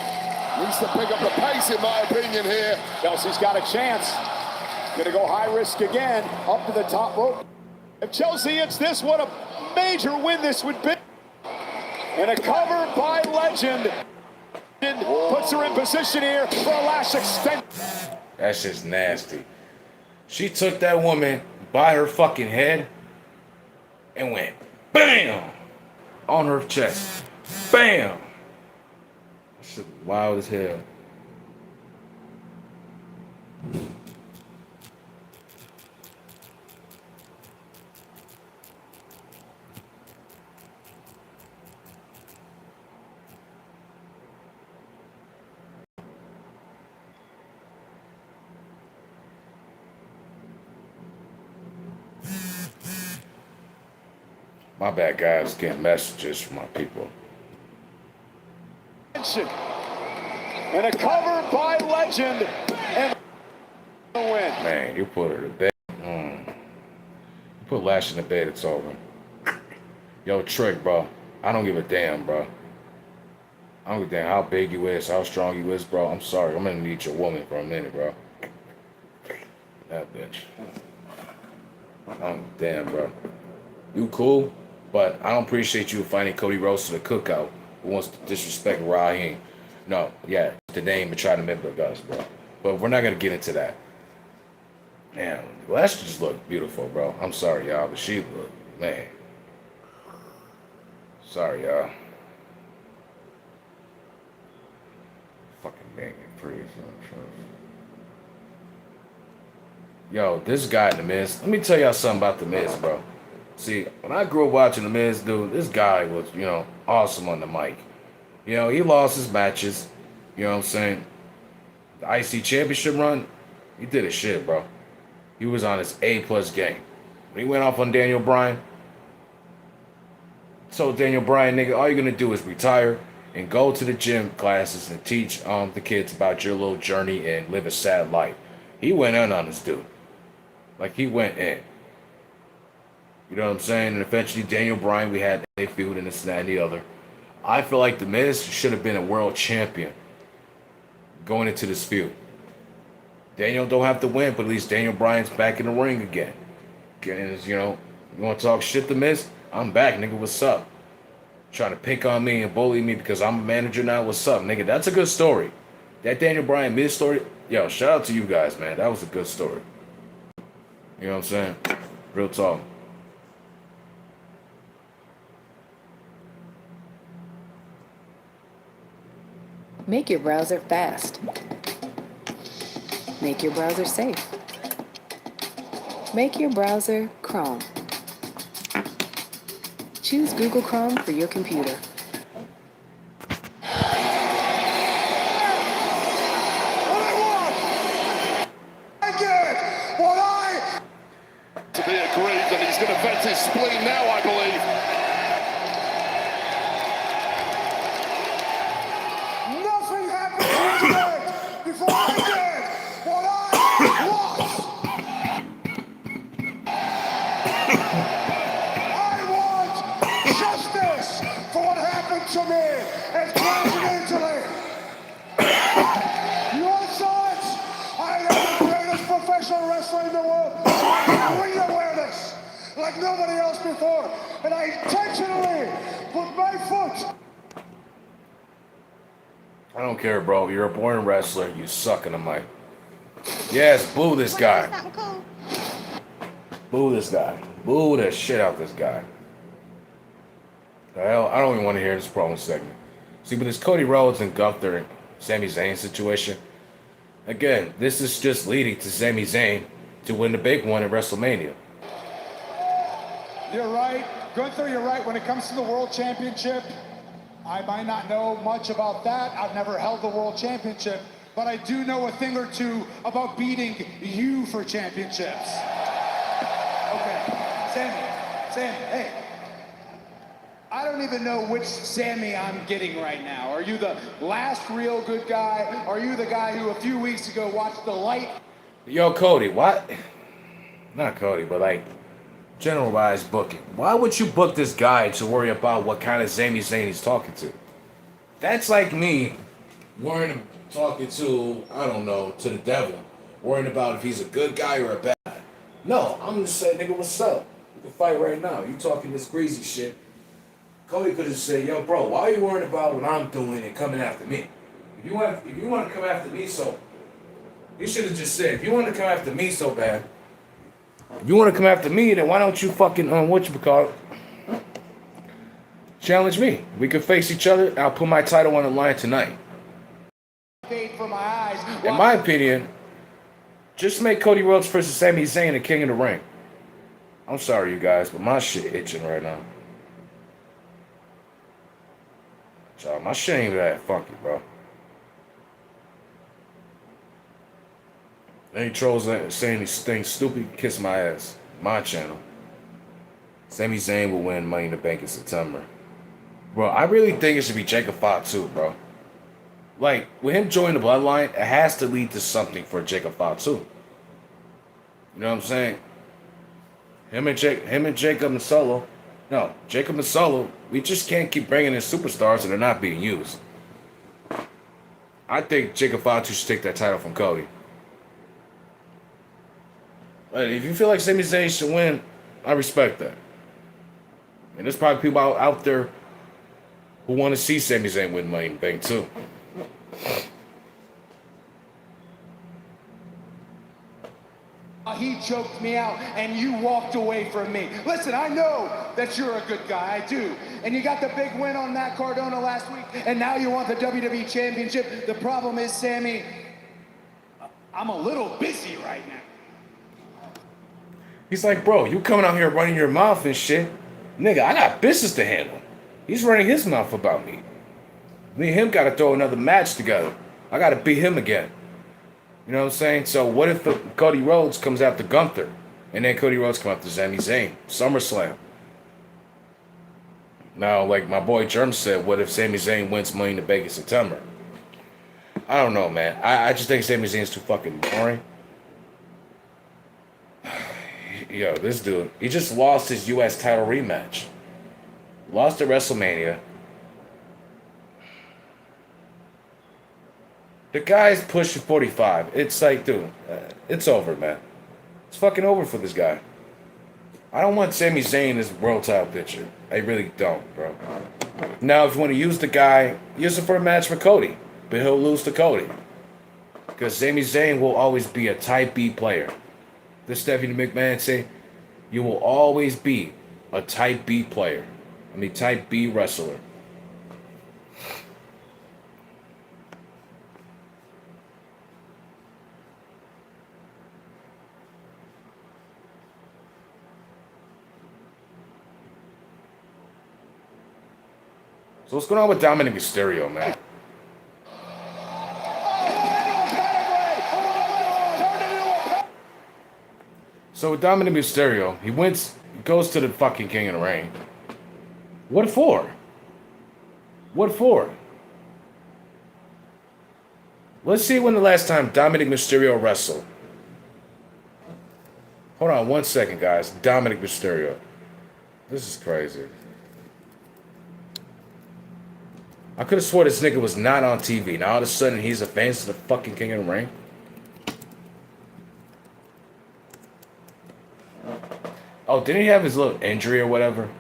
Needs to pick up the pace, in my opinion, here. Chelsea's got a chance. Gonna go high risk again, up to the top rope. If Chelsea hits this, what a major win this would be. And a cover by Legend. Puts her in position here for a Lash extension. That's just nasty. She took that woman by her fucking head and went BAM! On her chest. BAM! That shit wild as hell. My bad, guys. Getting messages from my people. And a cover by Legend. And the win. Man, you put her to bed. You put Lash in the bed, it's over. Yo, Trick, bro. I don't give a damn, bro. I don't give a damn how big you is, how strong you is, bro. I'm sorry. I'm gonna need your woman for a minute, bro. That bitch. Damn, bro. You cool, but I don't appreciate you finding Cody Rhodes to the cookout who wants to disrespect Raheem. No, yeah, the name and try to mimic us, bro. But we're not gonna get into that. Man, Lash just looked beautiful, bro. I'm sorry, y'all, but she looked, man. Sorry, y'all. Fucking Megan Priest. Yo, this guy, The Miz. Let me tell y'all something about The Miz, bro. See, when I grew up watching The Miz, dude, this guy was, awesome on the mic. He lost his matches. You know what I'm saying? The IC Championship run, he did his shit, bro. He was on his A+ game. When he went off on Daniel Bryan, told Daniel Bryan, nigga, all you're gonna do is retire and go to the gym classes and teach the kids about your little journey and live a sad life. He went in on this dude. Like, he went in. You know what I'm saying? And eventually Daniel Bryan, we had a feud and this and that and the other. I feel like The Miz should have been a world champion going into this feud. Daniel don't have to win, but at least Daniel Bryan's back in the ring again. You want to talk shit, The Miz? I'm back, nigga, what's up? Trying to pick on me and bully me because I'm a manager now, what's up, nigga? That's a good story. That Daniel Bryan Miz story, yo, shout out to you guys, man. That was a good story. You know what I'm saying? Real talk. Make your browser fast. Make your browser safe. Make your browser Chrome. Choose Google Chrome for your computer. To be aggrieved that he's going to vent his spleen now, I believe. Nothing happened tonight before I did what I want. I want justice for what happened to me as president Italy. Your thoughts? I am the greatest professional wrestler in the world. I bring awareness like nobody else before, and I intentionally put my foot. I don't care, bro. You're a born wrestler. You suck in the mic. Yes, boo this guy. Boo this guy. Boo the shit out this guy. The hell, I don't even want to hear this promo segment. See, with this Cody Rhodes and Gunther and Sami Zayn situation, again, this is just leading to Sami Zayn to win the big one at WrestleMania. You're right. Gunther, you're right. When it comes to the World Championship, I might not know much about that. I've never held the World Championship, but I do know a thing or two about beating you for championships. Okay, Sammy, hey. I don't even know which Sammy I'm getting right now. Are you the last real good guy? Are you the guy who a few weeks ago watched the light? Yo, Cody, what? Not Cody, but like, generalized booking. Why would you book this guy to worry about what kind of Sami Zayn he's talking to? That's like me worrying, talking to, I don't know, to the devil. Worrying about if he's a good guy or a bad guy. No, I'm just saying, nigga, what's up? We can fight right now. You talking this crazy shit. Cody could have said, yo, bro, why are you worried about what I'm doing and coming after me? If you want to come after me, so you should have just said, if you want to come after me so bad, if you want to come after me, then why don't you fucking, challenge me. We can face each other. I'll put my title on the line tonight. For my eyes. In my opinion, just make Cody Rhodes versus Sami Zayn the king of the ring. I'm sorry, you guys, but my shit itching right now. Y'all, my shit ain't that funky, bro. Any trolls saying these things stupid, kiss my ass. My channel. Sami Zayn will win Money in the Bank in September. Bro, I really think it should be Jacob Fatu, bro. Like, with him joining the Bloodline, it has to lead to something for Jacob Fatu. You know what I'm saying? Him and Jacob and Solo. No, Jacob and Solo, we just can't keep bringing in superstars and they're not being used. I think Jacob Fatu should take that title from Cody. But if you feel like Sami Zayn should win, I respect that. And there's probably people out there who want to see Sami Zayn win Money in the Bank too. He choked me out and you walked away from me. Listen, I know that you're a good guy, I do. And you got the big win on Matt Cardona last week, and now you want the WWE Championship. The problem is, Sammy, I'm a little busy right now. He's like, bro, you coming out here running your mouth and shit. Nigga, I got business to handle. He's running his mouth about me. Me and him got to throw another match together. I got to beat him again. You know what I'm saying? So what if Cody Rhodes comes after Gunther, and then Cody Rhodes comes after Sami Zayn? SummerSlam. Now, like my boy Germ said, what if Sami Zayn wins Money in the Bank in September? I don't know, man. I just think Sami Zayn's too fucking boring. Yo, this dude, he just lost his U.S. title rematch. Lost at WrestleMania. The guy's pushing 45. It's like, dude, it's over, man. It's fucking over for this guy. I don't want Sami Zayn in this world title picture. I really don't, bro. Now, if you want to use the guy, use him for a match with Cody. But he'll lose to Cody. Because Sami Zayn will always be a type B player. This Stephanie McMahon say, you will always be a type B player. Type B wrestler. So what's going on with Dominic Mysterio, man? So with Dominic Mysterio, he goes to the fucking King of the Ring. What for? What for? Let's see when the last time Dominic Mysterio wrestled. Hold on 1 second, guys. Dominic Mysterio. This is crazy. I could have swore this nigga was not on TV. Now all of a sudden he's a fan of the fucking King of the Ring. Oh, didn't he have his little injury or whatever?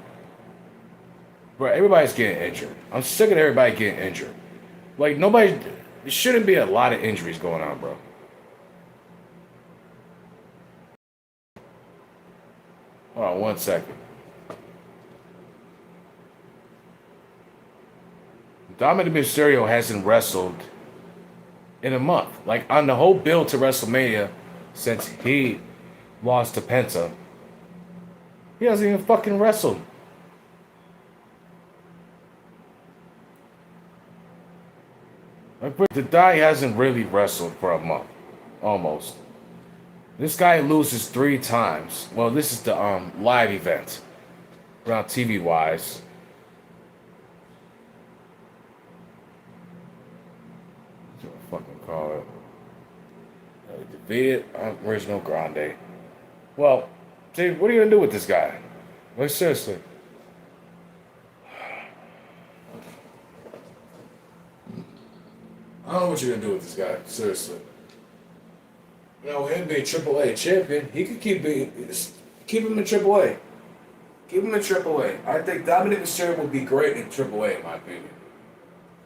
Bro, everybody's getting injured. I'm sick of everybody getting injured. Like, there shouldn't be a lot of injuries going on, bro. Hold on 1 second. Dominic Mysterio hasn't wrestled in a month. Like, on the whole build to WrestleMania, since he lost to Penta, he hasn't even fucking wrestled. Like, the guy hasn't really wrestled for a month. Almost. This guy loses 3 times. Well, this is the live event. Around TV-wise. What fucking call it? Defeated Original Grande. Well, dude, what are you gonna do with this guy? Like, seriously. I don't know what you're gonna do with this guy. Seriously. You know, him being AAA champion, he could keep him in AAA. Keep him in AAA. I think Dominic Mysterio would be great in AAA, in my opinion.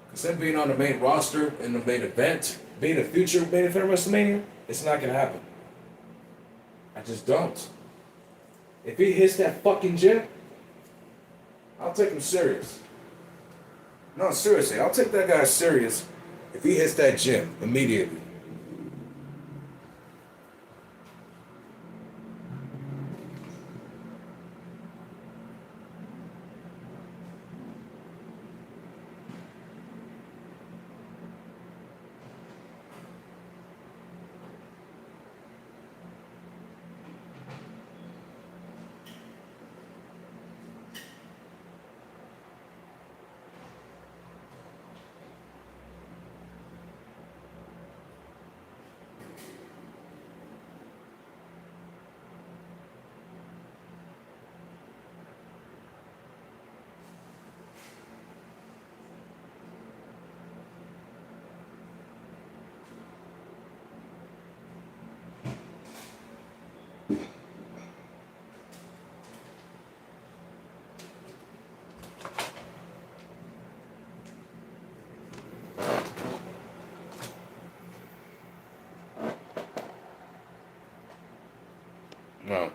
Because him being on the main roster in the main event, being a future main event of WrestleMania, it's not gonna happen. I just don't. If he hits that fucking gym, I'll take him serious. No, seriously, I'll take that guy serious if he hits that gym immediately. Well,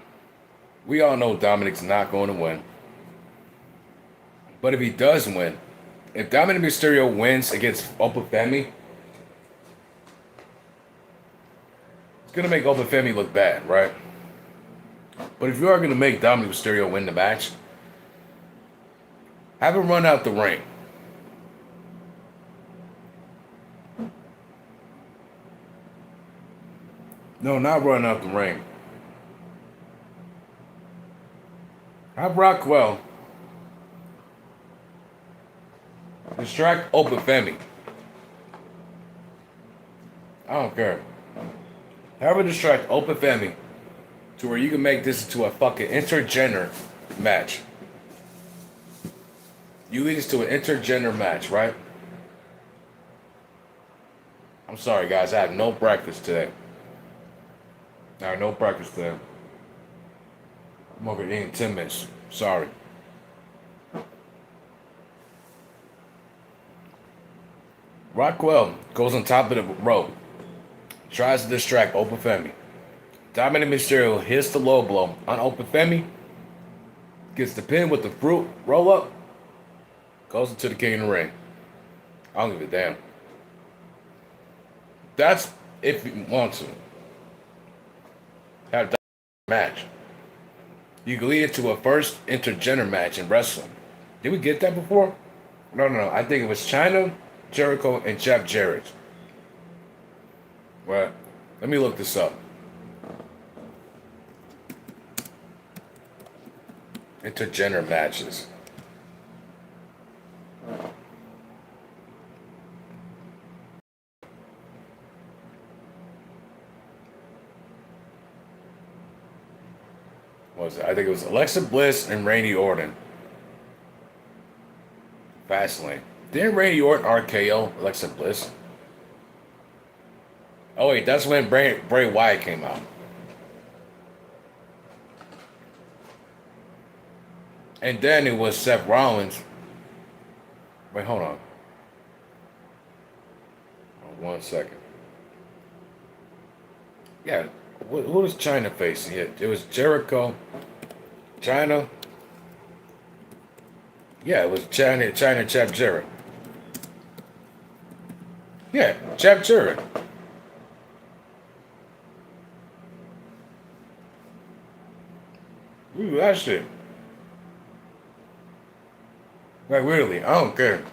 we all know Dominic's not going to win. But if he does win, if Dominic Mysterio wins against Obafemi, it's going to make Obafemi look bad, right? But if you are going to make Dominic Mysterio win the match, have him run out the ring. No, not run out the ring. Have Rockwell distract Obafemi. I don't care. Have her distract Obafemi to where you can make this into a fucking intergender match. You lead us to an intergender match, right? I'm sorry, guys. I have no breakfast today. I have no breakfast today. I'm over eating 10 minutes. Sorry. Rockwell goes on top of the rope. Tries to distract Obafemi. Dominic Mysterio hits the low blow on Obafemi. Gets the pin with the fruit roll up. Goes into the King of the Ring. I don't give a damn. That's if you want to. Have a match. You can lead it to a first intergender match in wrestling. Did we get that before? No. I think it was China, Jericho, and Jeff Jarrett. Well, let me look this up. Intergender matches. What was it? I think it was Alexa Bliss and Randy Orton. Fastlane. Didn't Randy Orton RKO Alexa Bliss? Oh wait, that's when Bray Wyatt came out. And then it was Seth Rollins. Wait, hold on. Oh, 1 second. Yeah, who was China facing? It was Jericho. China. Yeah, it was China, Jeff Jarrett. Yeah, Jeff Jarrett. Ooh, that shit. Like, really, I don't care.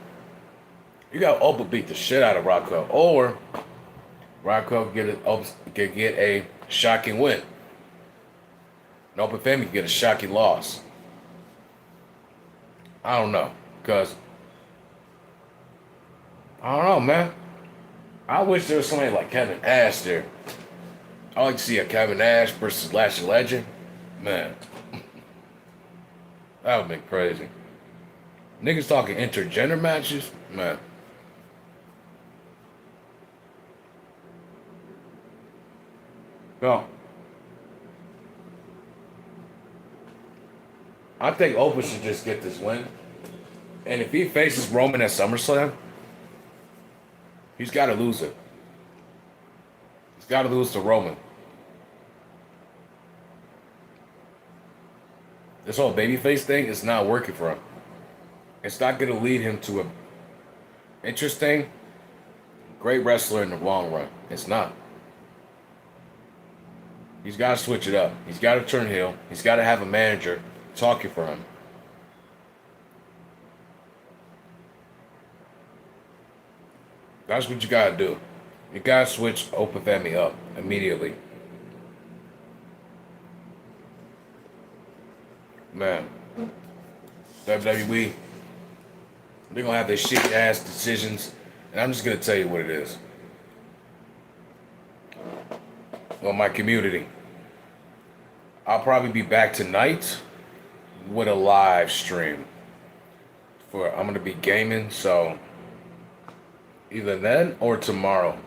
You got Opa beat the shit out of Rockwell, or Rockwell can get a shocking win. And Obafemi can get a shocking loss. I don't know, because I don't know, man. I wish there was somebody like Kevin Nash there. I like to see a Kevin Nash versus Lashley Legend. Man, that would be crazy. Niggas talking intergender matches, man. No. I think Opa should just get this win. And if he faces Roman at SummerSlam, he's got to lose it. He's got to lose to Roman. This whole babyface thing is not working for him. It's not going to lead him to a interesting, great wrestler in the long run. It's not. He's got to switch it up. He's got to turn heel. He's got to have a manager talking for him. That's what you got to do. You got to switch Obafemi up immediately. Man, WWE, they're going to have their shitty ass decisions, and I'm just going to tell you what it is. Well, my community, I'll probably be back tonight with a live stream. I'm going to be gaming, so either then or tomorrow.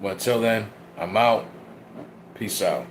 Well, until then, I'm out. Peace out.